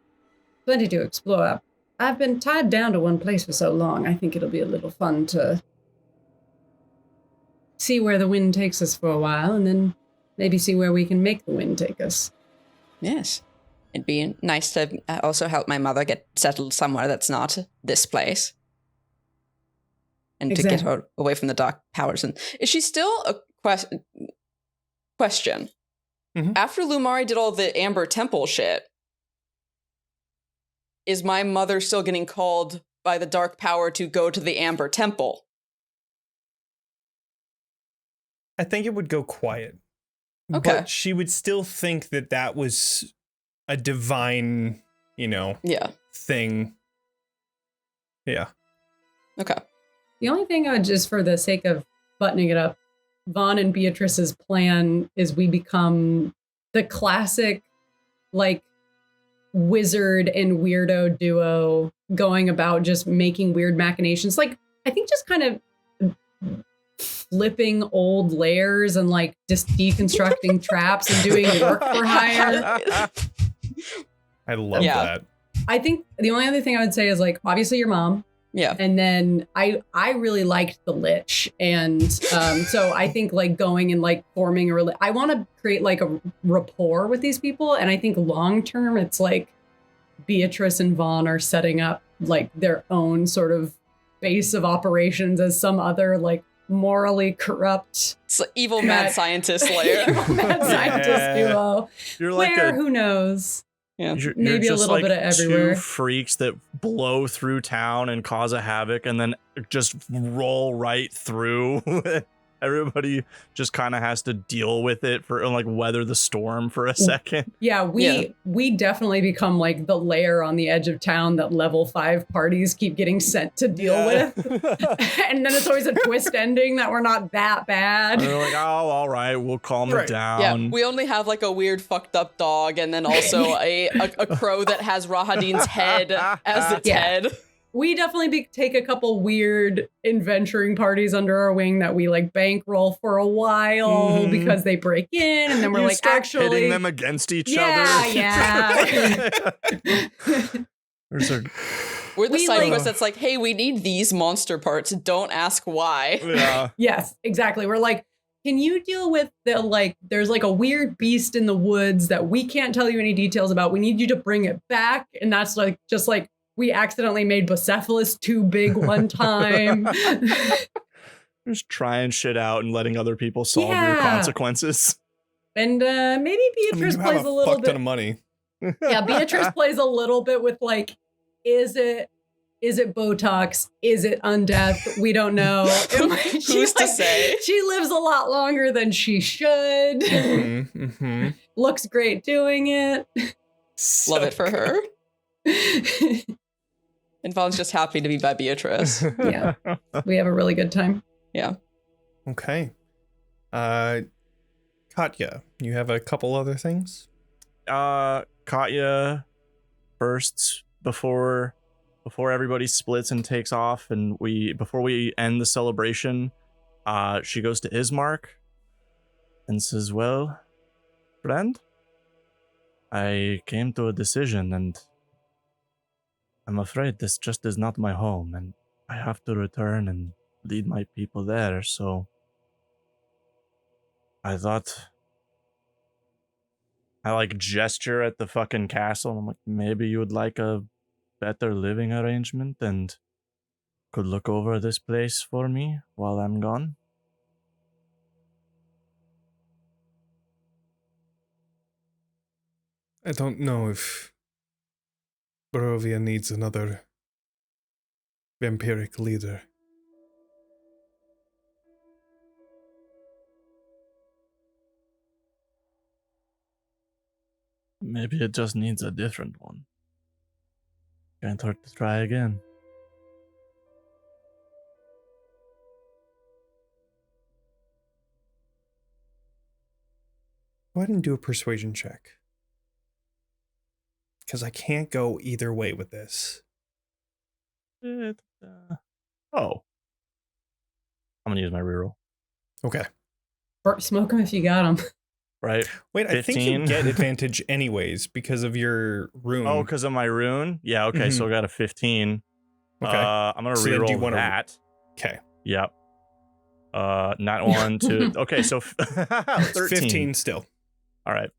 Plenty to explore. I've been tied down to one place for so long. I think it'll be a little fun to see where the wind takes us for a while, and then maybe see where we can make the wind take us. Yes. It'd be nice to also help my mother get settled somewhere that's not this place. And to get her away from the dark powers. And is she still a question? Mm-hmm. After Lumari did all the Amber Temple shit, is my mother still getting called by the dark power to go to the Amber Temple? I think it would go quiet. Okay. But she would still think that that was a divine, thing. Yeah. Okay. The only thing I would, just for the sake of buttoning it up, Vaughn and Beatrice's plan is we become the classic, like, wizard and weirdo duo going about just making weird machinations. Like, I think just kind of flipping old layers and, like, just deconstructing traps and doing work for hire. I love that. I think the only other thing I would say is, like, obviously your mom. Yeah. And then I really liked the Lich. And so I think, like, going and, like, forming I want to create, like, a rapport with these people. And I think long term, it's like Beatrice and Vaughn are setting up, like, their own sort of base of operations as some other, like, morally corrupt. It's like evil mad scientist layer. Mad scientist duo. You're like who knows? Yeah. Maybe you're a little like bit of everywhere. Two freaks that blow through town and cause a havoc and then just roll right through. Everybody just kind of has to deal with it for, like, weather the storm for a second. Yeah, we definitely become, like, the layer on the edge of town that level 5 parties keep getting sent to deal with. And then it's always a twist ending that we're not that bad. And they're like, oh, all right, we'll calm it down. Yeah, we only have, like, a weird fucked up dog and then also a crow that has Rahadin's head as its head. We definitely take a couple weird adventuring parties under our wing that we, like, bankroll for a while because they break in, and then we're like, actually pitting them against each other. Yeah. We're the side quest that's like, hey, we need these monster parts. Don't ask why. Yeah. Yes, exactly. We're like, can you deal with the, like, there's, like, a weird beast in the woods that we can't tell you any details about. We need you to bring it back. And that's, like, just like, we accidentally made Bucephalus too big one time. Just trying shit out and letting other people solve your consequences. And maybe Beatrice plays a little fuck ton of money. Yeah, Beatrice plays a little bit with, like, is it Botox? Is it undeath? We don't know. Who's to say? She lives a lot longer than she should. Looks great doing it. Love it for her. And Vaughn's just happy to be by Beatrice. Yeah. We have a really good time. Yeah. Okay. Katya, you have a couple other things? Katya first before everybody splits and takes off, and before we end the celebration, she goes to Ismark and says, well, friend, I came to a decision, and I'm afraid this just is not my home, and I have to return and lead my people there, so I thought I, like, gesture at the fucking castle, and I'm like, maybe you would like a better living arrangement and could look over this place for me while I'm gone. I don't know if Barovia needs another vampiric leader. Maybe it just needs a different one. Can't hurt to try again. Go ahead and do a persuasion check. Because I can't go either way with this. I'm gonna use my reroll. Okay. Smoke them if you got them. right? Wait, I think you 15. get advantage anyways because of your rune. Oh, because of my rune? Yeah, okay, so I got a 15. Okay. I'm going to So then do you reroll wanna- that. Okay. Yep. Not 1, 2. Okay, so 13. 15 still. All right.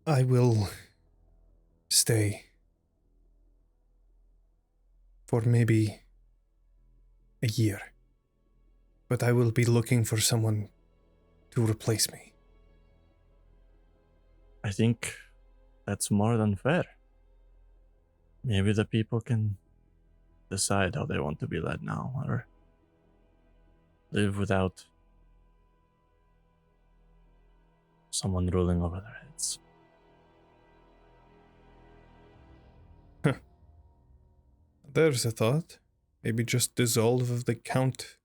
I will stay for maybe a year, but I will be looking for someone to replace me. I think that's more than fair. Maybe the people can decide how they want to be led now, or live without someone ruling over their heads. There's a thought. Maybe just dissolve the count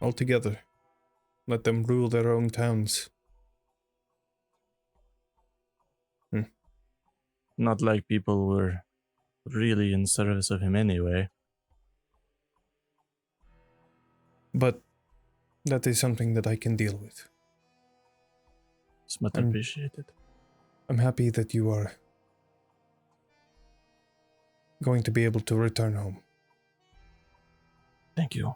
altogether. Let them rule their own towns. Not like people were really in service of him anyway. But that is something that I can deal with. It's much appreciated. I'm happy that you are going to be able to return home. Thank you.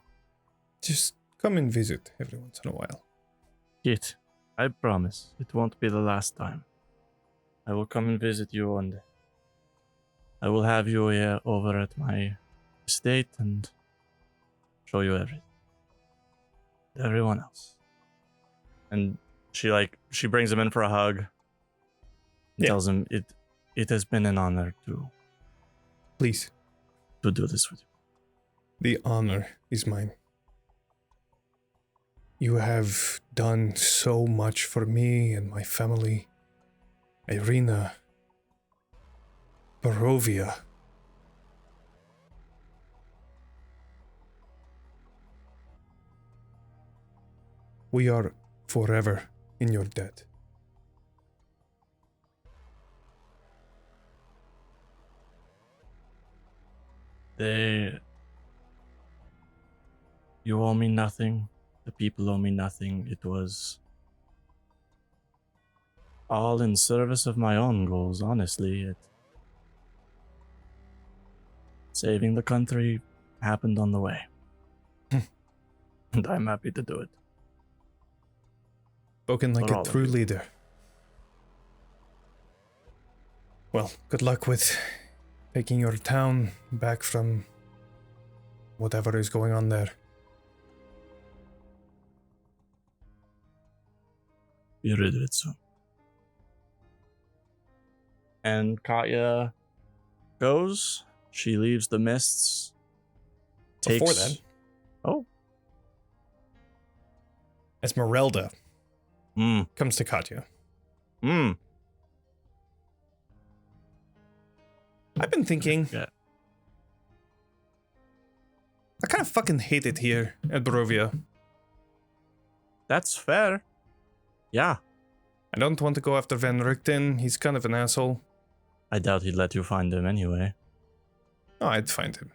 Just come and visit every once in a while. Kit, I promise it won't be the last time. I will come and visit you, and I will have you here over at my estate and show you everything. Everyone else. And she brings him in for a hug. And tells him it has been an honor Please, to do this with you. the honor is mine. You have done so much for me and my family. Irina, Barovia. We are forever in your debt. You owe me nothing. The people owe me nothing. It was all in service of my own goals, honestly. Saving the country happened on the way. And I'm happy to do it. Spoken like For a all of true you. leader. Well, good luck with taking your town back from whatever is going on there. Be rid of it soon. And Katya goes. She leaves the mists. Before then, Oh. Esmeralda Hmm. comes to Katya. Hmm. I've been thinking, Yeah. I kind of fucking hate it here at Barovia. That's fair. Yeah. I don't want to go after Van Richten. He's kind of an asshole. I doubt he'd let you find him anyway. No, I'd find him.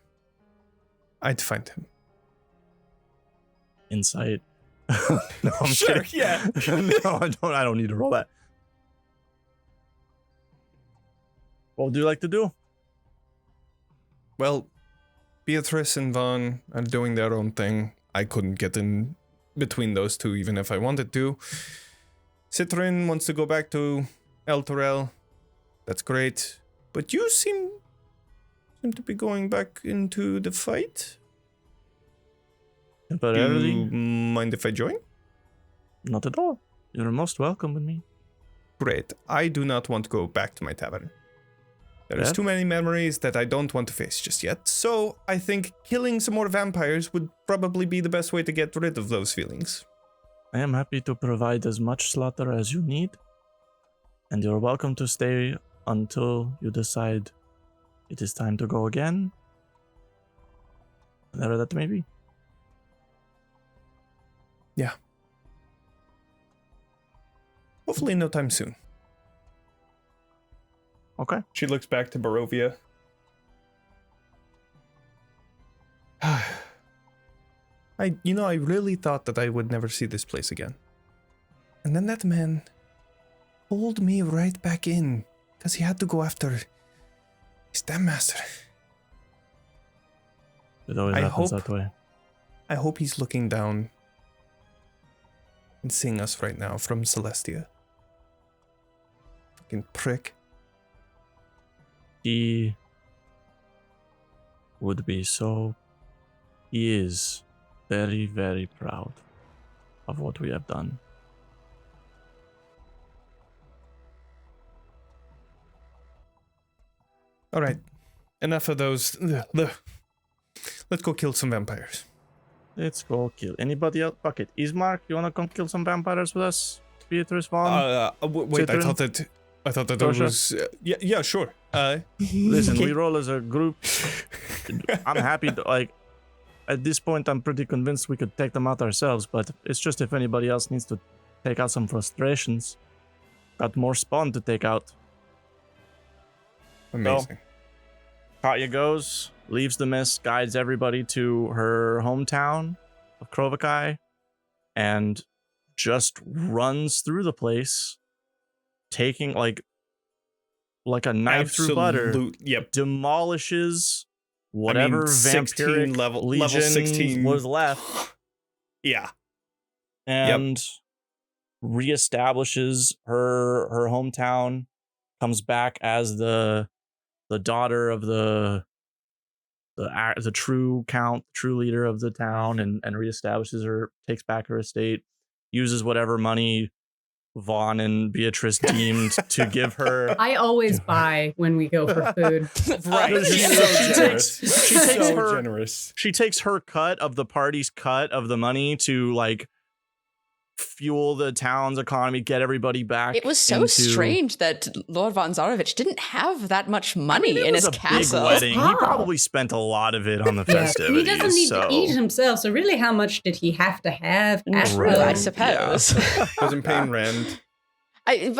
I'd find him. Insight. No, I'm Sure, kidding. yeah. No, I don't need to roll that. What would you like to do? Well, Beatrice and Vaughn are doing their own thing. I couldn't get in between those two even if I wanted to. Citrin wants to go back to El Torel. That's great. But you seem to be going back into the fight. But Do you mind if I join? Not at all. You're most welcome with me. Great. I do not want to go back to my tavern. There's Yeah. too many memories that I don't want to face just yet. So I think killing some more vampires would probably be the best way to get rid of those feelings. I am happy to provide as much slaughter as you need, and you're welcome to stay until you decide it is time to go again. Whatever that may be. Yeah. Hopefully no time soon. Okay. She looks back to Barovia. I really thought that I would never see this place again. And then that man pulled me right back in because he had to go after his damn master. It always happens that way. I hope he's looking down and seeing us right now from Celestia. Fucking prick. He would be so... He is very, very proud of what we have done. All right, enough of those. Let's go kill some vampires. Let's go kill anybody else. Fuck it. Ismark, you wanna come kill some vampires with us? Beatrice, Vaughn? Wait, I thought that was... yeah, sure. Listen, we roll as a group. I'm happy to, like... At this point, I'm pretty convinced we could take them out ourselves, but it's just if anybody else needs to take out some frustrations. Got more spawn to take out. Amazing. So, Katya goes, leaves the mist, guides everybody to her hometown of Krovakai, and just runs through the place, taking like a knife through butter. Yep. Demolishes whatever vampiric level legion 16 was left. Yeah. And reestablishes her hometown, comes back as the daughter of the true count, true leader of the town, and reestablishes her, takes back her estate, uses whatever money Vaughn and Beatrice deemed to give her. I always buy when we go for food. Right. She takes her cut of the party's cut of the money to like fuel the town's economy, get everybody back. It was so strange that Lord von Zarovich didn't have that much money in his castle. Big wedding. He probably spent a lot of it on the festivities. He doesn't need to eat himself, so really how much did he have to have? True, I suppose. Yeah. Wasn't paying rent. I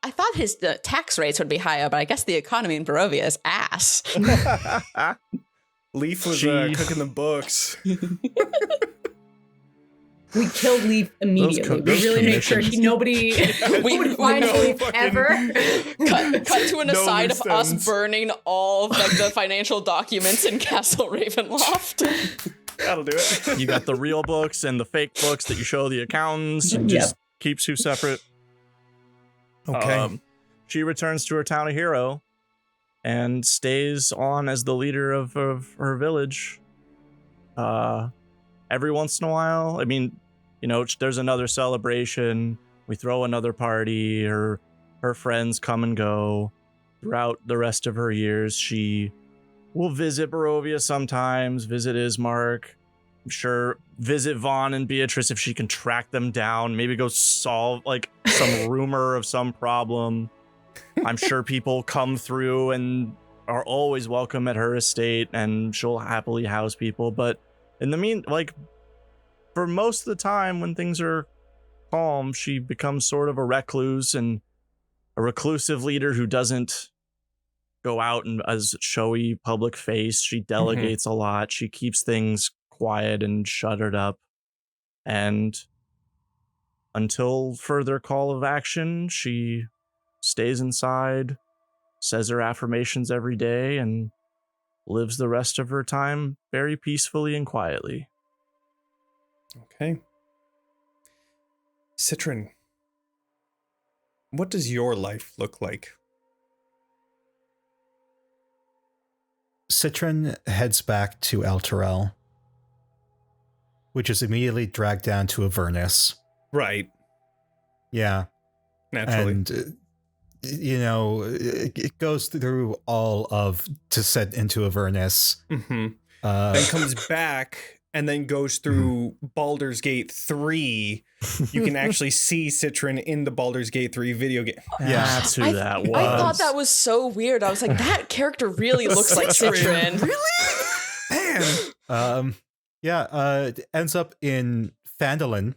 thought his tax rates would be higher, but I guess the economy in Barovia is ass. Leaf was cooking the books. We killed Leaf immediately. We really made sure nobody would find Leaf ever. Cut to an aside of us burning all of like the financial documents in Castle Ravenloft. That'll do it. You got the real books and the fake books that you show the accountants. You just keeps you separate. Okay. She returns to her town of Hero and stays on as the leader of her village. Every once in a while, I mean, you know, there's another celebration. We throw another party. Her friends come and go. Throughout the rest of her years, she will visit Barovia sometimes, visit Ismark. I'm sure visit Vaughn and Beatrice if she can track them down. Maybe go solve like some rumor of some problem. I'm sure people come through and are always welcome at her estate, and she'll happily house people. But in the for most of the time when things are calm, she becomes sort of a recluse and a reclusive leader who doesn't go out and as showy public face. She delegates a lot. She keeps things quiet and shuttered up. And until further call of action, she stays inside, says her affirmations every day, and lives the rest of her time very peacefully and quietly. Okay. Citron, what does your life look like? Citron heads back to El Terrell, which is immediately dragged down to Avernus. Right. Yeah. Naturally. And, it goes through all of descent into Avernus. Then comes back and then goes through Baldur's Gate 3. You can actually see Citron in the Baldur's Gate 3 video game. Yeah, that's who that was. I thought that was so weird. I was like, that character really looks like Citron. Really? Man. It ends up in Phandalin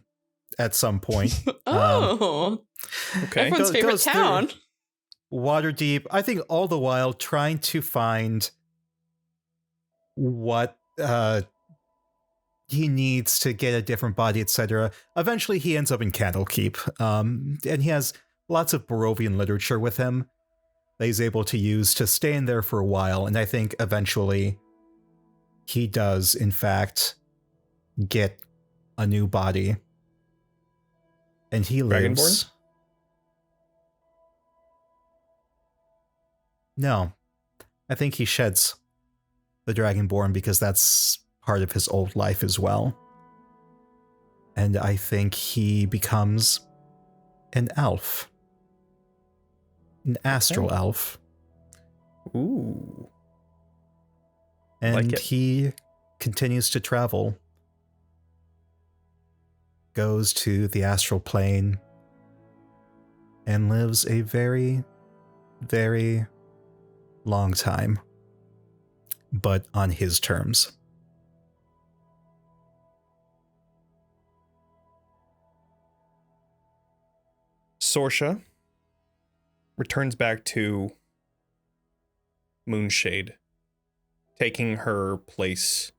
at some point. Okay. Everyone's favorite town. Waterdeep, I think all the while trying to find what he needs to get a different body, etc. Eventually, he ends up in Candlekeep, and he has lots of Barovian literature with him that he's able to use to stay in there for a while, and I think eventually he does, in fact, get a new body. And he lives... Dragonborn? No. I think he sheds the Dragonborn because that's part of his old life as well. And I think he becomes an elf. An astral elf. Ooh. And Like it. he continues to travel. Goes to the astral plane. And lives a very, very long time. But on his terms. Sorsha returns back to Moonshade, taking her place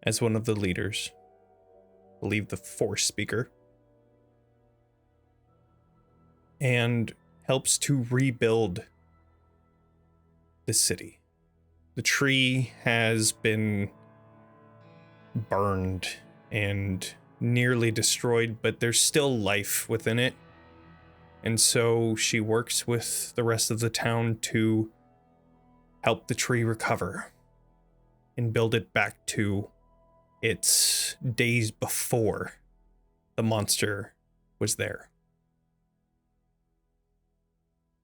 as one of the leaders. I believe the Force speaker. And helps to rebuild the city. The tree has been burned and nearly destroyed, but there's still life within it. And so she works with the rest of the town to help the tree recover and build it back to its days before the monster was there.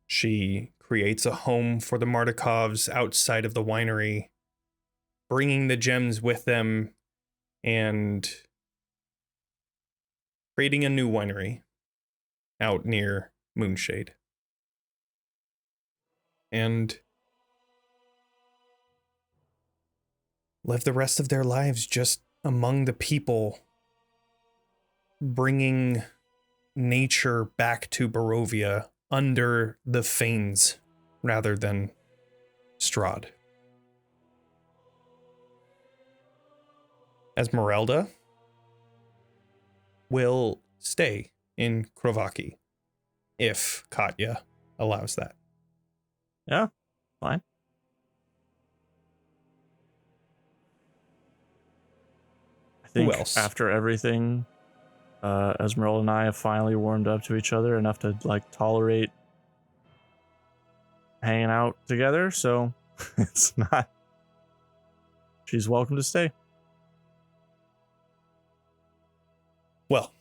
She creates a home for the Mardikovs outside of the winery, bringing the gems with them and creating a new winery out near Moonshade. And live the rest of their lives just among the people, bringing nature back to Barovia under the Fanes rather than Strahd. Esmeralda will stay in Krovaki if Katya allows that. Yeah, fine. I think Who else? after everything, Esmeralda and I have finally warmed up to each other enough to like tolerate hanging out together. So it's not. She's welcome to stay. Well,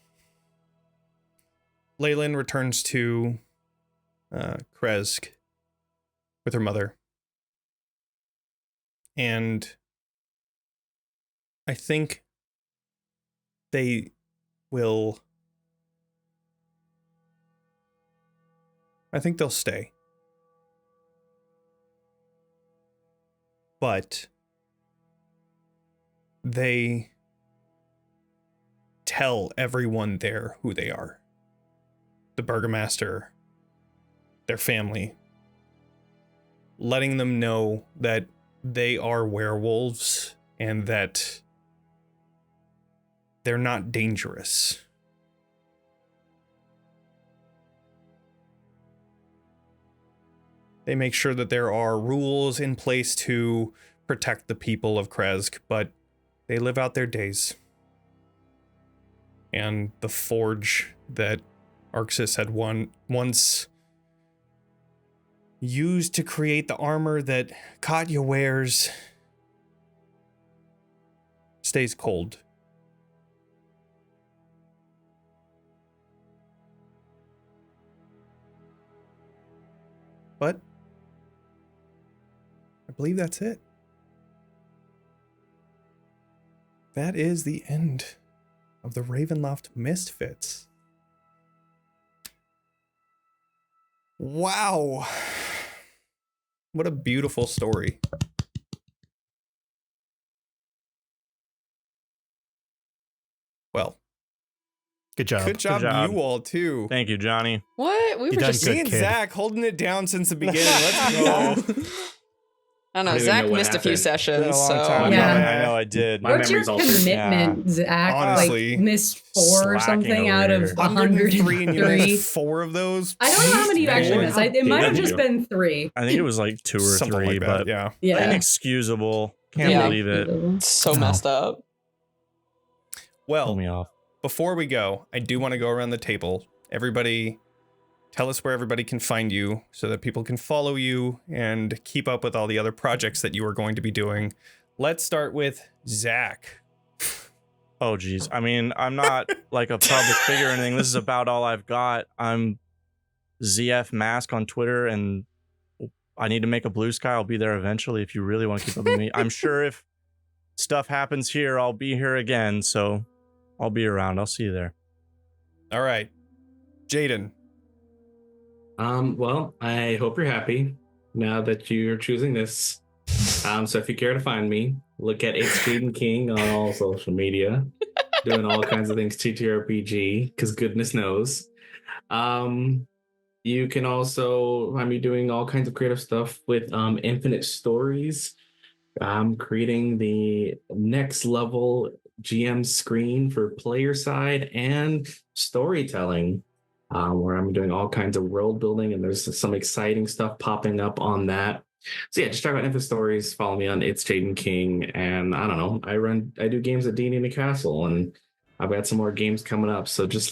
Leyland returns to Kresk with her mother. And I think they will... I think they'll stay. But they tell everyone there who they are. The burgomaster, their family, letting them know that they are werewolves and that they're not dangerous. They make sure that there are rules in place to protect the people of Kresk, but they live out their days. And the forge that Arxis had once used to create the armor that Katya wears stays cold. But I believe that's it. That is the end of the Ravenloft Misfits. Wow. What a beautiful story. Well, Good job. good job, you all too. Thank you, Johnny. What? We You were done just good, Me and kid. Zack holding it down since the beginning. Let's go. I don't know. I don't even Zach know what missed a few happened. It's been a sessions, long so time. Yeah. I know I did. My What's your memory's all shit. commitment, Zach? Honestly. Like, missed 4 or Slacking something over out here. of 103 and you 103. missed 4 of those. I don't know how many you actually Man. missed. It might have Damn just you. been 3. I think it was like 2 or Something 3, like that, but yeah. Yeah. inexcusable. Can't Yeah. believe it. so No. messed up. Pull Well, me off. before we go, I do want to go around the table. Everybody, tell us where everybody can find you so that people can follow you and keep up with all the other projects that you are going to be doing. Let's start with Zack. Oh, geez. I mean, I'm not like a public figure or anything. This is about all I've got. I'm ZF Mask on Twitter, and I need to make a Blue Sky. I'll be there eventually if you really want to keep up with me. I'm sure if stuff happens here, I'll be here again. So I'll be around. I'll see you there. All right. Jaden. Well, I hope you're happy now that you're choosing this. So if you care to find me, look at It's Jaden King on all social media, doing all kinds of things TTRPG, because goodness knows. You can also find me doing all kinds of creative stuff with Infinite Stories. I'm creating the next level GM screen for player side and storytelling, where I'm doing all kinds of world building, and there's some exciting stuff popping up on that. So yeah, just check out Infinite Stories. Follow me on It's Jaden King, and I don't know, I do games at D&D in the Castle, and I've got some more games coming up. So just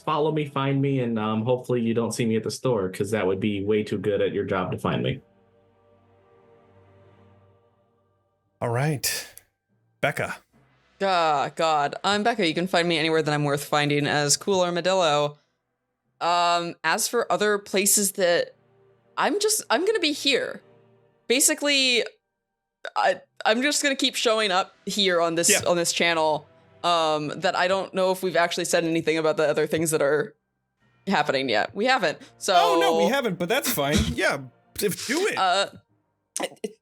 follow me, find me, and hopefully you don't see me at the store, because that would be way too good at your job to find me. All right. Becca. God. I'm Becca. You can find me anywhere that I'm worth finding as Cool Armadillo. As for other places that I'm gonna be here. Basically, I'm just gonna keep showing up here on this channel. That I don't know if we've actually said anything about the other things that are happening yet. We haven't. So Oh, no, we haven't, but that's fine. Yeah, do it.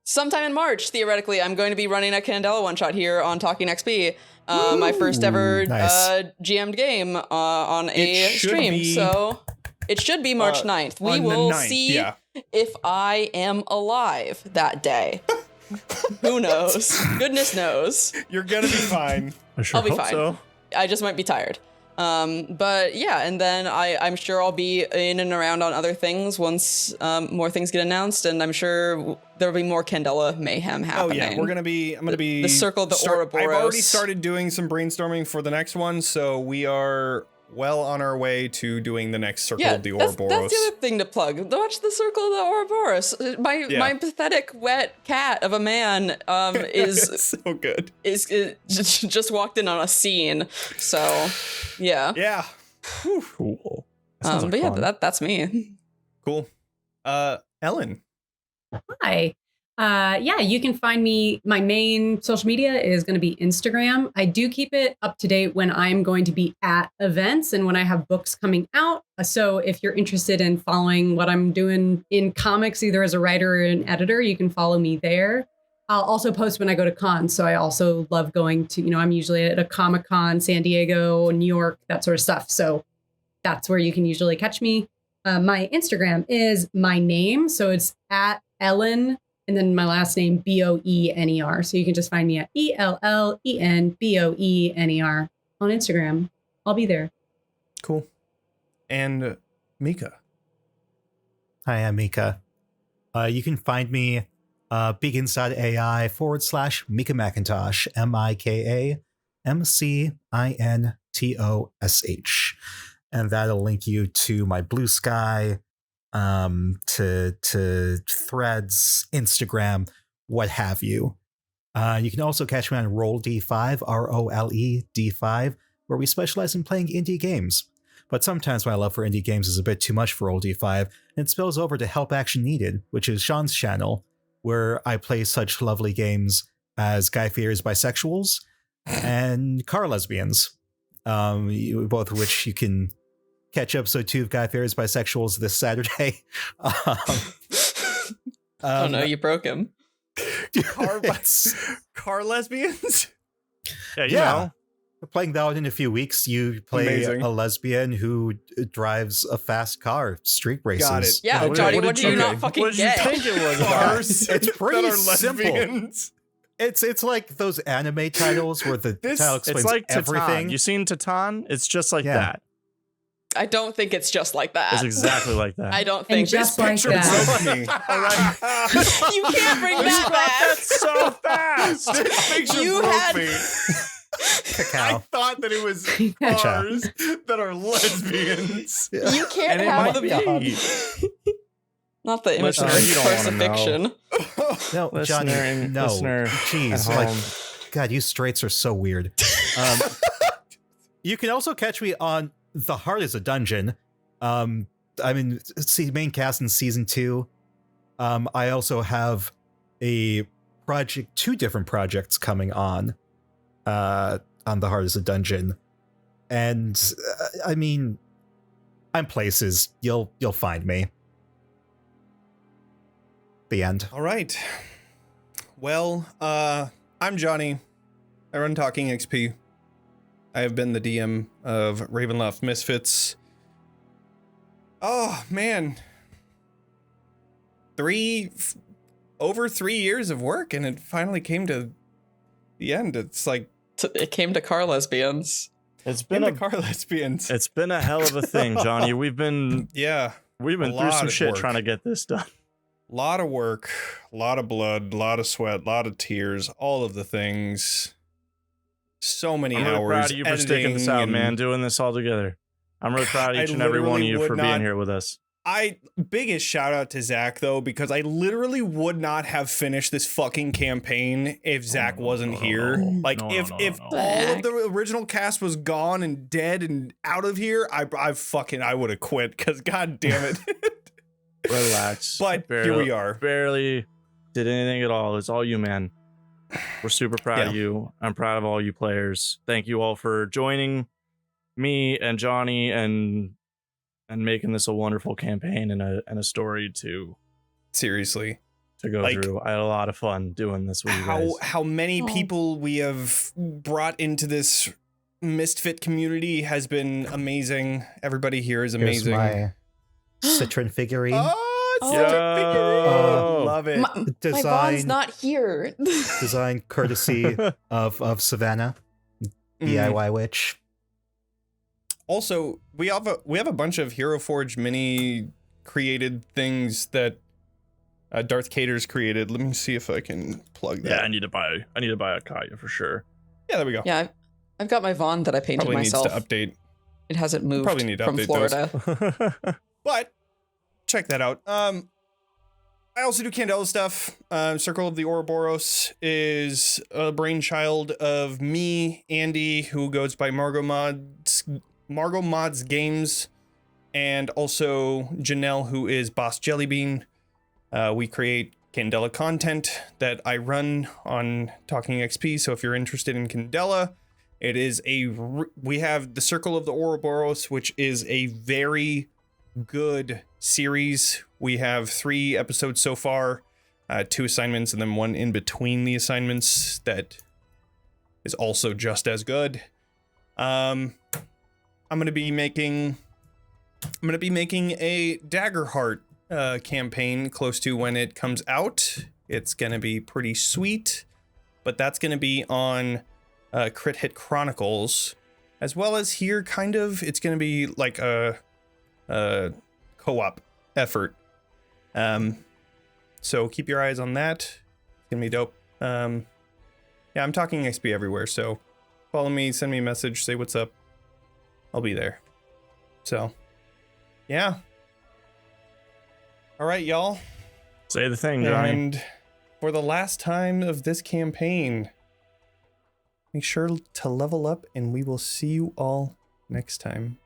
Sometime in March, theoretically, I'm going to be running a Candela one-shot here on Talking XP. My first ever nice. GM'd game on a It should stream. be, So it should be March 9th. We on the will 9th, see yeah. if I am alive that day. Who knows? Goodness knows. You're gonna be fine. I sure I'll be hope fine. so. I just might be tired. But yeah, and then I'm sure I'll be in and around on other things once more things get announced, and I'm sure there'll be more Candela mayhem happening. Oh yeah, I'm gonna be the Circle of the Ouroboros. I've already started doing some brainstorming for the next one, so we are well on our way to doing the next Circle of the Ouroboros. That's the other thing to plug. Watch the Circle of the Ouroboros. My pathetic wet cat of a man is so good. is just walked in on a scene. So yeah. Yeah. Cool. That sounds like But yeah, fun. that's me. Cool. Ellen. Hi. Yeah, you can find me. My main social media is going to be Instagram. I do keep it up to date when I'm going to be at events and when I have books coming out. So if you're interested in following what I'm doing in comics, either as a writer or an editor, you can follow me there. I'll also post when I go to cons. So I also love going to, I'm usually at a Comic-Con, San Diego, New York, that sort of stuff. So that's where you can usually catch me. My Instagram is my name. So it's at Ellen and then my last name, Boener. So you can just find me at ELLENBOENER on Instagram. I'll be there. Cool. And Mika. Hi, I'm Mika. You can find me Big Inside AI /Mika McIntosh, MIKAMCINTOSH. And that'll link you to my Blue Sky, to Threads, Instagram, what have you. You can also catch me on Roll D5, ROLE D5, where we specialize in playing indie games. But sometimes my love for indie games is a bit too much for Roll D5, and it spills over to Help Action Needed, which is Sean's channel, where I play such lovely games as Guy Fieri's Bisexuals and Car Lesbians, both of which you can catch episode 2 of Guy Fieri's Bisexuals this Saturday. Oh no, you broke him. Car lesbians? Yeah, you know. We're playing that out in a few weeks. You play Amazing. a lesbian who drives a fast car, street races. Got it. Yeah, Johnny, what do you not fucking What did you get? think it was? Cars It's pretty that are simple. lesbians. It's like those anime titles where the title explains It's like everything. Titan. You seen Titan? It's just like Yeah. that. I don't think it's just like that. It's exactly like that. I don't And think just like Picture that. broke me. All right. you can't bring that back. so fast. This picture You broke had- me. I Cacao. thought that it was Ciao. cars that are lesbians. You can't And it have might the be. not the image Listener, of you don't wanna know. crucifixion. No, Johnny, Listener, no. listener Jeez, at like, home. God, you straights are so weird. You can also catch me on The Heart is a Dungeon. I mean, see, main cast in season 2. I also have two different projects coming on The Heart is a Dungeon. And I mean, I'm places. You'll find me. The end. All right. Well, I'm Johnny. I run Talking XP. I have been the DM of Ravenloft Misfits. Oh, man. Over 3 years of work, and it finally came to the end. It's like It came to car lesbians. It's in been the car lesbians. it's been a hell of a thing, Johnny. We've been Yeah. through lot some of shit work. trying to get this done. Lot of work, lot of blood, lot of sweat, lot of tears, all of the things. So many I'm really hours. proud of you for sticking this out, editing man. and- Doing this all together. I'm really proud of I each and every one of literally you would for not- being here with us. Biggest shout out to Zack though, because I literally would not have finished this fucking campaign if Zack wasn't here. Like if all of the original cast was gone and dead and out of here, I would have quit because god damn it. Relax. But here we are. Barely did anything at all. It's all you, man. We're super proud of you. I'm proud of all you players. Thank you all for joining me and Johnny and making this a wonderful campaign and a story to Seriously. go Like, through. I had a lot of fun doing this with you guys. How many Oh. people we have brought into this misfit community has been amazing. Everybody here is amazing. Here's my Citron figurine. Oh, Oh. such a figurine. Yo. Love it. My Design, Vaughn's not here. design courtesy of Savannah, Mm. DIY witch. Also, we have a bunch of Hero Forge mini created things that Darth Cater's created. Let me see if I can plug that. Yeah, I need to buy a Katya for sure. Yeah, there we go. Yeah, I've got my Vaughn that I painted Probably myself. needs to update. It hasn't moved Probably need to from update those. Florida. But check that out. I also do Candela stuff. Circle of the Ouroboros is a brainchild of me, Andy, who goes by Margot Mods Games, and also Janelle, who is Boss Jellybean. We create Candela content that I run on Talking XP. So if you're interested in Candela, it is we have the Circle of the Ouroboros, which is a very good series. We have 3 episodes so far, 2 assignments, and then 1 in between the assignments that is also just as good. I'm gonna be making a Daggerheart campaign close to when it comes out. It's gonna be pretty sweet, but that's gonna be on Crit Hit Chronicles, as well as here. Kind of, it's gonna be like a co-op effort. So keep your eyes on that. It's gonna be dope. Yeah, I'm Talking XP everywhere, so follow me, send me a message, say what's up. I'll be there. So, yeah. All right, y'all. Say the thing, Johnny. And for the last time of this campaign, make sure to level up, and we will see you all next time.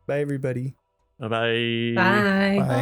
Bye, everybody. Bye-bye. Bye. Bye.